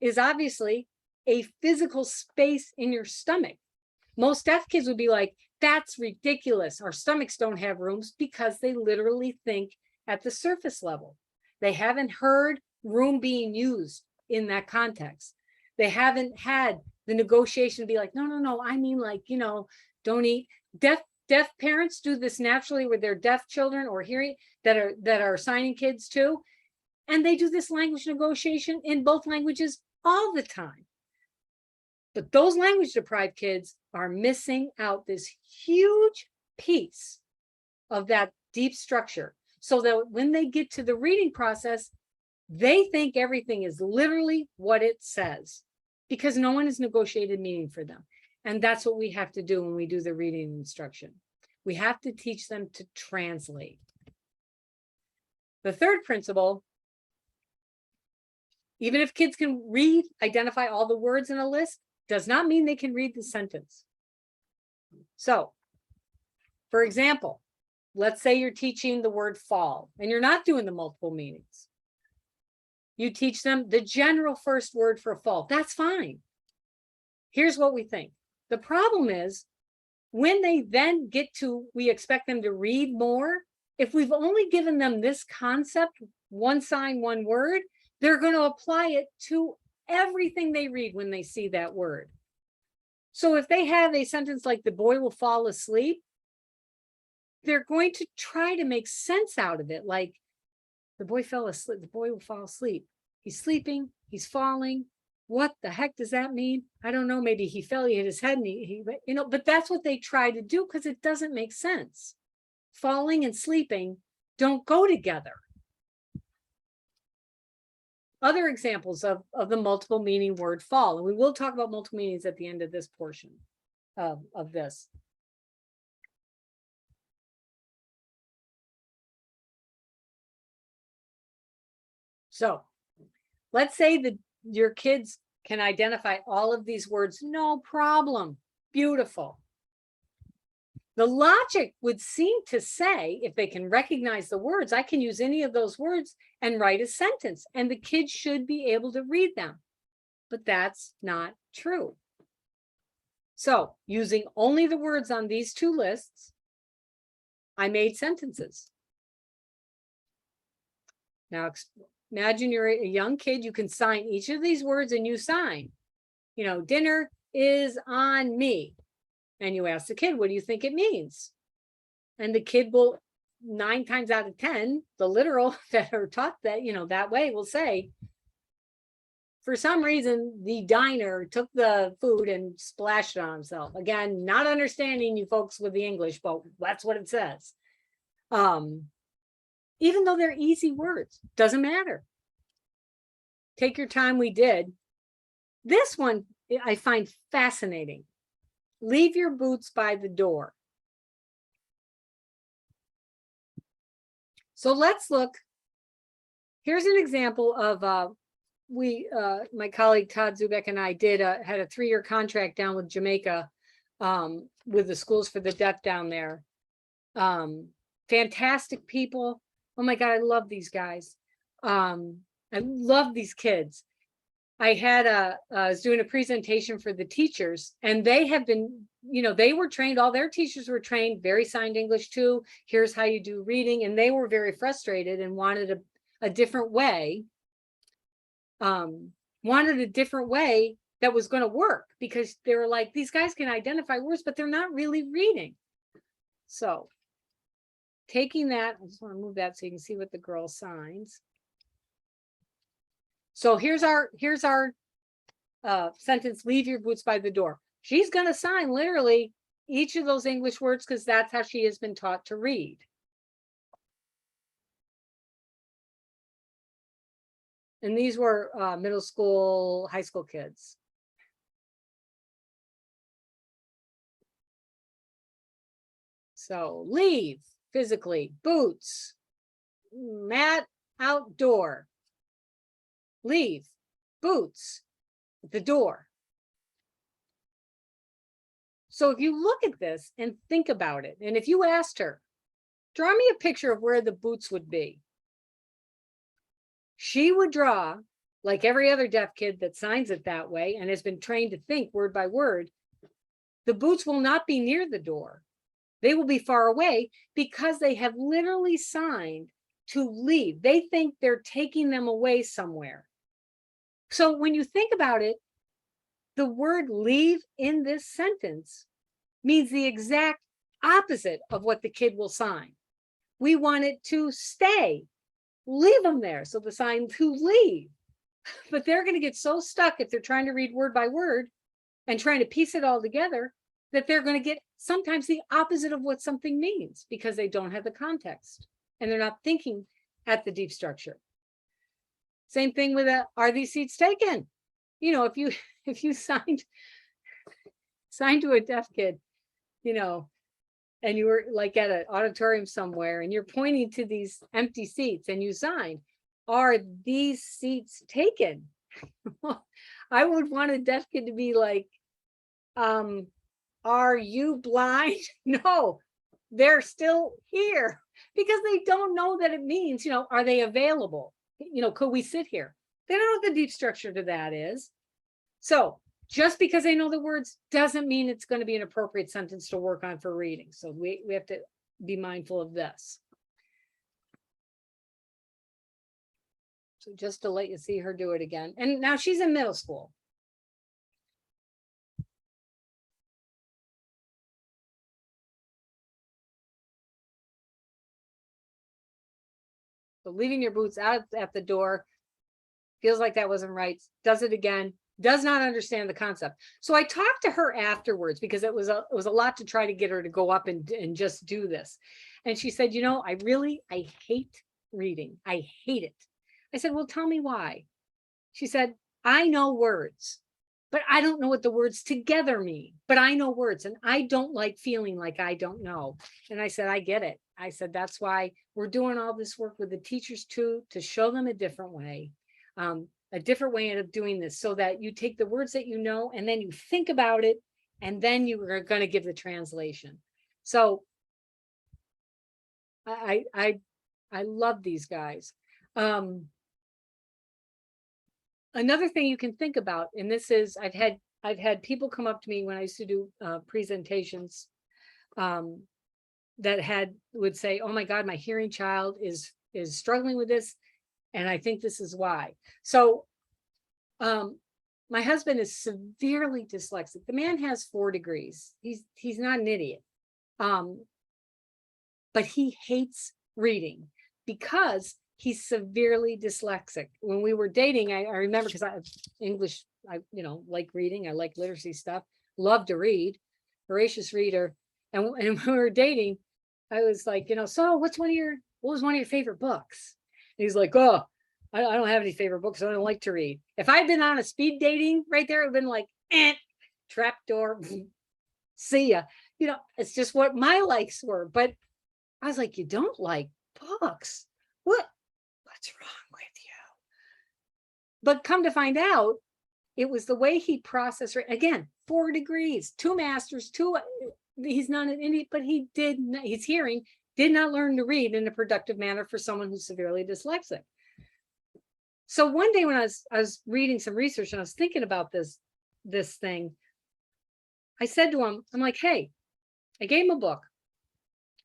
is obviously a physical space in your stomach. Most deaf kids would be like, that's ridiculous. Our stomachs don't have rooms, because they literally think at the surface level. They haven't heard room being used in that context. They haven't had the negotiation to be like, no, I mean, like, don't eat. Deaf parents do this naturally with their deaf children or hearing that are signing kids too. And they do this language negotiation in both languages all the time. But those language deprived kids are missing out this huge piece of that deep structure, so that when they get to the reading process, they think everything is literally what it says, because no one has negotiated meaning for them. And that's what we have to do when we do the reading instruction. We have to teach them to translate. The third principle, even if kids can read, identify all the words in a list, does not mean they can read the sentence. So, for example, let's say you're teaching the word fall and you're not doing the multiple meanings. You teach them the general first word for fall. That's fine. Here's what we think. The problem is when they then get to, we expect them to read more. If we've only given them this concept, one sign, one word, they're going to apply it to everything they read when they see that word. So if they have a sentence like the boy will fall asleep, they're going to try to make sense out of it. Like, the boy fell asleep, the boy will fall asleep. He's sleeping, he's falling. What the heck does that mean? I don't know. Maybe he fell, he hit his head, and he but that's what they try to do, because it doesn't make sense. Falling and sleeping don't go together. Other examples of the multiple meaning word fall, and we will talk about multiple meanings at the end of this portion of this. So let's say that your kids can identify all of these words, no problem, beautiful. The logic would seem to say, if they can recognize the words, I can use any of those words and write a sentence, and the kids should be able to read them. But that's not true. So using only the words on these two lists, I made sentences. Now, imagine you're a young kid, you can sign each of these words, and you sign, dinner is on me. And you ask the kid, what do you think it means? And the kid will, 9 times out of 10, the literal that are taught that, that way will say, for some reason, the diner took the food and splashed it on himself. Again, not understanding you folks with the English, but that's what it says. Even though they're easy words, doesn't matter. Take your time, we did. This one I find fascinating. Leave your boots by the door. So let's look. Here's an example of my colleague Todd Zubek and I had a 3-year contract down with Jamaica with the schools for the deaf down there. Fantastic people. Oh my God, I love these guys. I love these kids. I was doing a presentation for the teachers, and they have been, they were trained, all their teachers were trained, very signed English too. Here's how you do reading. And they were very frustrated and wanted a different way. Wanted a different way that was going to work, because they were like, these guys can identify words, but they're not really reading. So taking that, I just want to move that so you can see what the girl signs. So here's our sentence, leave your boots by the door. She's going to sign literally each of those English words because that's how she has been taught to read. And these were middle school, high school kids. So leave, physically, boots, mat, outdoor. Leave, boots, the door. So if you look at this and think about it, and if you asked her, draw me a picture of where the boots would be, she would draw, like every other deaf kid that signs it that way and has been trained to think word by word, the boots will not be near the door. They will be far away because they have literally signed to leave. They think they're taking them away somewhere. So when you think about it, the word leave in this sentence means the exact opposite of what the kid will sign. We want it to stay, leave them there. So the sign to leave, but they're going to get so stuck if they're trying to read word by word and trying to piece it all together that they're going to get sometimes the opposite of what something means because they don't have the context and they're not thinking at the deep structure. Same thing with are these seats taken? You know, if you signed to a deaf kid, you know, and you were like at an auditorium somewhere and you're pointing to these empty seats and you signed, are these seats taken? I would want a deaf kid to be like, are you blind? No, they're still here because they don't know that it means, you know, are they available? You know, could we sit here? They don't know what the deep structure to that is. So just because they know the words doesn't mean it's going to be an appropriate sentence to work on for reading. So we have to be mindful of this. So just to let you see her do it again. And now she's in middle school. So leaving your boots out at the door, feels like that wasn't right, does it again, does not understand the concept. So I talked to her afterwards because it was a lot to try to get her to go up and just do this. And she said, you know, I hate reading. I hate it. I said, well, tell me why. She said, I know words, but I don't know what the words together mean, but I know words and I don't like feeling like I don't know. And I said, I get it. I said, that's why we're doing all this work with the teachers too, to show them a different way of doing this so that you take the words that you know and then you think about it and then you are going to give the translation. So I love these guys. Another thing you can think about, and this is, I've had people come up to me when I used to do presentations that would say, oh my God, my hearing child is struggling with this. And I think this is why. So my husband is severely dyslexic. The man has 4 degrees. He's not an idiot. But he hates reading because he's severely dyslexic. When we were dating, I remember, because I English, I like reading, I like literacy stuff, love to read, voracious reader. And when we were dating, I was like, so what was one of your favorite books? And he's like, oh, I don't have any favorite books. So I don't like to read. If I'd been on a speed dating right there, it would have been like, trapdoor, see ya. It's just what my likes were. But I was like, you don't like books? What's wrong with you? But come to find out, it was the way he processed it. Again, 4 degrees, 2 masters, he's not an idiot, but his hearing did not learn to read in a productive manner for someone who's severely dyslexic. So one day when I was reading some research and I was thinking about this thing, I said to him, I'm like, hey, I gave him a book.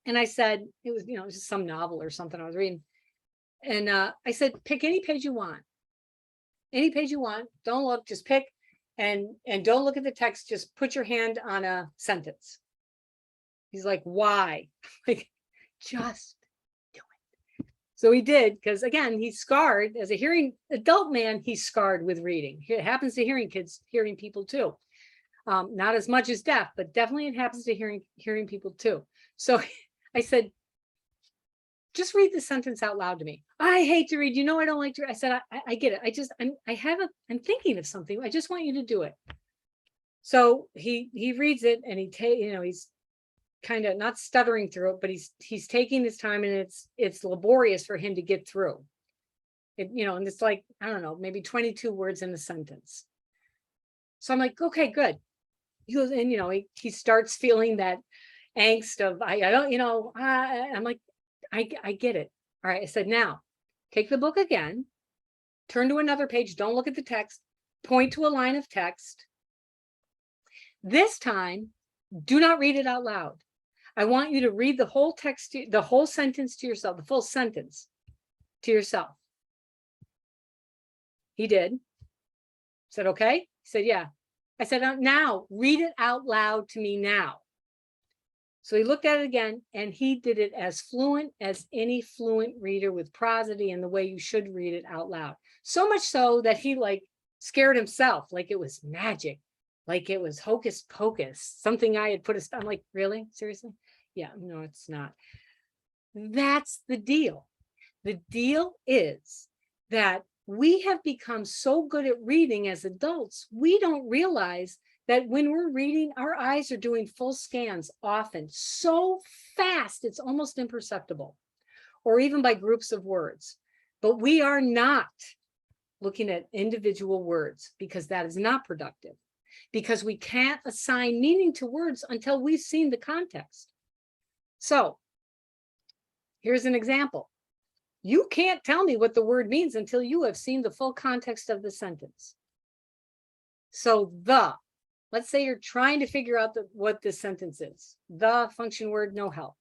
And I said, it was, just some novel or something I was reading. And I said, pick any page you want. Any page you want. Don't look, just pick and don't look at the text. Just put your hand on a sentence. He's like, why? Like, just do it. So he did, because again, he's scarred as a hearing adult man. He's scarred with reading. It happens to hearing kids, hearing people too. Not as much as deaf, but definitely it happens to hearing people too. So I said, just read the sentence out loud to me. I hate to read. You know, I don't like to read. I said, I get it. I'm thinking of something. I just want you to do it. So he reads it, and he's kind of not stuttering through it, but he's taking his time, and it's laborious for him to get through it, and it's like, I don't know, maybe 22 words in a sentence. So I'm like, okay, good. He goes, and he starts feeling that angst of, I don't, I'm like, I get it. All right. I said, now take the book again, turn to another page. Don't look at the text, point to a line of text. This time, do not read it out loud. I want you to read the whole text, the whole sentence to yourself, the full sentence to yourself. He did. I said, okay. He said, yeah. I said, now read it out loud to me now. So he looked at it again, and he did it as fluent as any fluent reader, with prosody and the way you should read it out loud. So much so that he scared himself, like it was magic, like it was hocus pocus, something I had put I'm like, really? Seriously? Yeah, no, it's not. That's the deal. The deal is that we have become so good at reading as adults, we don't realize that when we're reading, our eyes are doing full scans often so fast, it's almost imperceptible, or even by groups of words. But we are not looking at individual words, because that is not productive, because we can't assign meaning to words until we've seen the context. So here's an example. You can't tell me what the word means until you have seen the full context of the sentence. So let's say you're trying to figure out what this sentence is. The function word, no help.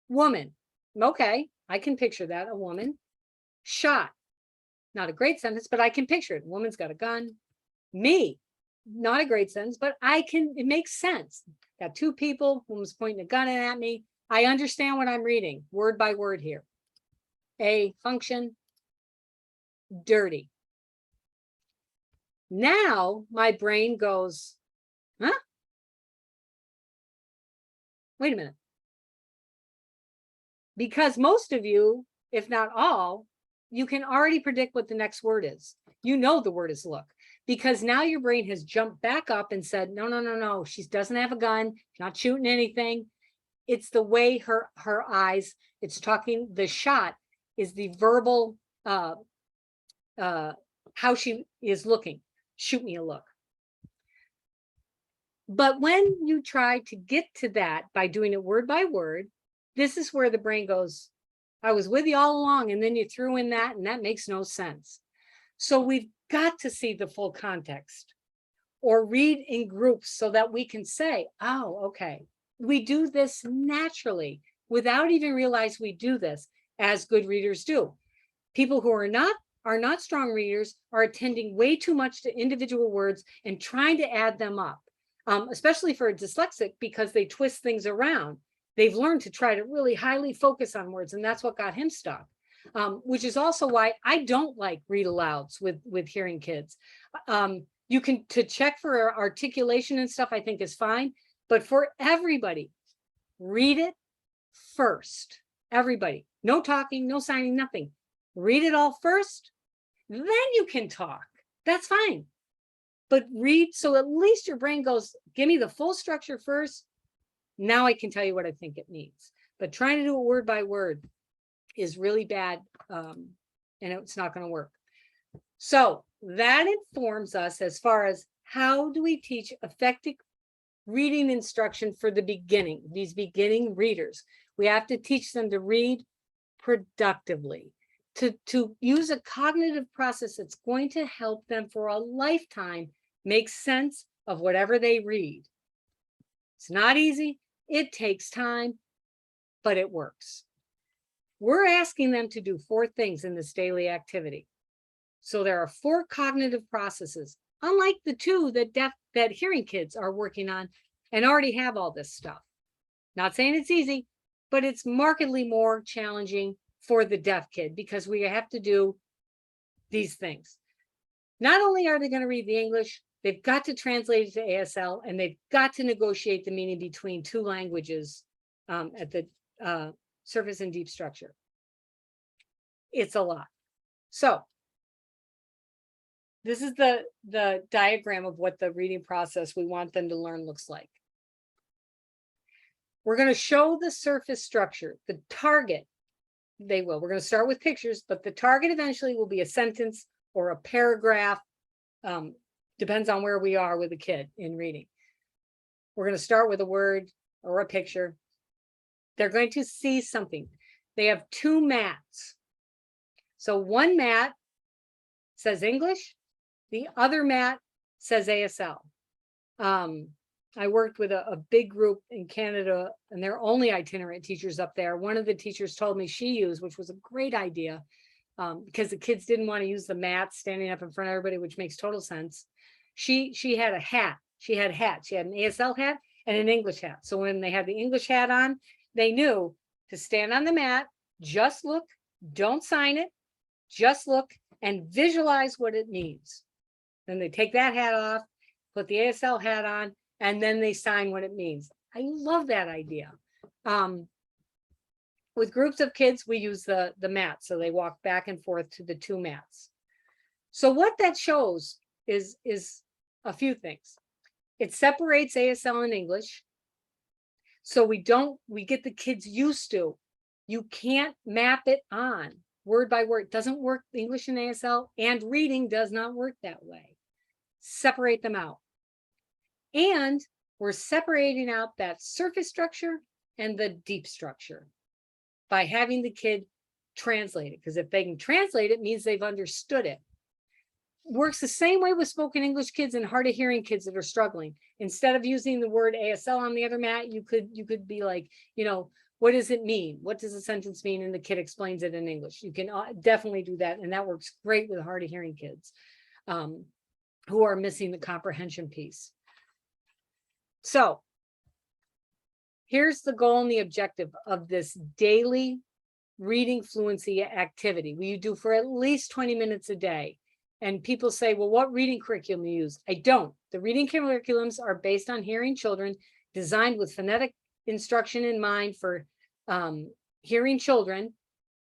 Woman. Okay, I can picture that, a woman. Shot. Not a great sentence, but I can picture it. Woman's got a gun. Me. Not a great sentence, but it makes sense. Got two people, woman's pointing a gun at me. I understand what I'm reading, word by word here. A function, dirty. Now my brain goes, huh? Wait a minute. Because most of you, if not all, you can already predict what the next word is. You know the word is look, because now your brain has jumped back up and said, no. She doesn't have a gun. She's not shooting anything. It's the way her eyes, it's talking, the shot is the verbal, how she is looking. Shoot me a look. But when you try to get to that by doing it word by word, this is where the brain goes, I was with you all along, and then you threw in that, and that makes no sense. So we've got to see the full context, or read in groups, so that we can say, oh, okay, we do this naturally without even realize we do this, as good readers do. People who are not strong readers are attending way too much to individual words and trying to add them up, especially for a dyslexic, because they twist things around. They've learned to try to really highly focus on words, and that's what got him stuck, which is also why I don't like read alouds with hearing kids. You can, to check for articulation and stuff, I think is fine, but for everybody, read it first. Everybody, no talking, no signing, nothing. Read it all first, then you can talk. That's fine. But read, so at least your brain goes, give me the full structure first. Now I can tell you what I think it means. But trying to do it word by word is really bad, and it's not going to work. So that informs us as far as how do we teach effective reading instruction for the beginning, these beginning readers. We have to teach them to read productively, to use a cognitive process that's going to help them for a lifetime make sense of whatever they read. It's not easy. It takes time, but it works. We're asking them to do 4 things in this daily activity. So there are 4 cognitive processes, unlike the 2 that hearing kids are working on and already have all this stuff. Not saying it's easy, but it's markedly more challenging for the deaf kid because we have to do these things. Not only are they going to read the English, they've got to translate it to ASL, and they've got to negotiate the meaning between two languages at the surface and deep structure. It's a lot. So this is the diagram of what the reading process we want them to learn looks like. We're going to show the surface structure, the target. We're going to start with pictures, but the target eventually will be a sentence or a paragraph. Depends on where we are with the kid in reading. We're going to start with a word or a picture. They're going to see something. They have two mats. So one mat says English, the other mat says ASL. I worked with a big group in Canada, and they're only itinerant teachers up there. One of the teachers told me she used, which was a great idea, because the kids didn't want to use the mats standing up in front of everybody, which makes total sense. She had a hat. She had hats. She had an ASL hat and an English hat. So when they had the English hat on, they knew to stand on the mat, just look, don't sign it, just look and visualize what it means. Then they take that hat off, put the ASL hat on, and then they sign what it means. I love that idea. With groups of kids, we use the mat. So they walk back and forth to the two mats. So what that shows is a few things. It separates ASL and English. So we get the kids used to, you can't map it on word by word. It doesn't work. English and ASL and reading does not work that way. Separate them out. And we're separating out that surface structure and the deep structure by having the kid translate it. Because if they can translate it, means they've understood it. Works the same way with spoken English kids and hard of hearing kids that are struggling. Instead of using the word ASL on the other mat, you could be like, what does it mean? What does a sentence mean? And the kid explains it in English. You can definitely do that. And that works great with hard of hearing kids who are missing the comprehension piece. So here's the goal and the objective of this daily reading fluency activity. You do for at least 20 minutes a day. And people say, well, what reading curriculum you use? I don't. The reading curriculums are based on hearing children, designed with phonetic instruction in mind for hearing children.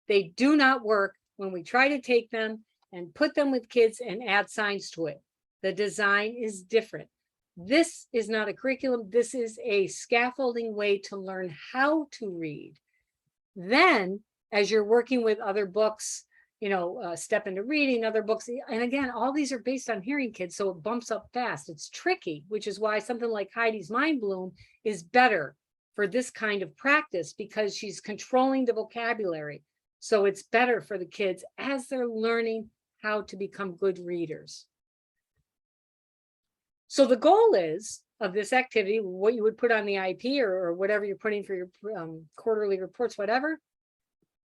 They do not work when we try to take them and put them with kids and add signs to it. The design is different. This is not a curriculum. This is a scaffolding way to learn how to read. Then, as you're working with other books, Step into Reading, other books. And again, all these are based on hearing kids, so it bumps up fast. It's tricky, which is why something like Heidi's Mind Bloom is better for this kind of practice, because she's controlling the vocabulary. So it's better for the kids as they're learning how to become good readers. So the goal is of this activity, what you would put on the IEP or whatever you're putting for your quarterly reports, whatever.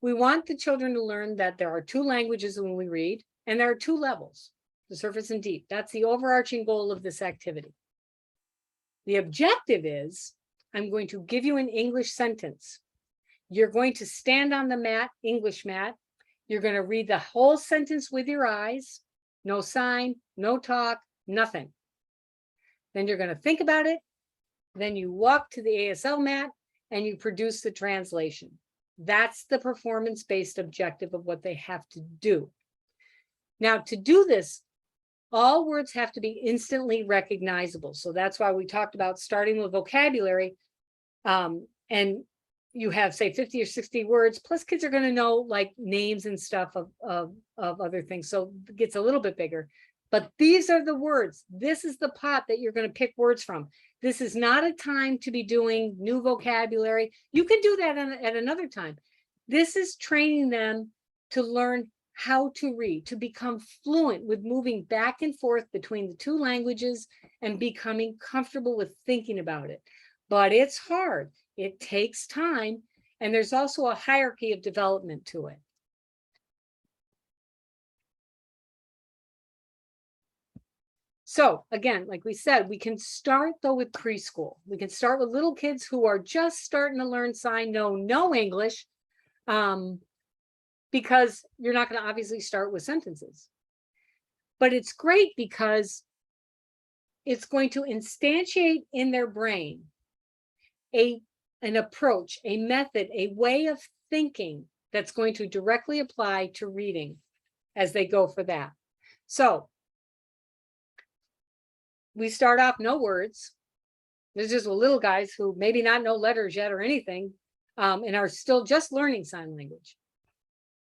We want the children to learn that there are two languages when we read, and there are two levels, the surface and deep. That's the overarching goal of this activity. The objective is, I'm going to give you an English sentence. You're going to stand on the mat, English mat. You're going to read the whole sentence with your eyes, no sign, no talk, nothing. Then you're going to think about it. Then you walk to the ASL mat and you produce the translation. That's the performance-based objective of what they have to do. Now, to do this, all words have to be instantly recognizable. So that's why we talked about starting with vocabulary. And you have, say, 50 or 60 words, plus kids are going to know like names and stuff of other things. So it gets a little bit bigger. But these are the words. This is the pot that you're going to pick words from. This is not a time to be doing new vocabulary. You can do that at another time. This is training them to learn how to read, to become fluent with moving back and forth between the two languages and becoming comfortable with thinking about it. But it's hard. It takes time. And there's also a hierarchy of development to it. So again, like we said, we can start though with preschool. We can start with little kids who are just starting to learn sign, no English, because you're not going to obviously start with sentences. But it's great because it's going to instantiate in their brain an approach, a method, a way of thinking that's going to directly apply to reading as they go for that. So we start off no words. There's just little guys who maybe not know letters yet or anything, and are still just learning sign language.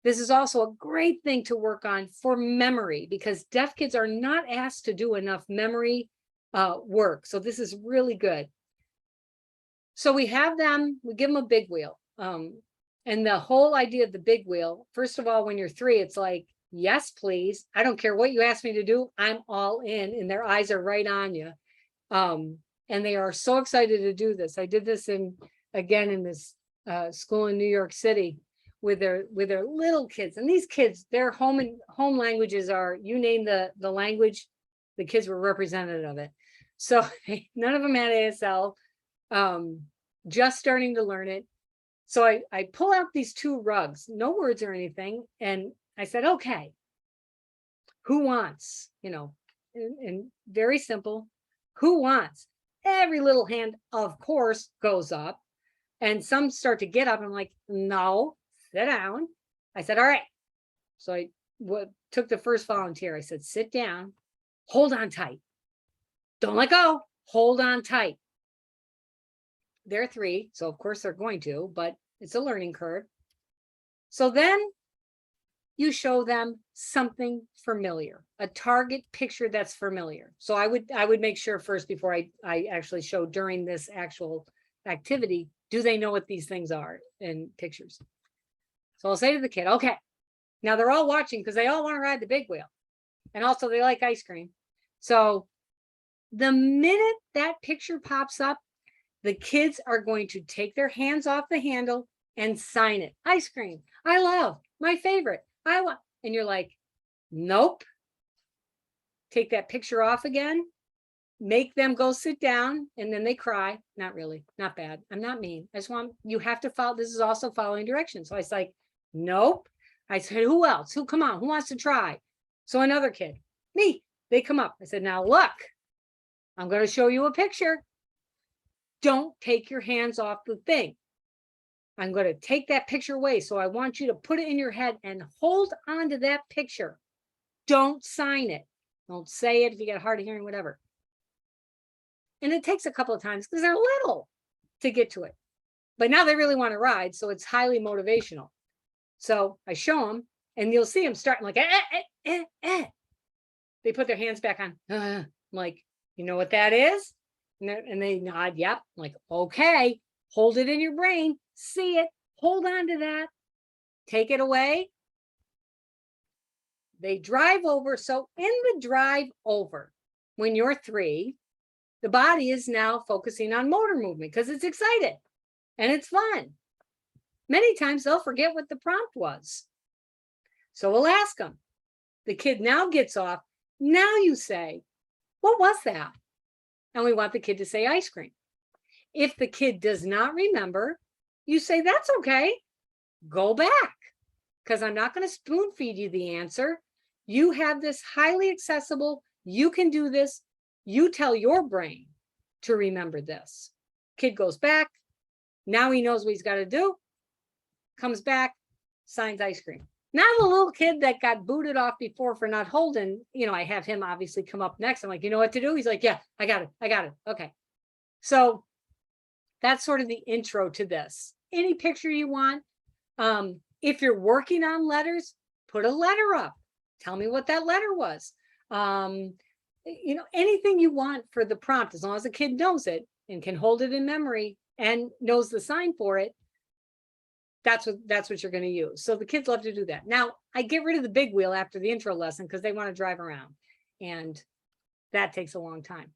This is also a great thing to work on for memory, because deaf kids are not asked to do enough memory work. So this is really good. So we have them, we give them a big wheel. And the whole idea of the big wheel, first of all, when you're 3, it's like, yes, please. I don't care what you ask me to do. I'm all in, and their eyes are right on you. And they are so excited to do this. I did this again in this school in New York City with their little kids. And these kids, their home languages are, you name the language, the kids were representative of it. So none of them had ASL, just starting to learn it. So I pull out these 2 rugs, no words or anything. And I said, okay, who wants, and very simple, who wants? Every little hand, of course, goes up, and some start to get up. I'm like, no, sit down. I said, all right. So I took the first volunteer. I said, sit down, hold on tight. Don't let go, hold on tight. They're 3, so of course they're going to, but it's a learning curve. So then you show them something familiar, a target picture that's familiar. So I would make sure first, before I actually show during this actual activity, do they know what these things are in pictures? So I'll say to the kid, okay, now they're all watching because they all want to ride the big wheel. And also they like ice cream. So the minute that picture pops up, the kids are going to take their hands off the handle and sign it. Ice cream, I love, my favorite, I want. And you're like, nope. Take that picture off again, make them go sit down, and then they cry. Not really, not bad. I'm not mean. I just want, you have to follow. This is also following directions. So I was like, nope. I said, who else? Come on, who wants to try? So another kid, me, they come up. I said, now look, I'm going to show you a picture. Don't take your hands off the thing. I'm going to take that picture away. So I want you to put it in your head and hold on to that picture. Don't sign it. Don't say it if you get hard of hearing, whatever. And it takes a couple of times because they're little to get to it. But now they really want to ride. So it's highly motivational. So I show them, and you'll see them starting like, They put their hands back on. I'm like, you know what that is? And they nod, yep. I'm like, okay, hold it in your brain, see it, hold on to that, take it away. They drive over. So in the drive over, when you're 3, the body is now focusing on motor movement because it's excited and it's fun. Many times they'll forget what the prompt was. So we'll ask them. The kid now gets off. Now you say, what was that? And we want the kid to say ice cream. If the kid does not remember, you say, that's okay. Go back, because I'm not going to spoon feed you the answer. You have this highly accessible. You can do this. You tell your brain to remember this. Kid goes back. Now he knows what he's got to do. Comes back, signs ice cream. Now the little kid that got booted off before for not holding, I have him obviously come up next. I'm like, you know what to do? He's like, yeah, I got it. Okay. So that's sort of the intro to this. Any picture you want. If you're working on letters, put a letter up. Tell me what that letter was. Anything you want for the prompt, as long as the kid knows it and can hold it in memory and knows the sign for it. That's what you're going to use. So the kids love to do that. Now I get rid of the big wheel after the intro lesson because they want to drive around, and that takes a long time.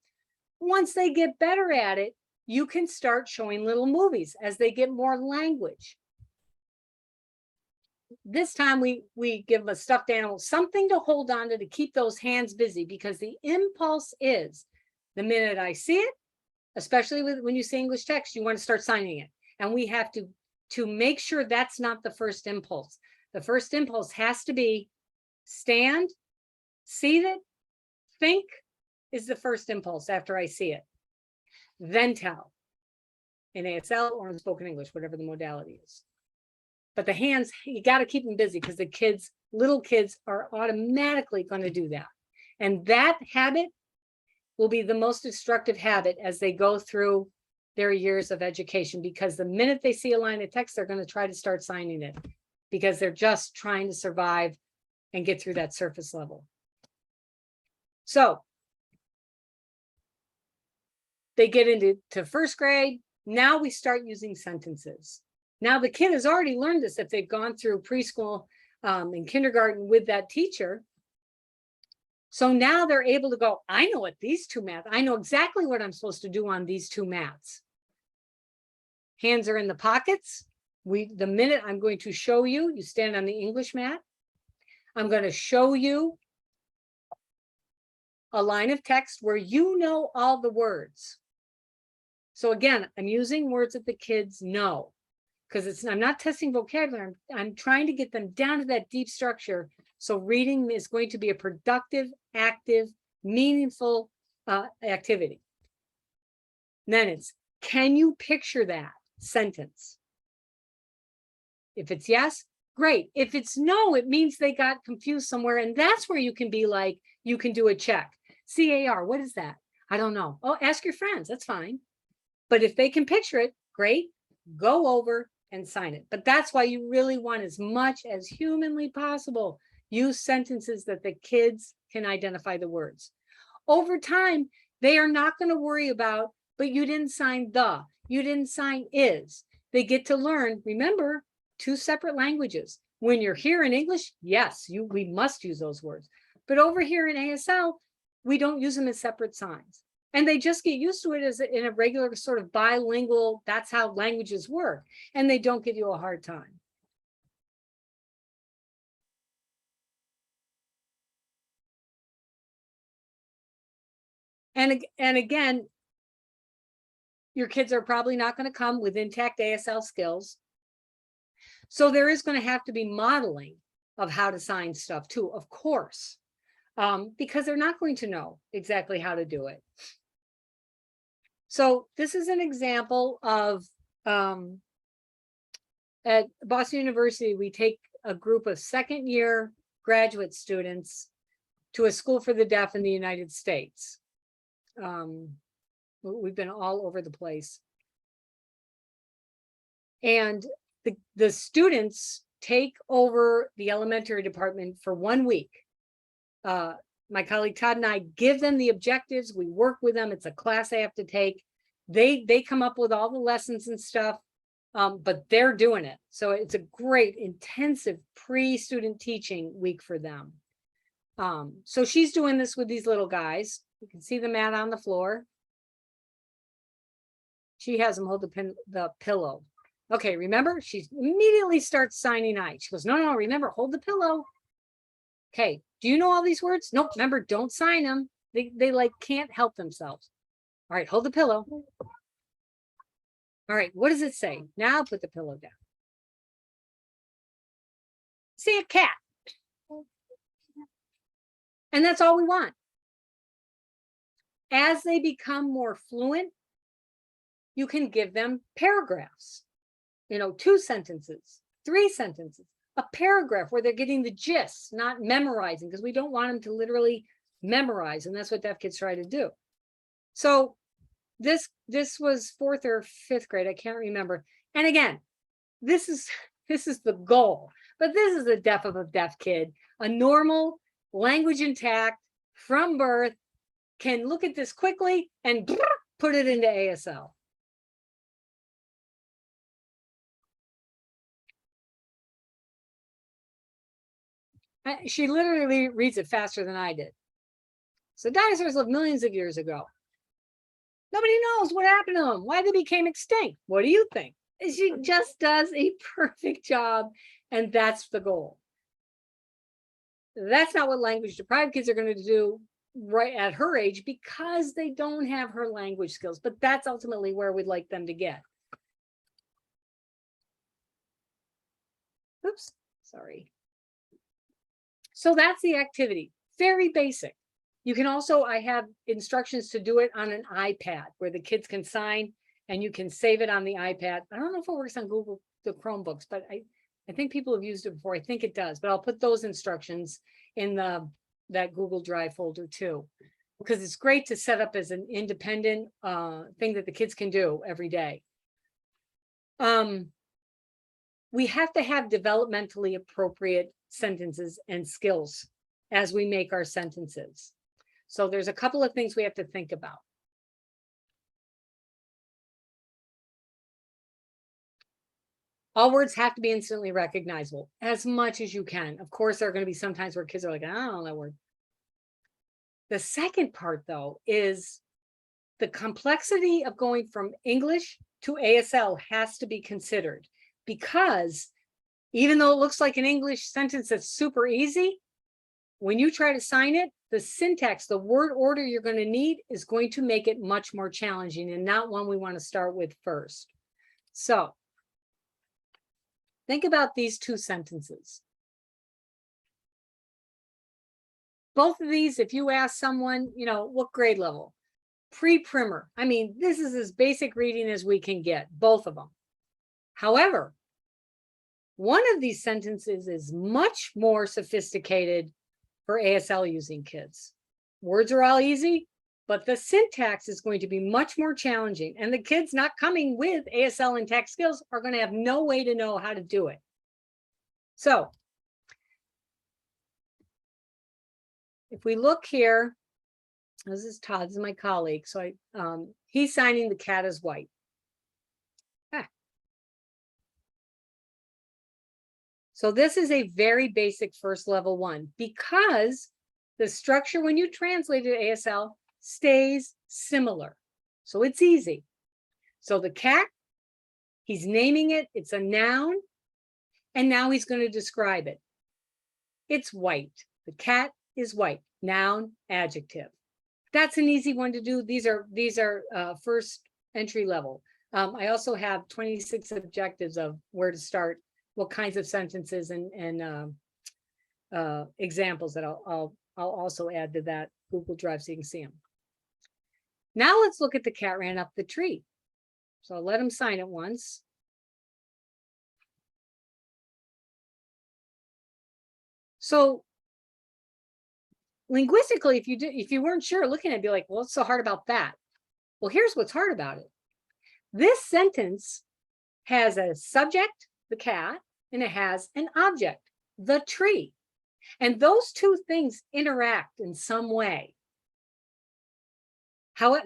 Once they get better at it, you can start showing little movies as they get more language. this time we give them a stuffed animal, something to hold on to keep those hands busy, because the impulse is the minute I see it, especially when you say English text, you want to start signing it. And we have to make sure that's not the first impulse. The first impulse has to be stand, see it, think is the first impulse after I see it. Then tell in ASL or in spoken English, whatever the modality is. But the hands, you got to keep them busy, because the kids, little kids, are automatically going to do that. And that habit will be the most destructive habit as they go through their years of education, because the minute they see a line of text, they're going to try to start signing it, because they're just trying to survive and get through that surface level. So they get into first grade. Now we start using sentences. Now the kid has already learned this if they've gone through preschool and kindergarten with that teacher. So now they're able to go, I know what these two math, I know exactly what I'm supposed to do on these two maths. Hands are in the pockets. The minute I'm going to show you, you stand on the English mat. I'm going to show you a line of text where you know all the words. So again, I'm using words that the kids know, because I'm not testing vocabulary. I'm trying to get them down to that deep structure. So reading is going to be a productive, active, meaningful activity. And then it's, can you picture that sentence? If it's yes, great. If it's no, it means they got confused somewhere. And that's where you can be like, you can do a check. CAR, what is that? I don't know. Oh, ask your friends. That's fine. But if they can picture it, great. Go over and sign it. But that's why you really want, as much as humanly possible, use sentences that the kids can identify the words. Over time, they are not going to worry about, but you didn't sign the, you didn't sign is. They get to learn, remember, 2 separate languages. When you're here in English, yes, we must use those words. But over here in ASL, we don't use them as separate signs. And they just get used to it as in a regular sort of bilingual, that's how languages work. And they don't give you a hard time. And again, your kids are probably not going to come with intact ASL skills. So there is going to have to be modeling of how to sign stuff too, of course, because they're not going to know exactly how to do it. So this is an example of, at Boston University, we take a group of second-year graduate students to a school for the deaf in the United States. We've been all over the place. And the students take over the elementary department for 1 week. My colleague Todd and I give them the objectives. We work with them. It's a class they have to take. They come up with all the lessons and stuff, but they're doing it. So it's a great intensive pre-student teaching week for them. So she's doing this with these little guys. You can see the mat on the floor. She has them hold the pillow. Okay, remember, she immediately starts signing I. She goes, no, remember, hold the pillow. Okay, do you know all these words? Nope, remember, don't sign them. They like can't help themselves. All right, hold the pillow. All right, what does it say? Now put the pillow down. Say a cat. And that's all we want. As they become more fluent, you can give them paragraphs. 2 sentences, 3 sentences, a paragraph where they're getting the gist, not memorizing, because we don't want them to literally memorize, and that's what deaf kids try to do. So this was 4th or 5th grade, I can't remember. And again, this is the goal, but this is the deaf of a deaf kid, a normal, language intact, from birth, can look at this quickly and put it into ASL. She literally reads it faster than I did. So dinosaurs lived millions of years ago. Nobody knows what happened to them, why they became extinct. What do you think? She just does a perfect job. And that's the goal. That's not what language deprived kids are going to do right at her age because they don't have her language skills, but that's ultimately where we'd like them to get. Oops, sorry. So that's the activity, very basic. You can also, I have instructions to do it on an iPad where the kids can sign and you can save it on the iPad. I don't know if it works on Google, the Chromebooks, but I think people have used it before. I think it does, but I'll put those instructions in that Google Drive folder too, because it's great to set up as an independent thing that the kids can do every day. We have to have developmentally appropriate sentences and skills as we make our sentences. So there's a couple of things we have to think about. All words have to be instantly recognizable as much as you can. Of course, there are going to be some times where kids are like, I don't know that word. The second part, though, is the complexity of going from English to ASL has to be considered, because even though it looks like an English sentence that's super easy, when you try to sign it, the syntax, the word order you're going to need is going to make it much more challenging and not one we want to start with first. So think about these two sentences. Both of these, if you ask someone, you know, what grade level? Pre-primer. I mean, this is as basic reading as we can get, both of them. However, one of these sentences is much more sophisticated for ASL using kids. Words are all easy, but the syntax is going to be much more challenging. And the kids not coming with ASL and tech skills are going to have no way to know how to do it. So if we look here, this is Todd, this is my colleague. So he's signing the cat as white. So this is a very basic first level one, because the structure when you translate it to ASL stays similar. So it's easy. So the cat, he's naming it, it's a noun, and now he's going to describe it. It's white. The cat is white. Noun, adjective. That's an easy one to do. These are first entry level. I also have 26 objectives of where to start, what kinds of sentences and examples that I'll also add to that Google Drive so you can see them. Now let's look at the cat ran up the tree. So I'll let him sign it once. So linguistically, if you weren't sure looking at it, be like, well, what's so hard about that? Well, here's what's hard about it. This sentence has a subject, the cat, and it has an object, the tree. And those two things interact in some way.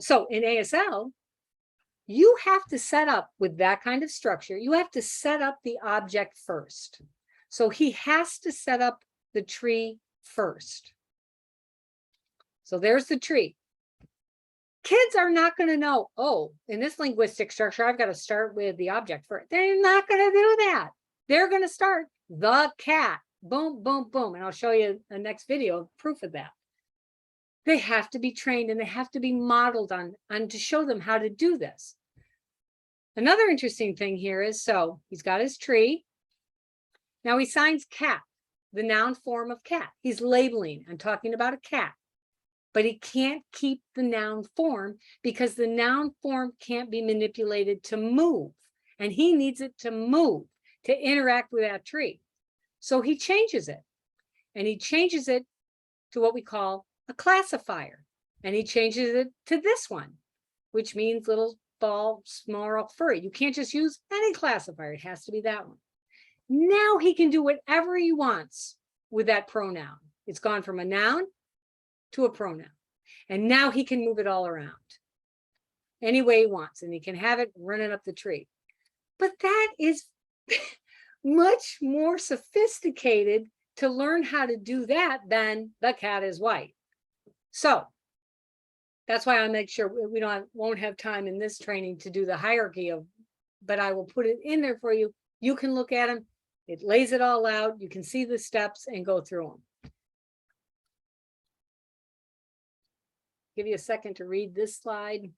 So in ASL, you have to set up with that kind of structure, you have to set up the object first. So he has to set up the tree first. So there's the tree. Kids are not going to know, oh, in this linguistic structure, I've got to start with the object first. They're not going to do that. They're going to start the cat, boom, boom, boom. And I'll show you a next video of proof of that. They have to be trained and they have to be modeled on to show them how to do this. Another interesting thing here is, so he's got his tree. Now he signs cat, the noun form of cat. He's labeling, I'm talking about a cat. But he can't keep the noun form because the noun form can't be manipulated to move. And he needs it to move, to interact with that tree. So he changes it. And he changes it to what we call a classifier. And he changes it to this one, which means little ball, small, furry. You can't just use any classifier. It has to be that one. Now he can do whatever he wants with that pronoun. It's gone from a noun to a pronoun. And now he can move it all around any way he wants, and he can have it running up the tree. But that is much more sophisticated to learn how to do that than the cat is white. So that's why I make sure we won't have time in this training to do the hierarchy of, but I will put it in there for you. You can look at them. It lays it all out. You can see the steps and go through them. Give you a second to read this slide.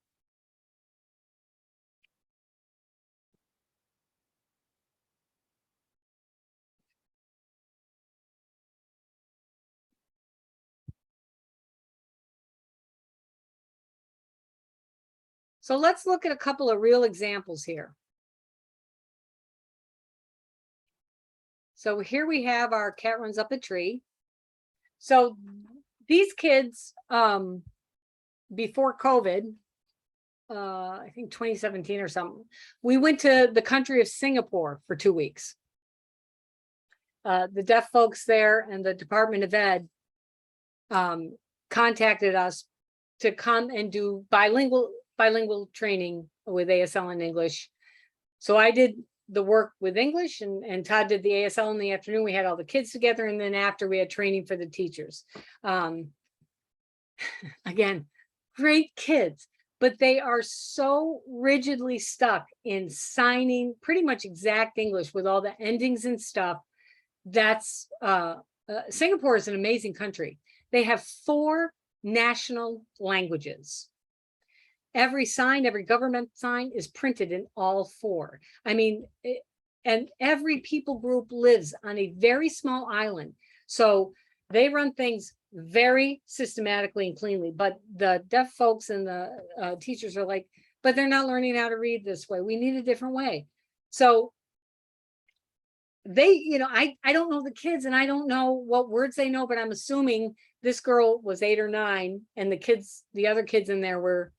So let's look at a couple of real examples here. So here we have our cat runs up a tree. So these kids, before COVID, I think 2017 or something, we went to the country of Singapore for 2 weeks. The deaf folks there and the Department of Ed contacted us to come and do bilingual training with ASL and English. So I did the work with English and Todd did the ASL in the afternoon. We had all the kids together, and then after we had training for the teachers. Again, great kids, but they are so rigidly stuck in signing pretty much exact English with all the endings and stuff. That's Singapore is an amazing country. They have 4 national languages. Every sign, every government sign is printed in all 4. I mean, and every people group lives on a very small island. So they run things very systematically and cleanly, but the deaf folks and the teachers are like, but they're not learning how to read this way. We need a different way. So they, you know, I don't know the kids and I don't know what words they know, but I'm assuming this girl was 8 or 9 and the kids, the other kids in there were,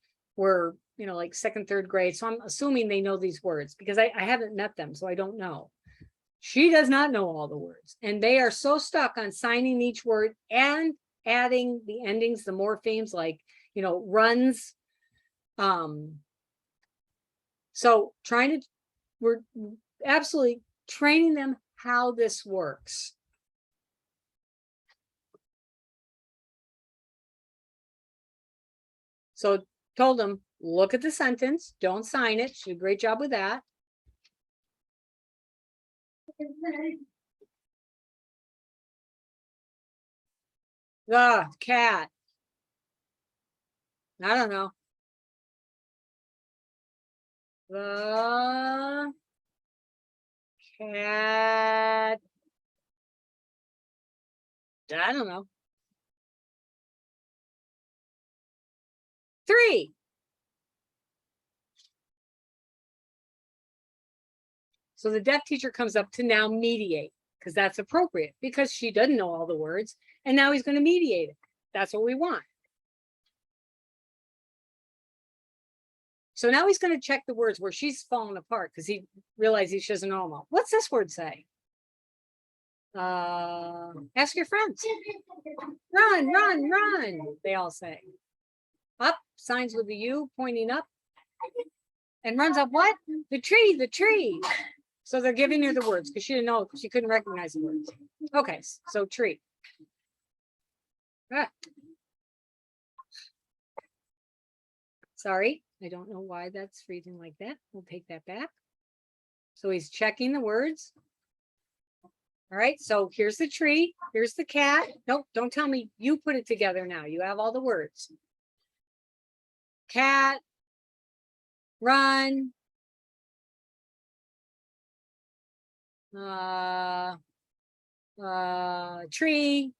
you know, like 2nd, 3rd grade. So I'm assuming they know these words because I haven't met them, so I don't know. She does not know all the words, and they are so stuck on signing each word and adding the endings, the morphemes, like, you know, runs. So we're absolutely training them how this works. So told them, look at the sentence, don't sign it. She did a great job with that. The cat. I don't know. The cat. I don't know. 3. So the deaf teacher comes up to now mediate, because that's appropriate, because she doesn't know all the words, and now he's going to mediate it. That's what we want. So now he's going to check the words where she's falling apart because he realizes she doesn't know them all. What's this word say? Ask your friends. Run, run, run, they all say. Up, signs with the U pointing up. And runs up what? The tree, the tree. So they're giving her the words because she didn't know, she couldn't recognize the words. Okay, so tree. Ah. Sorry, I don't know why that's freezing like that. We'll take that back. So he's checking the words. All right, so here's the tree, here's the cat. Nope, don't tell me you put it together now. You have all the words. Cat, run, tree,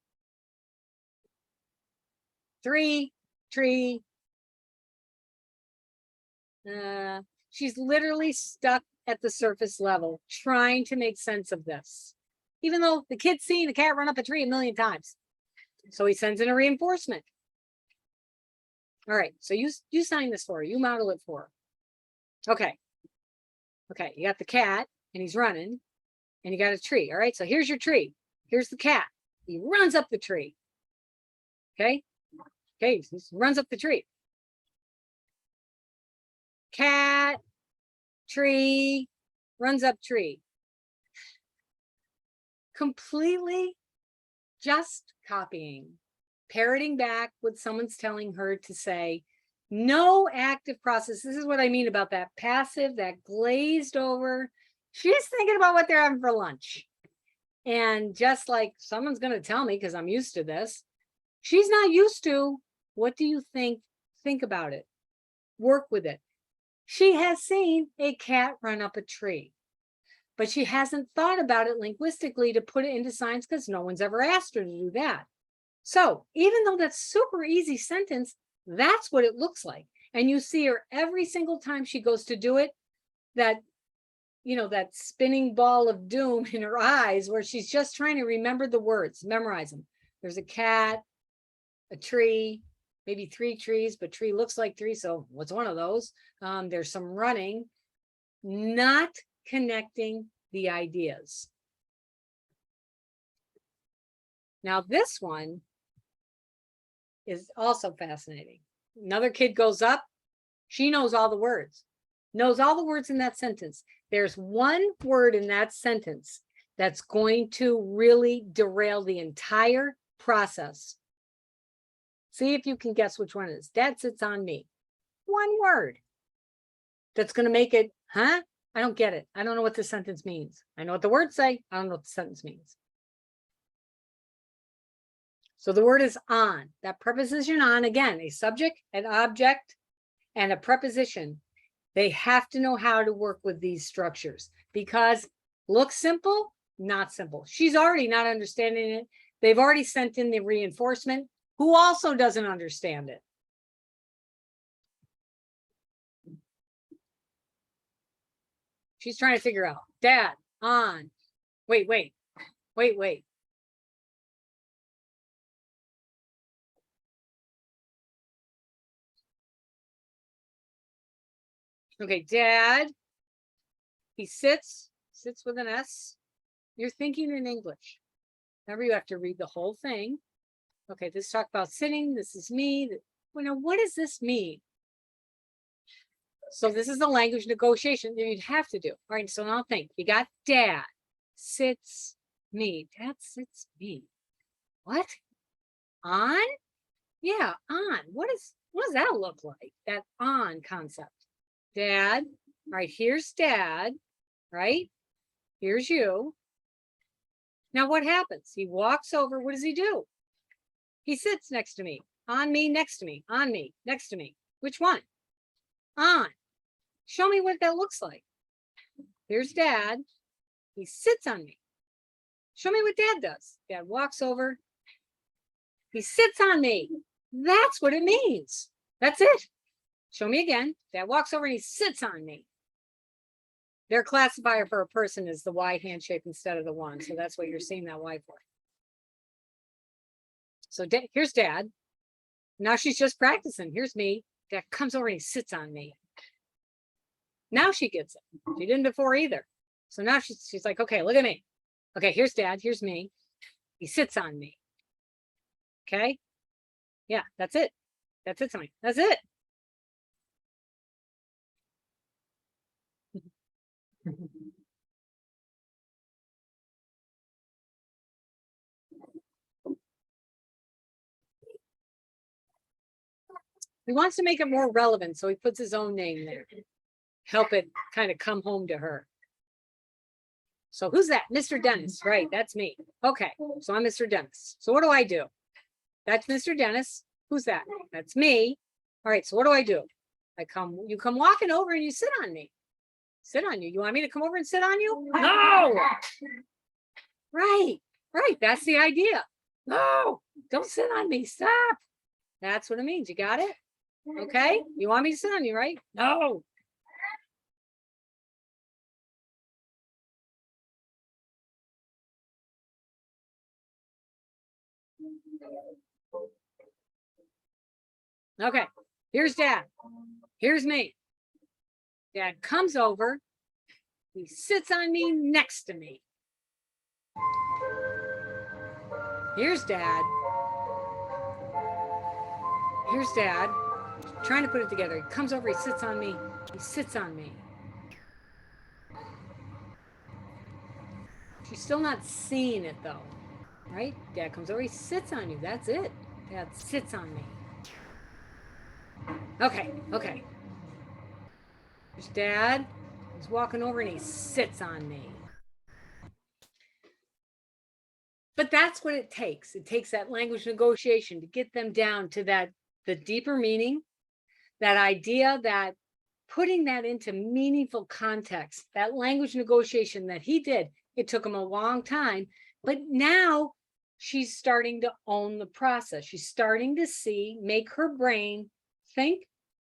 3, tree. She's literally stuck at the surface level trying to make sense of this, even though the kid's seen the cat run up a tree a million times. So he sends in a reinforcement. All right, so you sign this for her, you model it for her. Okay, you got the cat and he's running, and you got a tree. All right, so here's your tree, here's the cat. He runs up the tree. Okay, he runs up the tree. Cat, tree, runs up tree. Completely just copying, parroting back what someone's telling her to say. No active process. This is what I mean about that passive, that glazed over. She's thinking about what they're having for lunch. And just like someone's going to tell me, because I'm used to this, she's not used to. What do you think? Think about it. Work with it. She has seen a cat run up a tree, but she hasn't thought about it linguistically to put it into science because no one's ever asked her to do that. So even though that's super easy sentence, that's what it looks like. And you see her every single time she goes to do it, that, you know, that spinning ball of doom in her eyes where she's just trying to remember the words, memorize them. There's a cat, a tree, maybe 3 trees, but tree looks like 3. So what's one of those? There's some running, not connecting the ideas. Now this one is also fascinating. Another kid goes up. She knows all the words, knows all the words in that sentence. There's one word in that sentence that's going to really derail the entire process. See if you can guess which one it is. Dad sits on me. One word that's going to make it, huh? I don't get it. I don't know what the sentence means. I know what the words say. I don't know what the sentence means. So the word is on. That preposition on, again, a subject, an object, and a preposition. They have to know how to work with these structures because looks simple, not simple. She's already not understanding it. They've already sent in the reinforcement, who also doesn't understand it. She's trying to figure out, Dad, on. Wait. Okay, Dad, he sits with an S. You're thinking in English. Remember, you have to read the whole thing. Okay, let's talk about sitting. This is me. Well, now, what does this mean? So this is the language negotiation that you'd have to do. All right, so now think. You got Dad sits me. Dad sits me. What? On? Yeah, on. What does that look like? That on concept. Dad. All right, here's Dad, right? Here's you. Now what happens? He walks over. What does he do? He sits next to me, on me, next to me, on me, next to me. Which one? On. Show me what that looks like. Here's Dad. He sits on me. Show me what Dad does. Dad walks over. He sits on me. That's what it means. That's it. Show me again. Dad walks over and he sits on me. Their classifier for a person is the Y handshake instead of the 1. So that's what you're seeing that Y for. So here's Dad. Now she's just practicing. Here's me. Dad comes over and he sits on me. Now she gets it. She didn't before either. So now she's like, okay, look at me. Okay, here's Dad. Here's me. He sits on me. Okay. Yeah, that's it. That's it, something. That's it. He wants to make it more relevant, so he puts his own name there. Help it kind of come home to her. So who's that? Mr. Dennis, right? That's me. Okay, so I'm Mr. Dennis. So what do I do? That's Mr. Dennis. Who's that? That's me. All right, so what do? You come walking over and you sit on me. Sit on you. You want me to come over and sit on you? No. Right. That's the idea. No, don't sit on me. Stop. That's what it means. You got it? Okay. You want me to sit on you, right? No. Okay. Here's Dad. Here's me. Dad comes over. He sits on me next to me. Here's Dad. Here's Dad. Trying to put it together. He comes over. He sits on me. He sits on me. She's still not seeing it though, right? Dad comes over. He sits on you. That's it. Dad sits on me. Okay. There's Dad. He's walking over and he sits on me. But that's what it takes. It takes that language negotiation to get them down to that, the deeper meaning, that idea, that putting that into meaningful context, that language negotiation that he did. It took him a long time, but now she's starting to own the process. She's starting to see, make her brain think,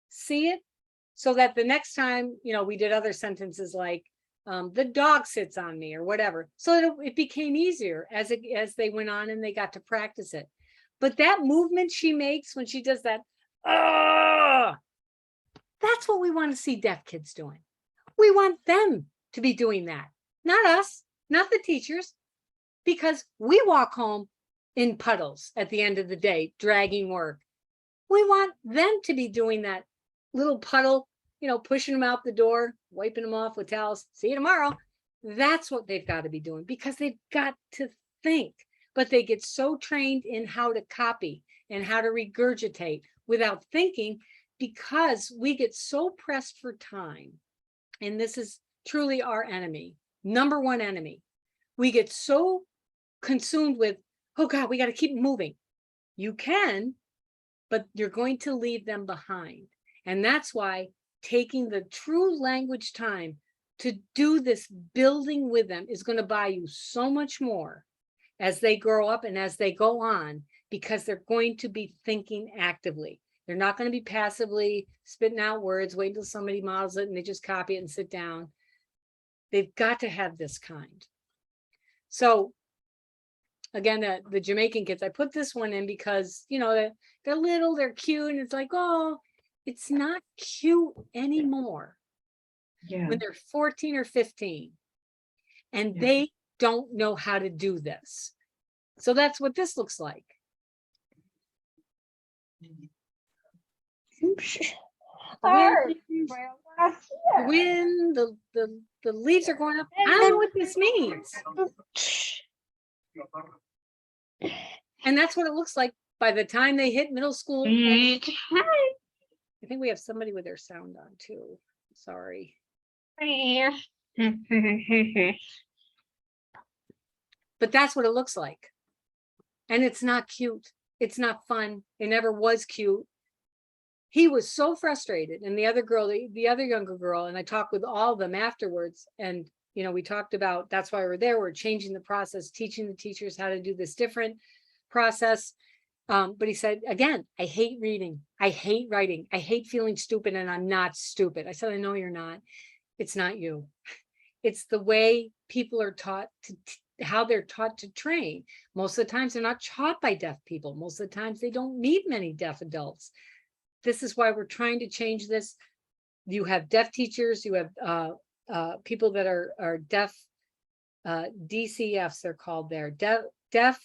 see it, so that the next time, we did other sentences like, the dog sits on me or whatever. So it became easier as they went on and they got to practice it. But that movement she makes when she does that, that's what we want to see deaf kids doing. We want them to be doing that, not us, not the teachers, because we walk home in puddles at the end of the day, dragging work. We want them to be doing that little puddle, pushing them out the door, wiping them off with towels. See you tomorrow. That's what they've got to be doing, because they've got to think, but they get so trained in how to copy and how to regurgitate without thinking, because we get so pressed for time. And this is truly our enemy, number one enemy. We get so consumed with, oh God, we got to keep moving. You can, but you're going to leave them behind. And that's why taking the true language time to do this building with them is going to buy you so much more as they grow up and as they go on, because they're going to be thinking actively. They're not going to be passively spitting out words, wait until somebody models it and they just copy it and sit down. They've got to have this kind. So again, the Jamaican kids, I put this one in because, they're little, they're cute, and it's like, oh, it's not cute anymore. Yeah. When they're 14 or 15 and Yeah. they don't know how to do this. So that's what this looks like. The wind, the leaves are going up. I don't know what this means. And that's what it looks like by the time they hit middle school. I think we have somebody with their sound on too. Sorry. But that's what it looks like. And it's not cute. It's not fun. It never was cute. He was so frustrated. And the other girl, the other younger girl, and I talked with all of them afterwards. And, we talked about, that's why we're there. We're changing the process, teaching the teachers how to do this different process. But he said, again, I hate reading. I hate writing. I hate feeling stupid, and I'm not stupid. I said, I know you're not. It's not you. It's the way people are taught to, how they're taught to train. Most of the times they're not taught by deaf people. Most of the times they don't meet many deaf adults. This is why we're trying to change this. You have deaf teachers, you have people that are deaf, DCFs, they're called there, deaf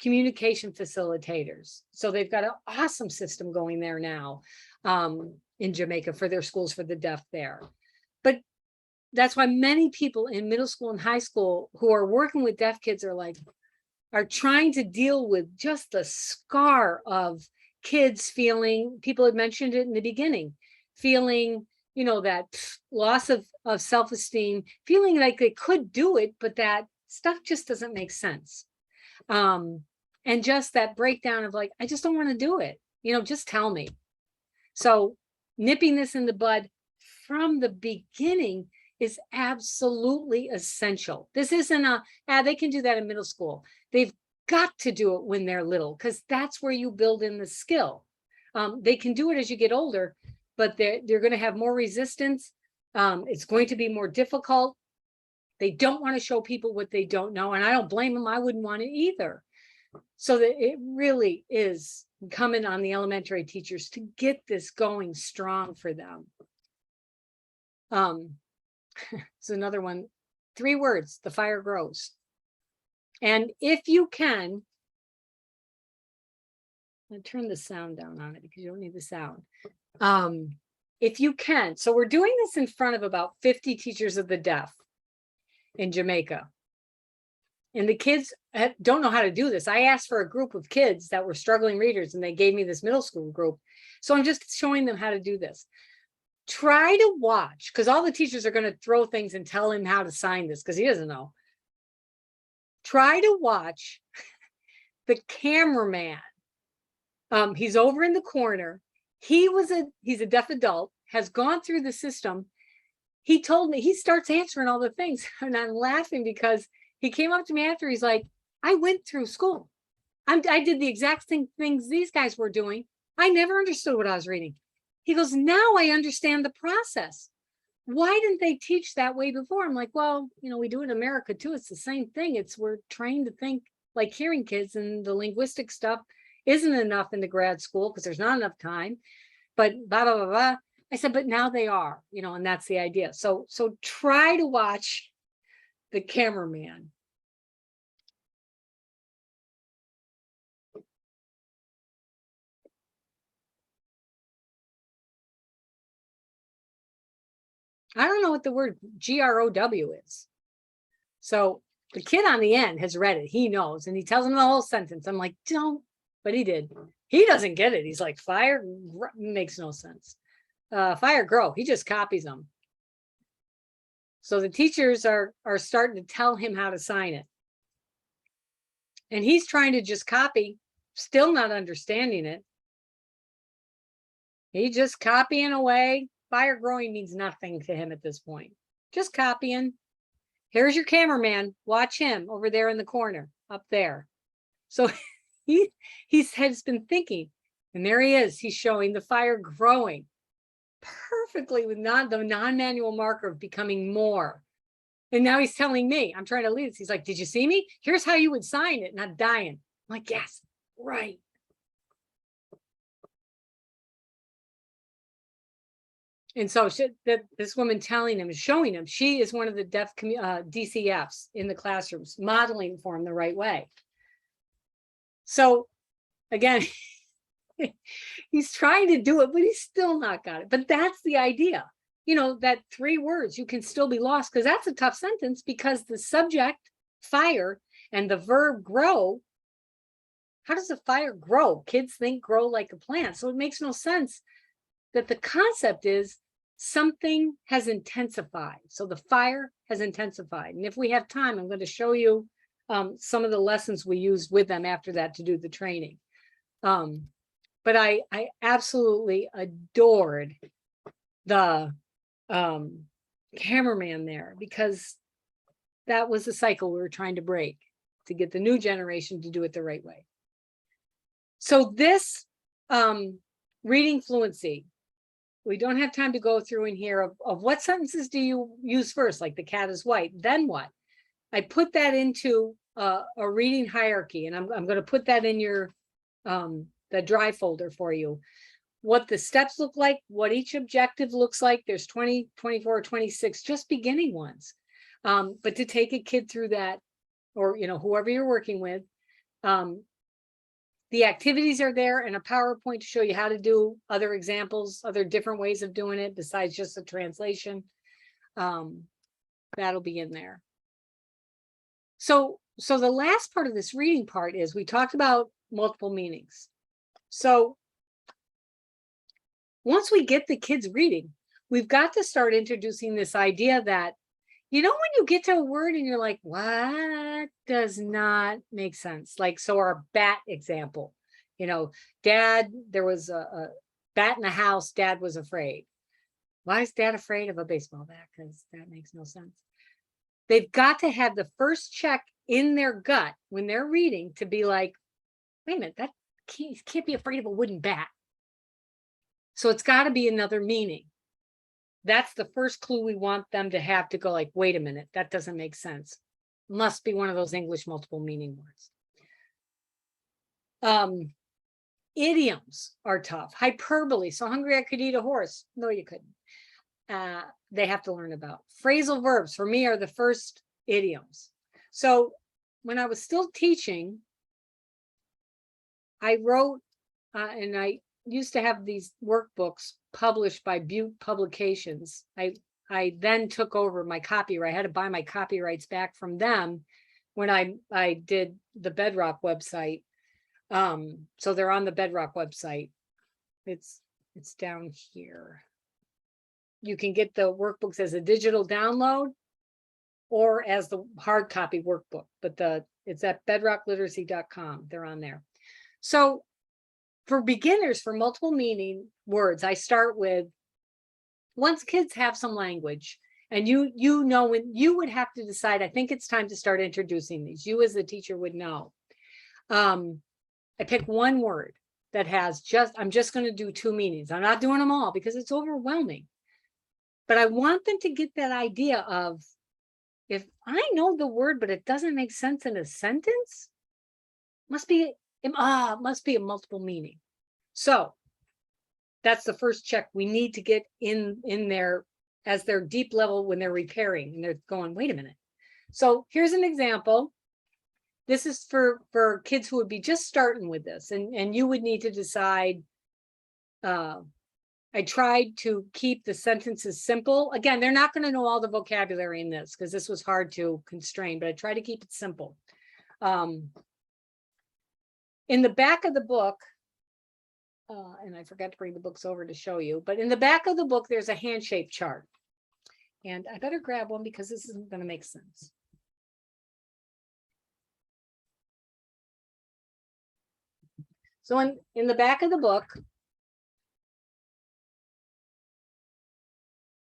communication facilitators. So they've got an awesome system going there now in Jamaica for their schools for the deaf there. But that's why many people in middle school and high school who are working with deaf kids are trying to deal with just the scar of kids feeling, people had mentioned it in the beginning, feeling, that loss of self-esteem, feeling like they could do it, but that stuff just doesn't make sense. And just that breakdown of like, I just don't want to do it. Just tell me. So nipping this in the bud from the beginning is absolutely essential. This isn't they can do that in middle school. They've got to do it when they're little, because that's where you build in the skill. They can do it as you get older, but they're going to have more resistance. It's going to be more difficult. They don't want to show people what they don't know. And I don't blame them. I wouldn't want it either. So that it really is incumbent on the elementary teachers to get this going strong for them. So another one, 3 words, the fire grows. And if you can, I'll turn the sound down on it because you don't need the sound. If you can, so we're doing this in front of about 50 teachers of the deaf in Jamaica. And the kids don't know how to do this. I asked for a group of kids that were struggling readers, and they gave me this middle school group. So I'm just showing them how to do this. Try to watch, because all the teachers are going to throw things and tell him how to sign this because he doesn't know. try to watch the cameraman. He's over in the corner. He's a deaf adult, has gone through the system. He told me, he starts answering all the things, and I'm laughing because he came up to me after. He's like, I went through school. I did the exact same things these guys were doing. I never understood what I was reading. He goes, now I understand the process. Why didn't they teach that way before? I'm like, well, we do in America too. It's the same thing. We're trained to think like hearing kids, and the linguistic stuff isn't enough in the grad school because there's not enough time. But blah, blah, blah, blah. I said, but now they are, and that's the idea. So try to watch the cameraman. I don't know what the word GROW is. So the kid on the end has read it. He knows, and he tells him the whole sentence. I'm like, don't, but he did. He doesn't get it. He's like, fire makes no sense. Fire grow. He just copies them. So the teachers are starting to tell him how to sign it. And he's trying to just copy, still not understanding it. He just copying away. Fire growing means nothing to him at this point. Just copying. Here's your cameraman. Watch him over there in the corner, up there. So he has been thinking, and there he is. He's showing the fire growing perfectly with the non-manual marker of becoming more. And now he's telling me, I'm trying to lead this. He's like, did you see me? Here's how you would sign it, not dying. I'm like, yes, right. And so this woman telling him, showing him, she is one of the deaf DCFs in the classrooms, modeling for him the right way. So again, he's trying to do it, but he's still not got it. But that's the idea. That 3 words, you can still be lost, because that's a tough sentence, because the subject, fire, and the verb grow. How does a fire grow? Kids think grow like a plant. So it makes no sense that the concept is something has intensified. So the fire has intensified. And if we have time, I'm going to show you some of the lessons we used with them after that to do the training. But I absolutely adored the cameraman there, because that was the cycle we were trying to break to get the new generation to do it the right way. So this reading fluency, we don't have time to go through in here of what sentences do you use first, like the cat is white, then what? I put that into a reading hierarchy, and I'm going to put that in your the drive folder for you. What the steps look like, what each objective looks like. There's 20, 24, 26, just beginning ones. But to take a kid through that, or whoever you're working with, the activities are there, and a PowerPoint to show you how to do other examples, other different ways of doing it besides just a translation. That'll be in there. So the last part of this reading part is, we talked about multiple meanings. So once we get the kids reading, we've got to start introducing this idea that, when you get to a word and you're like, what does not make sense? Like, so our bat example, Dad, there was a bat in the house, Dad was afraid. Why is Dad afraid of a baseball bat? Because that makes no sense. They've got to have the first check in their gut when they're reading to be like, wait a minute, that can't be afraid of a wooden bat. So it's got to be another meaning. That's the first clue we want them to have, to go like, wait a minute, that doesn't make sense. Must be one of those English multiple meaning words. Idioms are tough. Hyperbole. So hungry I could eat a horse. No, you couldn't. They have to learn about. Phrasal verbs for me are the first idioms. So when I was still teaching, I wrote, and I used to have these workbooks published by Butte Publications. I then took over my copyright. I had to buy my copyrights back from them when I did the Bedrock website. So they're on the Bedrock website. It's down here. You can get the workbooks as a digital download or as the hard copy workbook, but the It's at bedrockliteracy.com. They're on there. So for beginners, for multiple meaning words, I start with, once kids have some language, and you know, when you would have to decide, I think it's time to start introducing these. You as the teacher would know. I pick one word that has I'm just going to do 2 meanings. I'm not doing them all because it's overwhelming. But I want them to get that idea of, if I know the word, but it doesn't make sense in a sentence, must be a multiple meaning. So that's the first check we need to get in there as their deep level when they're repairing and they're going, wait a minute. So here's an example. This is for kids who would be just starting with this, and you would need to decide. I tried to keep the sentences simple. Again, they're not going to know all the vocabulary in this because this was hard to constrain, but I try to keep it simple. In the back of the book, and I forgot to bring the books over to show you, but in the back of the book, there's a hand-shaped chart. And I better grab one because this isn't going to make sense. So in the back of the book,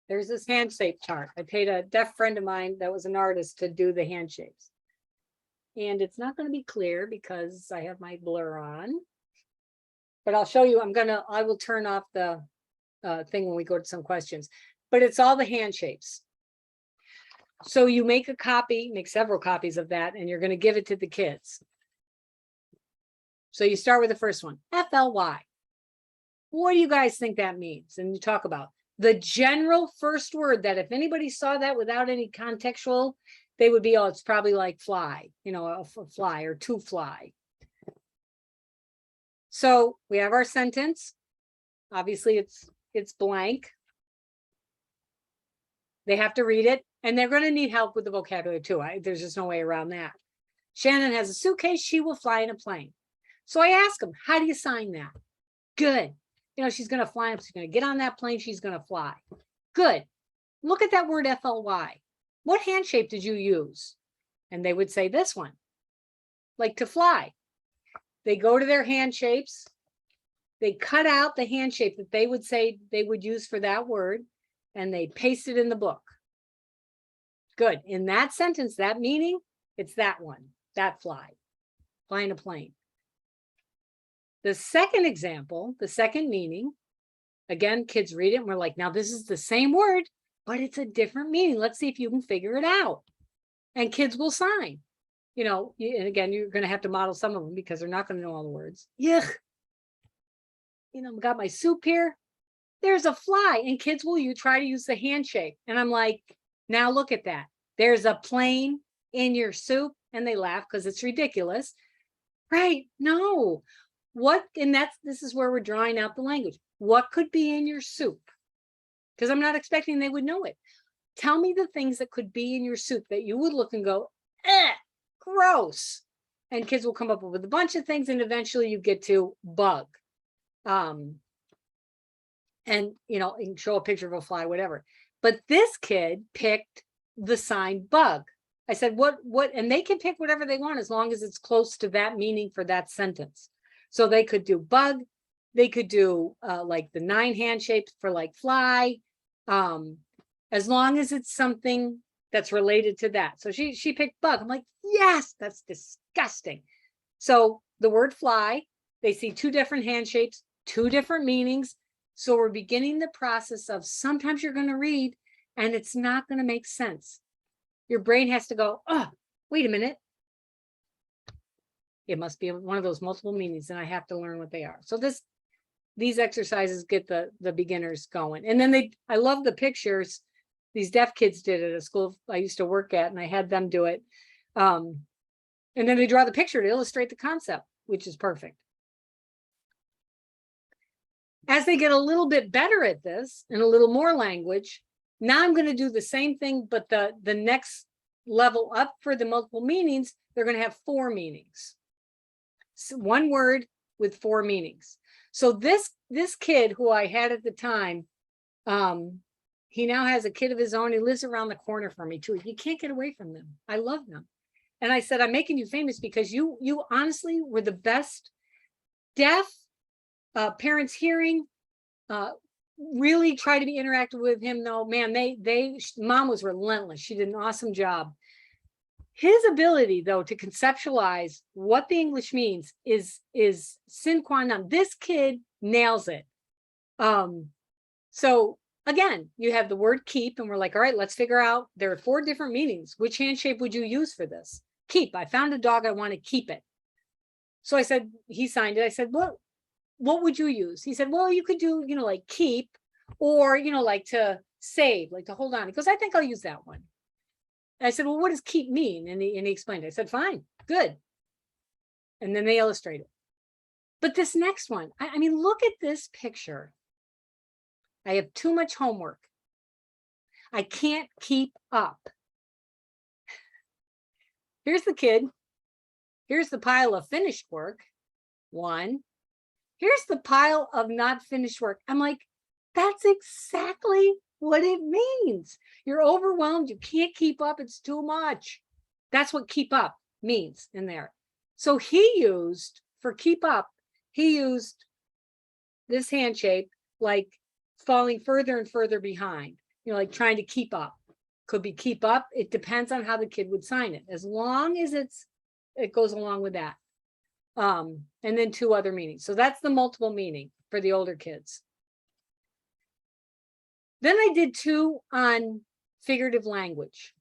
there's this hand-shaped chart. I paid a deaf friend of mine that was an artist to do the hand shapes. And it's not going to be clear because I have my blur on. But I'll show you, I will turn off the thing when we go to some questions. But it's all the hand shapes. So you make a copy, make several copies of that, and you're going to give it to the kids. So you start with the first one, FLY. What do you guys think that means? And you talk about the general first word that if anybody saw that without any contextual, they would be, oh, it's probably like fly, a fly or to fly. So we have our sentence. Obviously, it's blank. They have to read it, and they're going to need help with the vocabulary too. There's just no way around that. Shannon has a suitcase. She will fly in a plane. So I ask them, how do you sign that? Good. She's going to fly. She's going to get on that plane. She's going to fly. Good. Look at that word FLY. What hand shape did you use? And they would say this one, like to fly. They go to their hand shapes. They cut out the hand shape that they would say they would use for that word, and they paste it in the book. Good. In that sentence, that meaning, it's that one, that fly in a plane. The second example, the second meaning, again, kids read it and we're like, now this is the same word, but it's a different meaning. Let's see if you can figure it out. And kids will sign. And again, you're going to have to model some of them because they're not going to know all the words. Yuck. Got my soup here. There's a fly, and kids will try to use the handshake. And I'm like, now look at that. There's a plane in your soup, and they laugh because it's ridiculous. Right? No. This is where we're drawing out the language. What could be in your soup? Because I'm not expecting they would know it. Tell me the things that could be in your soup that you would look and go, gross. And kids will come up with a bunch of things, and eventually you get to bug. And show a picture of a fly, whatever. But this kid picked the sign bug. I said, what, and they can pick whatever they want as long as it's close to that meaning for that sentence. So they could do bug, they could do like the 9 hand shapes for like fly, as long as it's something that's related to that. So she picked bug. I'm like, yes, that's disgusting. So the word fly, they see 2 different hand shapes, 2 different meanings. So we're beginning the process of sometimes you're going to read and it's not going to make sense. Your brain has to go, oh, wait a minute. It must be one of those multiple meanings, and I have to learn what they are. So these exercises get the beginners going. And then I love the pictures. These deaf kids did it at a school I used to work at, and I had them do it. And then they draw the picture to illustrate the concept, which is perfect. As they get a little bit better at this and a little more language, now I'm going to do the same thing, but the next level up for the multiple meanings, they're going to have 4 meanings. So 1 word with 4 meanings. So this kid who I had at the time, he now has a kid of his own. He lives around the corner from me too. You can't get away from them. I love them. And I said, I'm making you famous because you honestly were the best deaf, parents hearing, really try to be interactive with him. No, man, mom was relentless. She did an awesome job. His ability, though, to conceptualize what the English means is sine qua non. This kid nails it. So again, you have the word keep, and we're like, all right, let's figure out, there are 4 different meanings. Which hand shape would you use for this? Keep. I found a dog, I want to keep it. So I said, he signed it. I said, what would you use? He said, well, you could do, like keep, or, like to save, like to hold on. He goes, I think I'll use that one. I said, well, what does keep mean? And he explained it. I said, fine, good. And then they illustrated. But this next one, I mean, look at this picture. I have too much homework. I can't keep up. Here's the kid. Here's the pile of finished work. 1. Here's the pile of not finished work. I'm like, that's exactly what it means. You're overwhelmed. You can't keep up. It's too much. That's what keep up means in there. So he used, for keep up, he used this hand shape, like falling further and further behind, like trying to keep up. Could be keep up. It depends on how the kid would sign it. As long as it goes along with that. And then 2 other meanings. So that's the multiple meaning for the older kids. Then I did 2 on figurative language.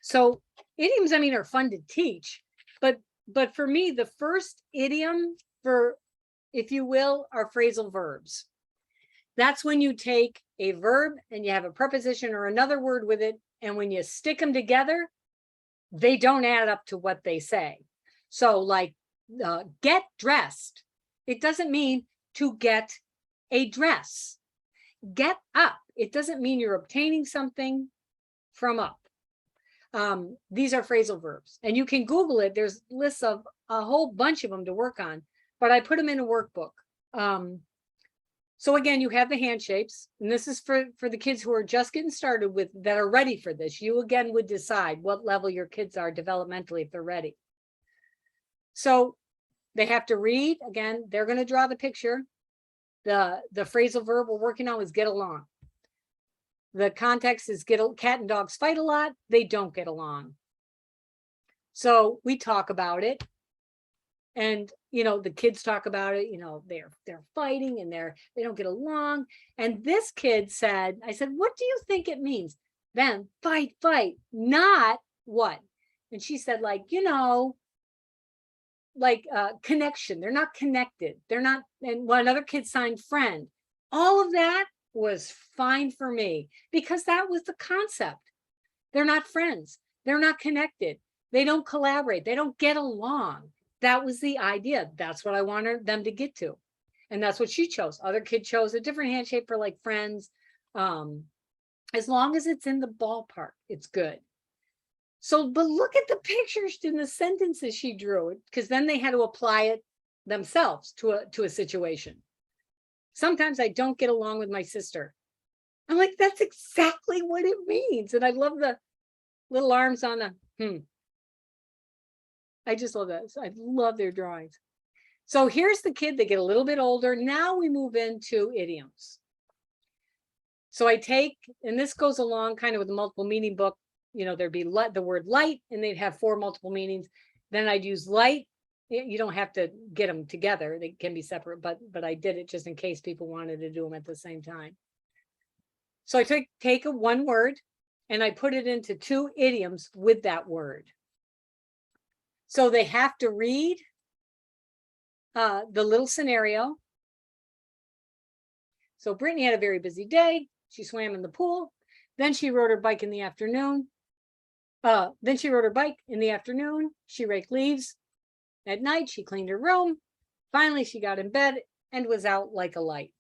So idioms, I mean, are fun to teach, but for me, the first idiom for, if you will, are phrasal verbs. That's when you take a verb and you have a preposition or another word with it, and when you stick them together, they don't add up to what they say. So like get dressed, it doesn't mean to get a dress. Get up, it doesn't mean you're obtaining something from up. These are phrasal verbs, and you can Google it. There's lists of a whole bunch of them to work on, but I put them in a workbook. So again, you have the hand shapes, and this is for the kids who are just getting started with, that are ready for this. You again would decide what level your kids are developmentally if they're ready. So they have to read. Again, they're going to draw the picture. The phrasal verb we're working on is get along. The context is cat and dogs fight a lot. They don't get along. So we talk about it. And, the kids talk about it, they're fighting and they don't get along. And this kid said, I said, what do you think it means? Then fight, not what? And she said, connection. They're not connected. They're not. And one other kid signed friend. All of that was fine for me because that was the concept. They're not friends. They're not connected. They don't collaborate. They don't get along. That was the idea. That's what I wanted them to get to. And that's what she chose. Other kid chose a different handshake for like friends. As long as it's in the ballpark, it's good. So, but look at the pictures in the sentences she drew, because then they had to apply it themselves to a situation. Sometimes I don't get along with my sister. I'm like, that's exactly what it means. And I love the little arms on the, I just love that. I love their drawings. So here's the kid, they get a little bit older. Now we move into idioms. So I take, and this goes along kind of with the multiple meaning book, there'd be the word light, and they'd have 4 multiple meanings. Then I'd use light. You don't have to get them together. They can be separate, but I did it just in case people wanted to do them at the same time. So I take one word and I put it into 2 idioms with that word. So they have to read the little scenario. So Brittany had a very busy day. She swam in the pool. Then she rode her bike in the afternoon. Then she rode her bike in the afternoon. She raked leaves. At night, she cleaned her room. Finally, she got in bed and was out like a light.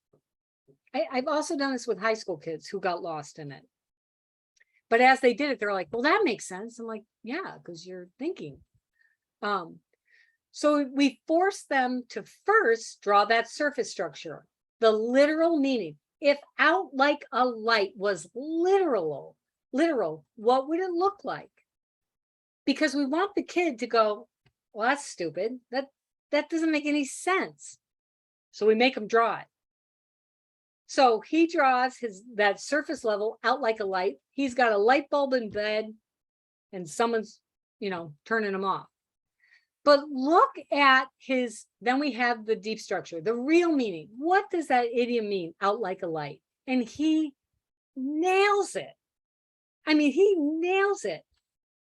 I've also done this with high school kids who got lost in it. But as they did it, they're like, well, that makes sense. I'm like, yeah, because you're thinking. So we force them to first draw that surface structure, the literal meaning. If out like a light was literal, what would it look like? because we want the kid to go, well, that's stupid. That doesn't make any sense. So we make him draw it. So he draws that surface level out like a light. He's got a light bulb in bed and someone's, turning him off. But look at then we have the deep structure, the real meaning. What does that idiom mean? Out like a light. And he nails it. I mean, he nails it.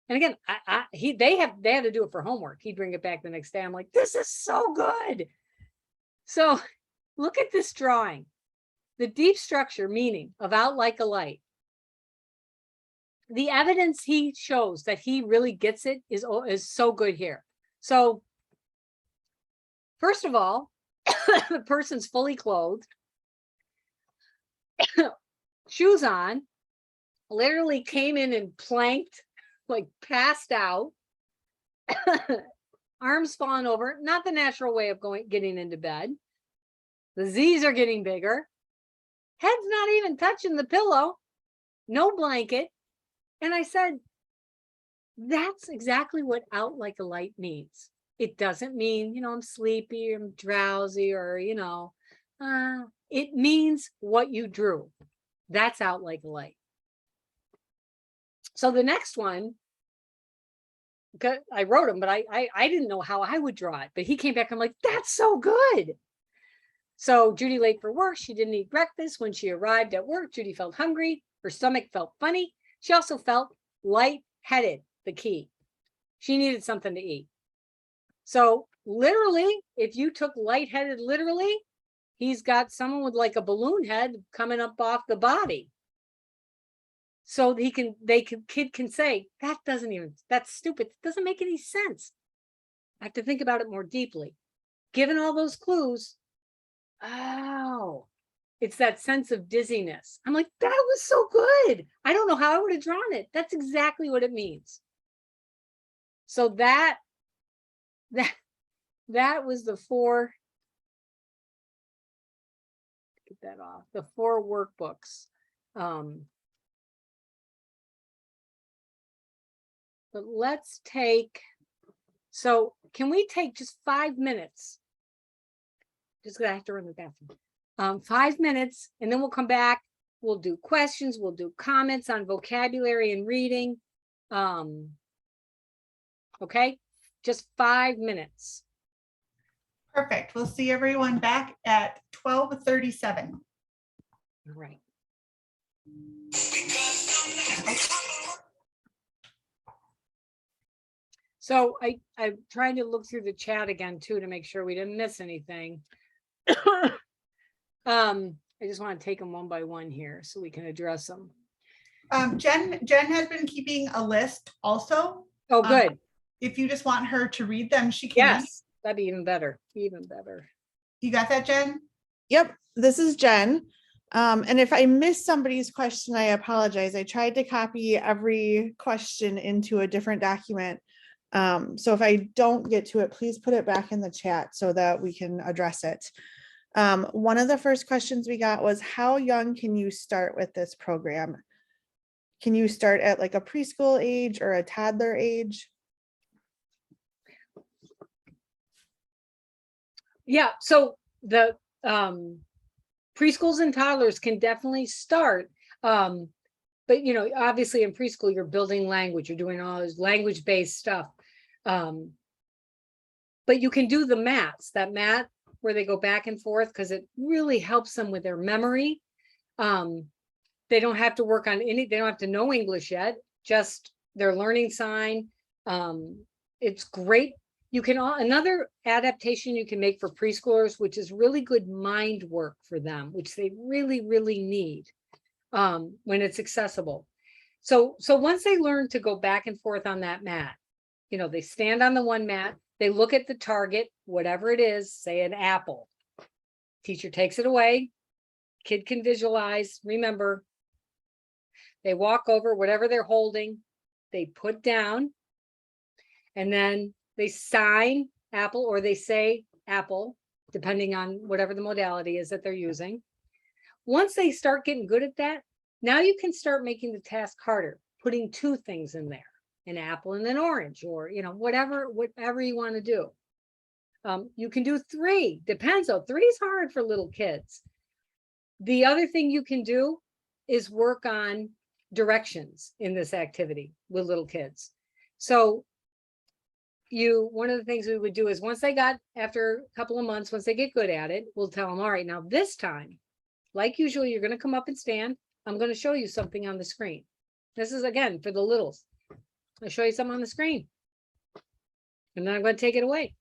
And again, they had to do it for homework. He'd bring it back the next day. I'm like, this is so good. So look at this drawing. The deep structure meaning of out like a light. The evidence he shows that he really gets it is so good here. So first of all, the person's fully clothed, shoes on, literally came in and planked, like passed out, arms falling over, not the natural way of getting into bed. The Z's are getting bigger. Head's not even touching the pillow, no blanket. And I said, that's exactly what out like a light means. It doesn't mean, I'm sleepy, I'm drowsy, or, it means what you drew. That's out like a light. So the next one, I wrote him, but I didn't know how I would draw it. But he came back, I'm like, that's so good. So Judy late for work. She didn't eat breakfast. When she arrived at work, Judy felt hungry. Her stomach felt funny. She also felt lightheaded, the key. She needed something to eat. So literally, if you took lightheaded literally, he's got someone with like a balloon head coming up off the body. So kid can say, that's stupid. It doesn't make any sense. I have to think about it more deeply. Given all those clues, oh, it's that sense of dizziness. I'm like, that was so good. I don't know how I would have drawn it. That's exactly what it means. So that was the 4. Get that off. The 4 workbooks. But let's take. So can we take just 5 minutes? Just gonna have to run the bathroom. 5 minutes, and then we'll come back. We'll do questions. We'll do comments on vocabulary and reading. Okay, just 5 minutes. Perfect. We'll see everyone back at 12:37. All right. So I'm trying to look through the chat again too to make sure we didn't miss anything. I just want to take them one by one here so we can address them. Jen has been keeping a list also. Oh, good. If you just want her to read them, she can. Yes, that'd be even better. Even better. You got that, Jen? Yep, this is Jen. And if I missed somebody's question, I apologize. I tried to copy every question into a different document. So if I don't get to it, please put it back in the chat so that we can address it. One of the first questions we got was, how young can you start with this program? Can you start at like a preschool age or a toddler age? Yeah, so the preschools and toddlers can definitely start. But obviously in preschool, you're building language, you're doing all this language-based stuff. But you can do the maths, that math where they go back and forth, because it really helps them with their memory. They don't have to work on they don't have to know English yet, just their learning sign. It's great. You can another adaptation you can make for preschoolers, which is really good mind work for them, which they really, really need when it's accessible. So once they learn to go back and forth on that mat, they stand on the one mat, they look at the target, whatever it is, say an apple. Teacher takes it away, kid can visualize, remember. They walk over whatever they're holding, they put down, and then they sign apple or they say apple, depending on whatever the modality is that they're using. Once they start getting good at that, now you can start making the task harder, putting 2 things in there. an apple and an orange, or, whatever you want to do. You can do 3, depends though. 3 is hard for little kids. The other thing you can do is work on directions in this activity with little kids. So one of the things we would do is after a couple of months, once they get good at it, we'll tell them, all right, now this time, like usual, you're going to come up and stand. I'm going to show you something on the screen. This is again for the littles. I'll show you something on the screen. And then I'm going to take it away.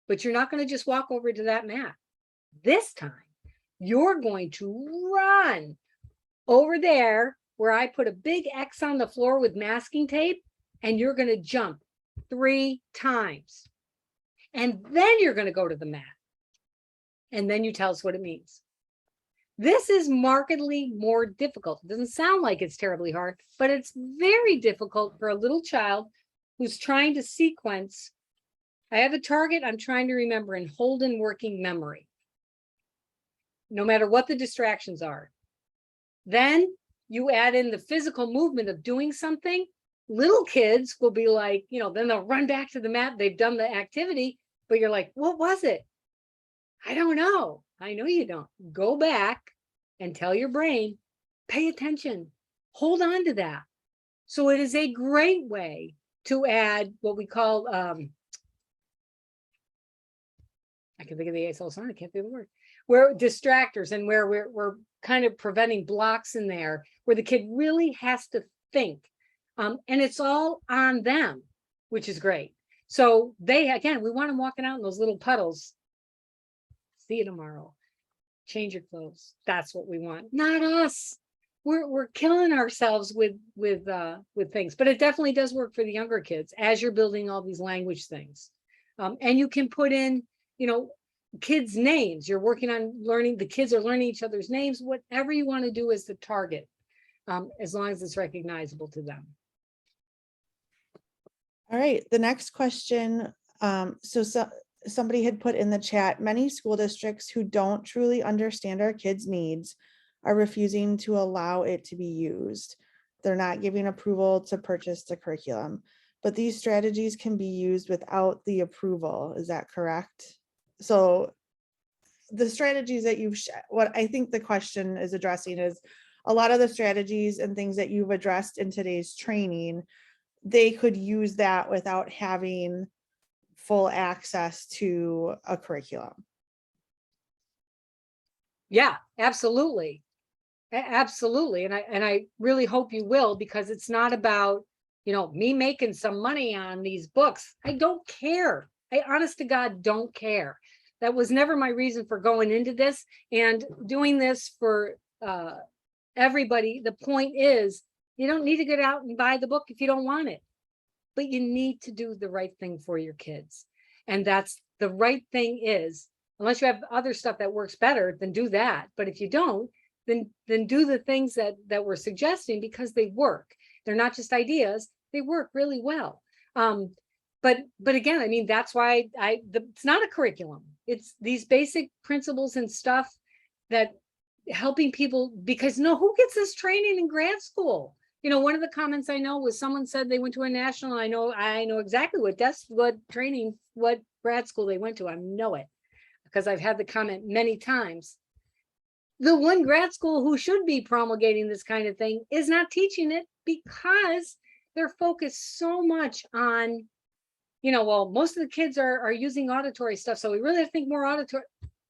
But you're not going to just walk over to that mat. This time, you're going to run over there where I put a big X on the floor with masking tape, and you're going to jump 3 times. And then you're going to go to the mat. And then you tell us what it means. This is markedly more difficult. It doesn't sound like it's terribly hard, but it's very difficult for a little child who's trying to sequence. I have a target I'm trying to remember and hold in working memory, no matter what the distractions are. Then you add in the physical movement of doing something. Little kids will be like, then they'll run back to the mat. They've done the activity, but you're like, what was it? I don't know. I know you don't. Go back and tell your brain, pay attention, hold on to that. So it is a great way to add what we call, I can think of the ASL sign, I can't think of the word, where distractors, and where we're kind of preventing blocks in there, where the kid really has to think. And it's all on them, which is great. So we want them walking out in those little puddles. See you tomorrow. Change your clothes. That's what we want. Not us. We're killing ourselves with things, but it definitely does work for the younger kids as you're building all these language things. And you can put in, kids' names. You're working on learning. The kids are learning each other's names. Whatever you want to do is the target, as long as it's recognizable to them. All right, the next question. Somebody had put in the chat, many school districts who don't truly understand our kids' needs are refusing to allow it to be used. They're not giving approval to purchase the curriculum, but these strategies can be used without the approval. Is that correct? So the strategies that what I think the question is addressing is a lot of the strategies and things that you've addressed in today's training, they could use that without having full access to a curriculum. Yeah, absolutely. Absolutely. And I really hope you will, because it's not about, me making some money on these books. I don't care. I honest to God don't care. That was never my reason for going into this and doing this for everybody. The point is, you don't need to get out and buy the book if you don't want it. But you need to do the right thing for your kids. And that's the right thing is, unless you have other stuff that works better, then do that. But if you don't, then do the things that we're suggesting, because they work. They're not just ideas, they work really well. But again, I mean, that's why it's not a curriculum. It's these basic principles and stuff that helping people, because who gets this training in grad school? One of the comments I know was someone said they went to a national. I know exactly what training, what grad school they went to. I know it because I've had the comment many times. The one grad school who should be promulgating this kind of thing is not teaching it, because they're focused so much on, most of the kids are using auditory stuff. So we really have to think more auditory.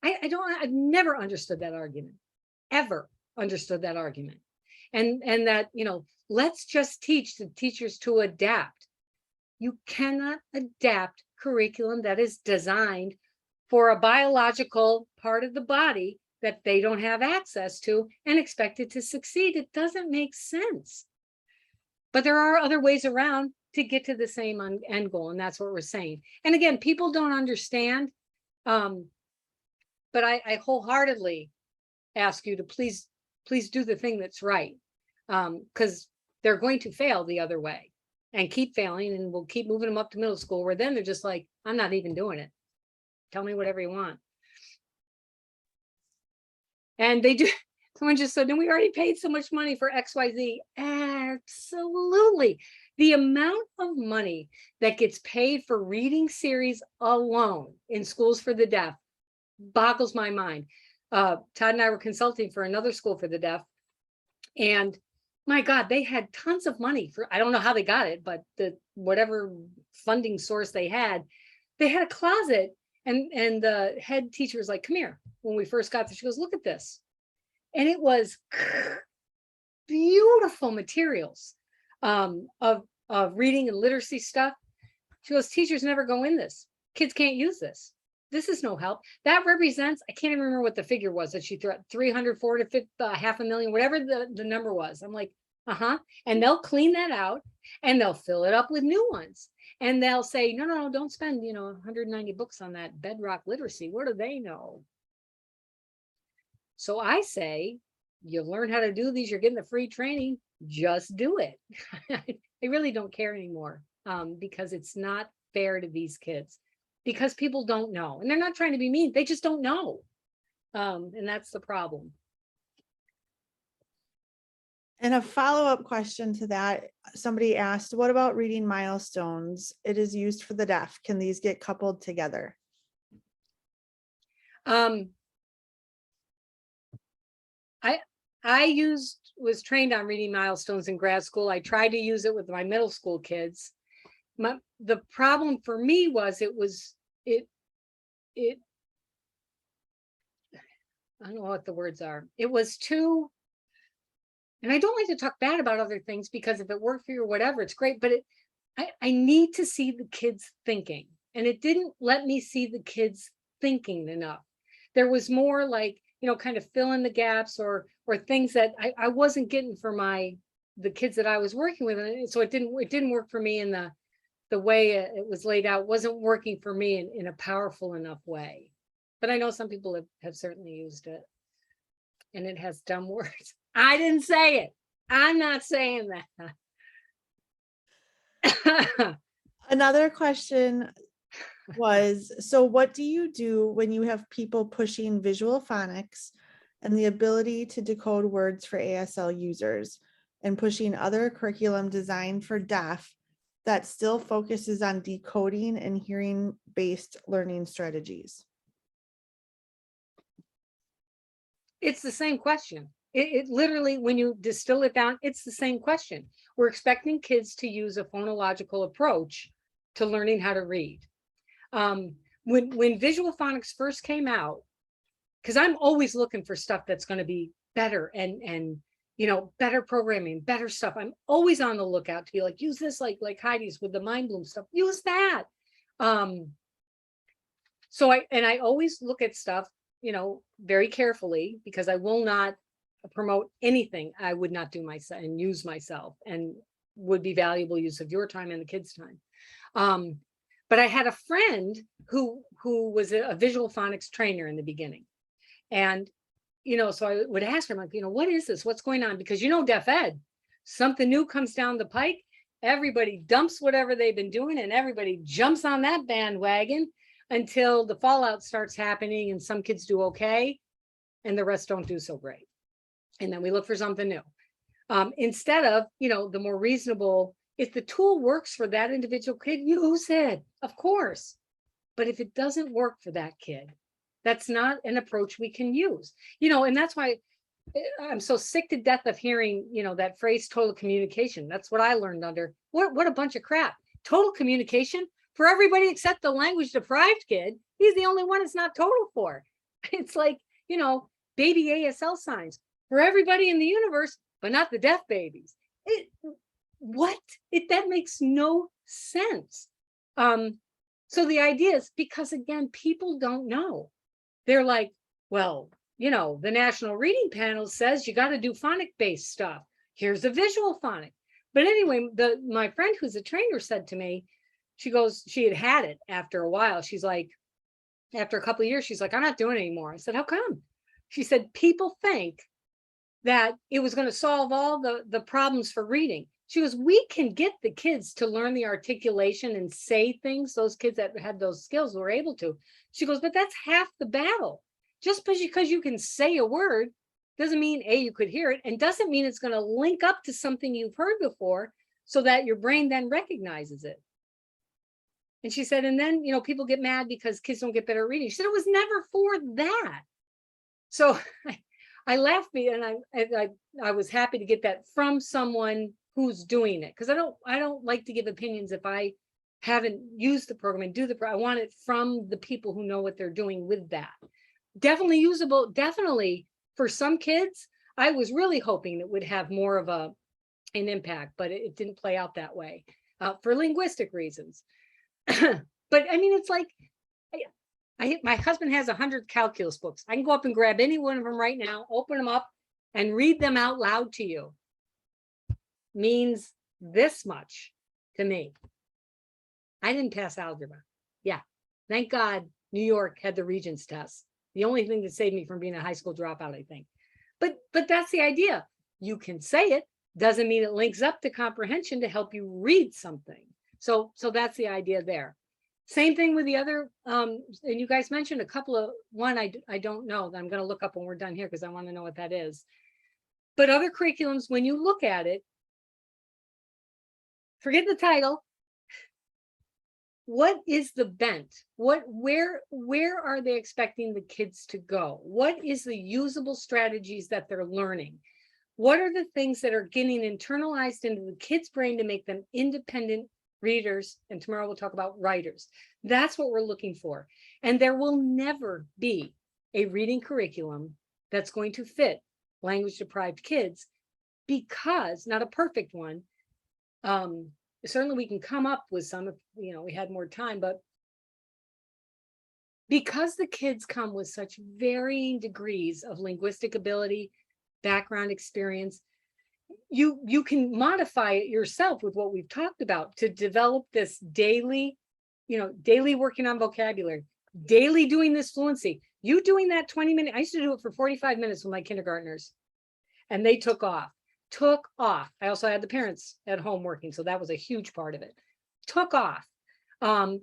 I've never understood that argument, ever understood that argument. And that, let's just teach the teachers to adapt. You cannot adapt curriculum that is designed for a biological part of the body that they don't have access to and expect it to succeed. It doesn't make sense. But there are other ways around to get to the same end goal, and that's what we're saying. And again, people don't understand, but I wholeheartedly ask you to please do the thing that's right. Because they're going to fail the other way and keep failing, and we'll keep moving them up to middle school, where then they're just like, I'm not even doing it. Tell me whatever you want. And they Someone just said, and we already paid so much money for XYZ. Absolutely. The amount of money that gets paid for reading series alone in schools for the deaf boggles my mind. Todd and I were consulting for another school for the deaf, and my God, they had tons of money for, I don't know how they got it, but whatever funding source they had a closet, and the head teacher was like, come here. When we first got there, she goes, look at this. And it was beautiful materials of reading and literacy stuff. She goes, teachers never go in this. Kids can't use this. This is no help. That represents, I can't even remember what the figure was that she threw out, 300, 400, $500,000, whatever the number was. I'm like, and they'll clean that out and they'll fill it up with new ones. And they'll say, no, don't spend, 190 books on that Bedrock Literacy. What do they know? So I say, you learn how to do these, you're getting the free training, just do it. I really don't care anymore, because it's not fair to these kids, because people don't know, and they're not trying to be mean, they just don't know. And that's the problem. And a follow-up question to that, somebody asked, what about reading milestones? It is used for the deaf. Can these get coupled together? I was trained on reading milestones in grad school. I tried to use it with my middle school kids. The problem for me was it I don't know what the words are. It was too, and I don't like to talk bad about other things, because if it worked for you or whatever, it's great, but I need to see the kids thinking, and it didn't let me see the kids thinking enough. There was more like, kind of fill in the gaps or things that I wasn't getting for the kids that I was working with. And so it didn't work for me in the way it was laid out, wasn't working for me in a powerful enough way. But I know some people have certainly used it, and it has dumb words. I didn't say it. I'm not saying that. Another question was, so what do you do when you have people pushing visual phonics and the ability to decode words for ASL users, and pushing other curriculum designed for deaf that still focuses on decoding and hearing-based learning strategies? It's the same question. It literally, when you distill it down, it's the same question. We're expecting kids to use a phonological approach to learning how to read. When visual phonics first came out, because I'm always looking for stuff that's going to be better and better programming, better stuff. I'm always on the lookout to be like, use this, like Heidi's with the Mind Bloom stuff, use that. So I always look at stuff, very carefully, because I will not promote anything I would not do myself and use myself, and would be valuable use of your time and the kids' time. But I had a friend who was a visual phonics trainer in the beginning. And, so I would ask her, like, what is this? What's going on? Because, deaf ed, something new comes down the pike, everybody dumps whatever they've been doing, and everybody jumps on that bandwagon until the fallout starts happening, and some kids do okay, and the rest don't do so great. And then we look for something new. Instead of, the more reasonable, if the tool works for that individual kid, use it, of course. But if it doesn't work for that kid, that's not an approach we can use. And that's why I'm so sick to death of hearing, that phrase total communication. That's what I learned under. What a bunch of crap. Total communication for everybody except the language deprived kid. He's the only one it's not total for. It's like, baby ASL signs for everybody in the universe, but not the deaf babies. That makes no sense. So the idea is, because again, people don't know. They're like, well, the National Reading Panel says you got to do phonic based stuff. Here's a visual phonic. But anyway, my friend who's a trainer said to me, she goes, she had it after a while. She's like, after a couple of years, she's like, I'm not doing it anymore. I said, how come? She said, people think that it was going to solve all the problems for reading. She goes, we can get the kids to learn the articulation and say things. Those kids that had those skills were able to. She goes, but that's half the battle. Just because you can say a word doesn't mean you could hear it, and doesn't mean it's going to link up to something you've heard before so that your brain then recognizes it. And she said, and then, people get mad because kids don't get better at reading. She said, it was never for that. So I laughed, and I was happy to get that from someone who's doing it, because I don't like to give opinions if I haven't used the program and do the program. I want it from the people who know what they're doing with that. Definitely usable, definitely for some kids. I was really hoping it would have more of an impact, but it didn't play out that way for linguistic reasons. But I mean, it's like, my husband has 100 calculus books. I can go up and grab any one of them right now, open them up, and read them out loud to you. Means this much to me. I didn't pass algebra. Yeah. Thank God New York had the Regents test. The only thing that saved me from being a high school dropout, I think. But that's the idea. You can say it, doesn't mean it links up to comprehension to help you read something. So that's the idea there. Same thing with the other, and you guys mentioned a couple of, one I don't know, that I'm going to look up when we're done here because I want to know what that is. But other curriculums, when you look at it, forget the title. What is the bent? Where are they expecting the kids to go? What is the usable strategies that they're learning? What are the things that are getting internalized into the kid's brain to make them independent readers? And tomorrow we'll talk about writers. That's what we're looking for. And there will never be a reading curriculum that's going to fit language deprived kids, because not a perfect one. Certainly we can come up with some if we had more time, but because the kids come with such varying degrees of linguistic ability, background experience, you can modify it yourself with what we've talked about to develop this daily working on vocabulary, daily doing this fluency. You doing that 20 minutes, I used to do it for 45 minutes with my kindergartners, and they took off. I also had the parents at home working, so that was a huge part of it. Took off. But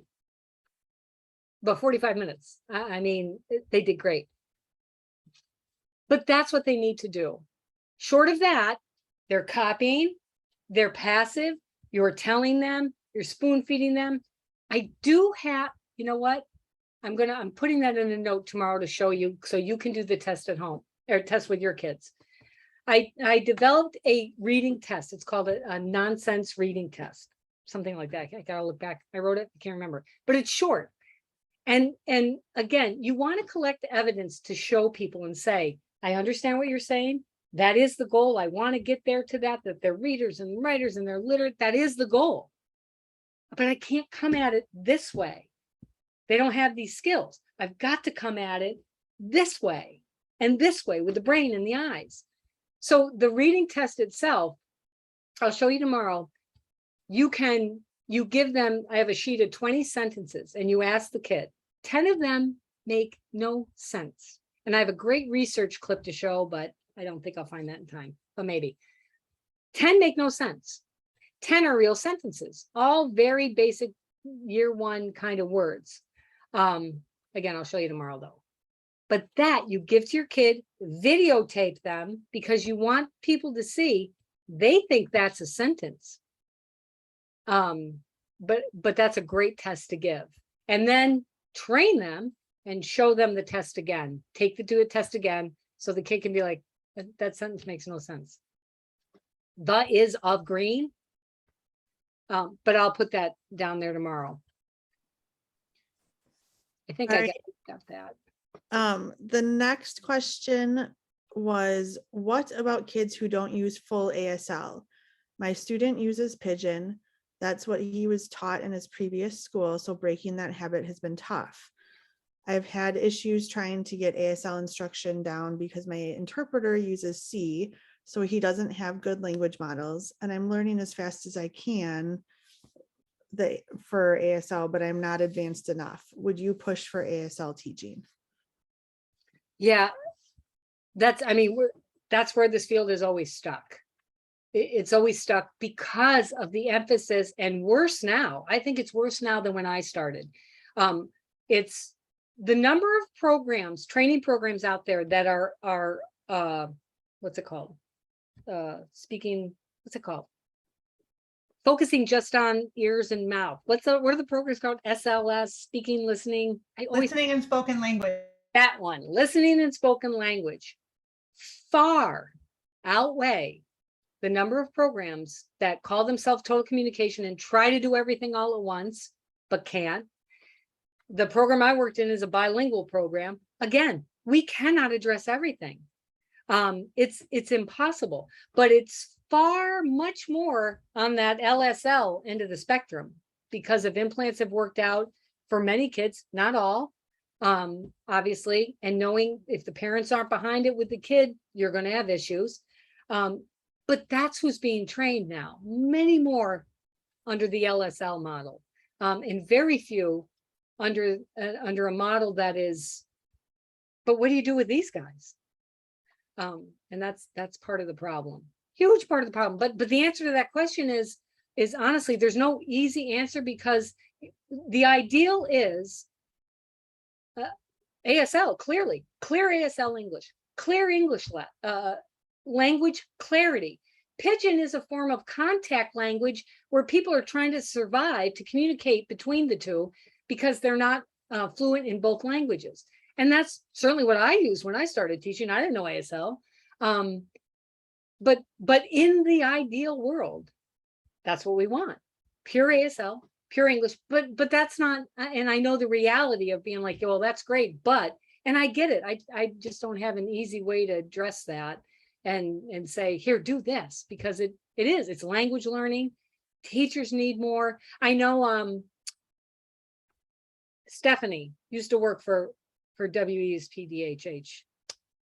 45 minutes, I mean, they did great. But that's what they need to do. Short of that, they're copying, they're passive, you're telling them, you're spoon feeding them. I do have, you know what? I'm putting that in a note tomorrow to show you, so you can do the test at home, or test with your kids. I developed a reading test. It's called a nonsense reading test, something like that. I gotta look back. I wrote it, I can't remember, but it's short. And again, you want to collect evidence to show people and say, I understand what you're saying. That is the goal. I want to get there to that they're readers and writers and they're literate. That is the goal. But I can't come at it this way. They don't have these skills. I've got to come at it this way and this way with the brain and the eyes. So the reading test itself, I'll show you tomorrow. You give them, I have a sheet of 20 sentences, and you ask the kid, 10 of them make no sense. And I have a great research clip to show, but I don't think I'll find that in time, but maybe. 10 make no sense. 10 are real sentences, all very basic year one kind of words. Again, I'll show you tomorrow though. But that you give to your kid, videotape them, because you want people to see, they think that's a sentence. But that's a great test to give. And then train them and show them the test again. Take the do it test again, so the kid can be like, that sentence makes no sense. The is of green. But I'll put that down there tomorrow. I think I got that. The next question was, what about kids who don't use full ASL? My student uses Pigeon. That's what he was taught in his previous school, so breaking that habit has been tough. I've had issues trying to get ASL instruction down because my interpreter uses C, so he doesn't have good language models, and I'm learning as fast as I can for ASL, but I'm not advanced enough. Would you push for ASL teaching? Yeah, that's where this field is always stuck. It's always stuck because of the emphasis, and worse now. I think it's worse now than when I started. It's the number of programs, training programs out there that are what's it called? Speaking, what's it called? Focusing just on ears and mouth. What are the programs called? SLS, speaking, listening. I always Listening and spoken language. that one, listening and spoken language, far outweigh the number of programs that call themselves total communication and try to do everything all at once, but can't. The program I worked in is a bilingual program. Again, we cannot address everything. It's impossible, but it's far much more on that LSL end of the spectrum because if implants have worked out for many kids, not all, obviously, and knowing if the parents aren't behind it with the kid, you're going to have issues. But that's who's being trained now, many more under the LSL model, and very few under a model that is, but what do you do with these guys? And that's part of the problem, huge part of the problem. But the answer to that question is honestly, there's no easy answer because the ideal is ASL, clear ASL English, clear English language clarity. Pidgin is a form of contact language where people are trying to survive to communicate between the two because they're not fluent in both languages. And that's certainly what I used when I started teaching. I didn't know ASL. But in the ideal world, that's what we want. Pure ASL, pure English, but that's not, and I know the reality of being like, well, that's great, but, and I get it. I just don't have an easy way to address that and say, here, do this, because it's language learning. Teachers need more. I know Stephanie used to work for WE's PDHH,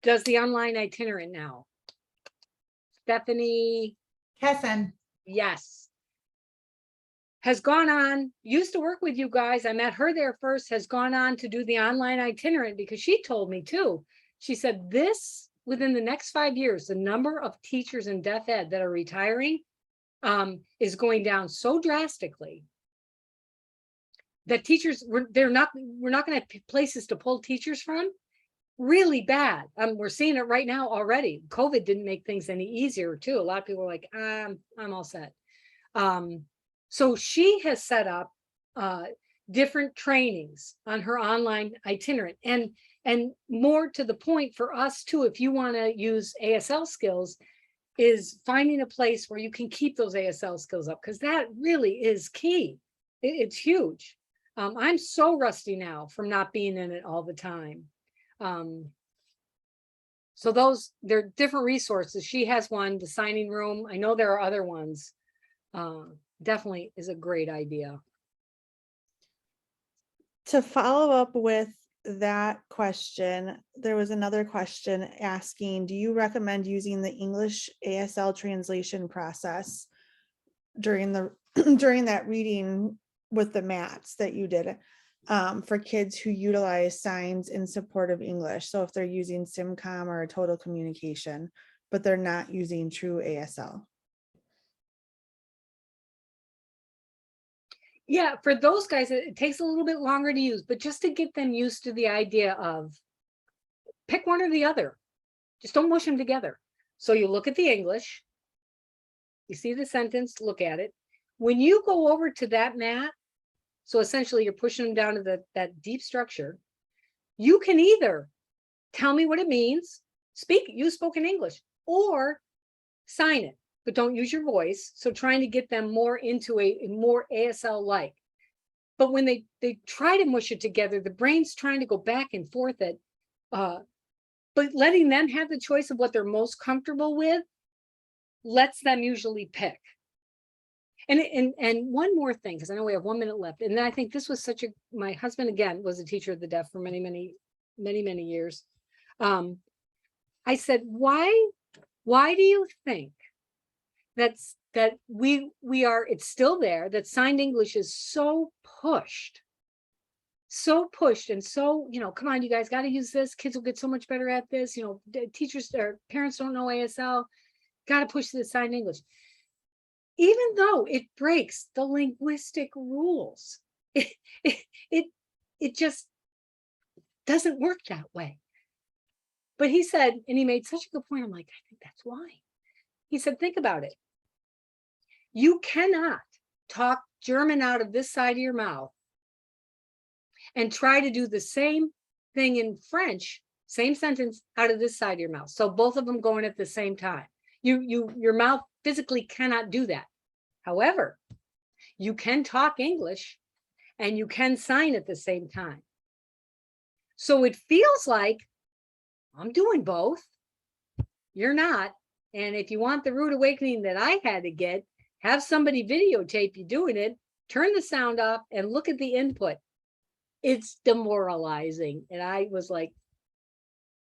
does the online itinerant now. Stephanie Kesson. Yes. Has gone on, used to work with you guys. I met her there first, has gone on to do the online itinerant because she told me too. She said this, within the next 5 years, the number of teachers in deaf ed that are retiring is going down so drastically that teachers, we're not going to have places to pull teachers from. Really bad. We're seeing it right now already. COVID didn't make things any easier too. A lot of people are like, I'm all set. So she has set up different trainings on her online itinerant, and more to the point for us too, if you want to use ASL skills, is finding a place where you can keep those ASL skills up, because that really is key. It's huge. I'm so rusty now from not being in it all the time. So they're different resources. She has one, the signing room. I know there are other ones. Definitely is a great idea. To follow up with that question, there was another question asking, do you recommend using the English ASL translation process during that reading with the mats that you did for kids who utilize signs in support of English? So if they're using SimCom or a total communication, but they're not using true ASL. Yeah, for those guys, it takes a little bit longer to use, but just to get them used to the idea of pick one or the other. Just don't mush them together. So you look at the English, you see the sentence, look at it. When you go over to that mat, so essentially you're pushing them down to that deep structure, you can either tell me what it means, use spoken English, or sign it, but don't use your voice. So trying to get them more into a more ASL-like. But when they try to mush it together, the brain's trying to go back and forth but letting them have the choice of what they're most comfortable with lets them usually pick. And one more thing, because I know we have 1 minute left. And I think this was my husband, again, was a teacher of the deaf for many, many, many, many years. I said, why do you think that it's still there, that signed English is so pushed and so, come on, you guys got to use this. Kids will get so much better at this. Teachers or parents don't know ASL, got to push the signed English. Even though it breaks the linguistic rules, it just doesn't work that way. But he said, and he made such a good point. I'm like, I think that's why. He said, think about it. You cannot talk German out of this side of your mouth and try to do the same thing in French, same sentence out of this side of your mouth. So both of them going at the same time. Your mouth physically cannot do that. However, you can talk English and you can sign at the same time. So it feels like I'm doing both. You're not. And if you want the rude awakening that I had to get, have somebody videotape you doing it, turn the sound off and look at the input. It's demoralizing. And I was like,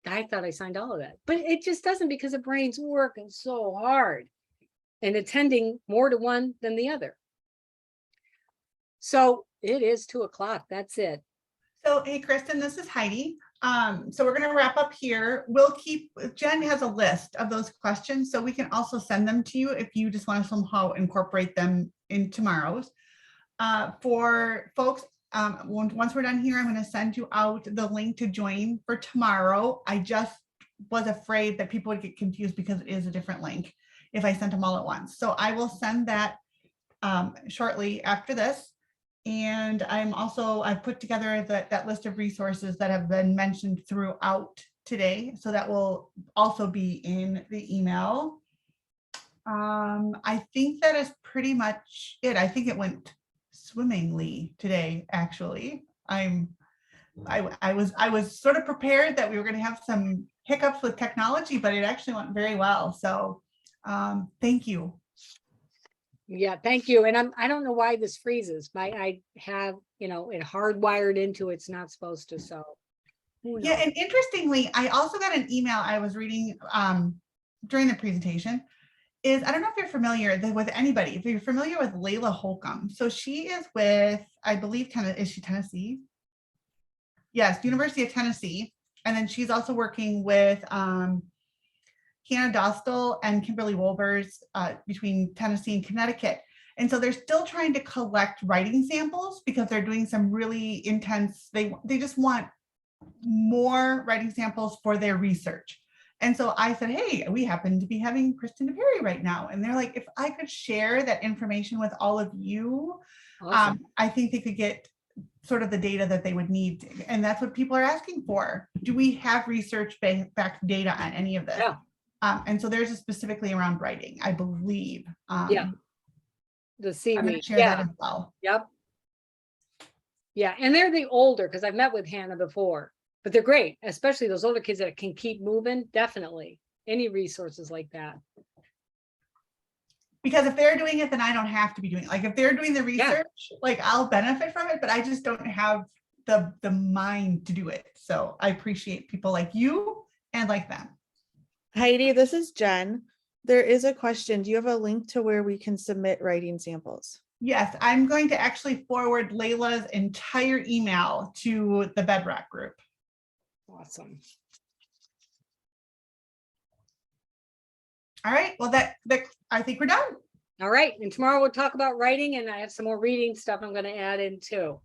I thought I signed all of that, but it just doesn't, because the brain's working so hard and attending more to one than the other. So it is 2:00. That's it. So, hey, Kristen, this is Heidi. So we're going to wrap up here. We'll keep, Jen has a list of those questions, so we can also send them to you if you just want to somehow incorporate them in tomorrow's. For folks, once we're done here, I'm going to send you out the link to join for tomorrow. I just was afraid that people would get confused because it is a different link if I sent them all at once. So I will send that shortly after this. And I've put together that list of resources that have been mentioned throughout today. So that will also be in the email. I think that is pretty much it. I think it went swimmingly today, actually. I was sort of prepared that we were going to have some hiccups with technology, but it actually went very well. So thank you. Yeah, thank you. And I don't know why this freezes. I have, it hardwired into it's not supposed to. So who knows? Yeah, and interestingly, I also got an email I was reading during the presentation. I don't know if you're familiar with anybody, if you're familiar with Layla Holcomb. So she is with, I believe, is she Tennessee? Yes, University of Tennessee. And then she's also working with Hannah Dostal and Kimberly Wolbers between Tennessee and Connecticut. And so they're still trying to collect writing samples because they're doing some really intense, they just want more writing samples for their research. And so I said, hey, we happen to be having Kristen DePerry right now. And they're like, if I could share that information with all of you, Awesome. I think they could get sort of the data that they would need. And that's what people are asking for. Do we have research-backed data on any of this? Yeah. And so there's a specifically around writing, I believe. Yeah. The I'm going seaweed. to share Yeah. that as well. Yep. Yeah. And they're the older, because I've met with Hannah before, but they're great, especially those older kids that can keep moving. Definitely. Any resources like that. Because if they're doing it, then I don't have to be doing it. Like if they're doing the research, like I'll benefit from it, but I just don't have the mind to do it. So I appreciate people like you and like them. Heidi, this is Jen. There is a question. Do you have a link to where we can submit writing samples? Yes, I'm going to actually forward Layla's entire email to the Bedrock group. Awesome. All right, well, that I think we're done. All right. And tomorrow we'll talk about writing, and I have some more reading stuff I'm going to add in too.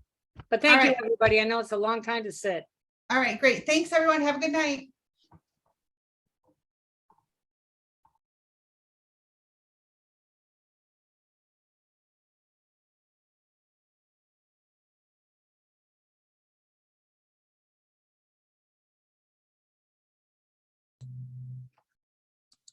But thank All you, right. everybody. I know it's a long time to sit. All right, great. Thanks, everyone. Have a good night.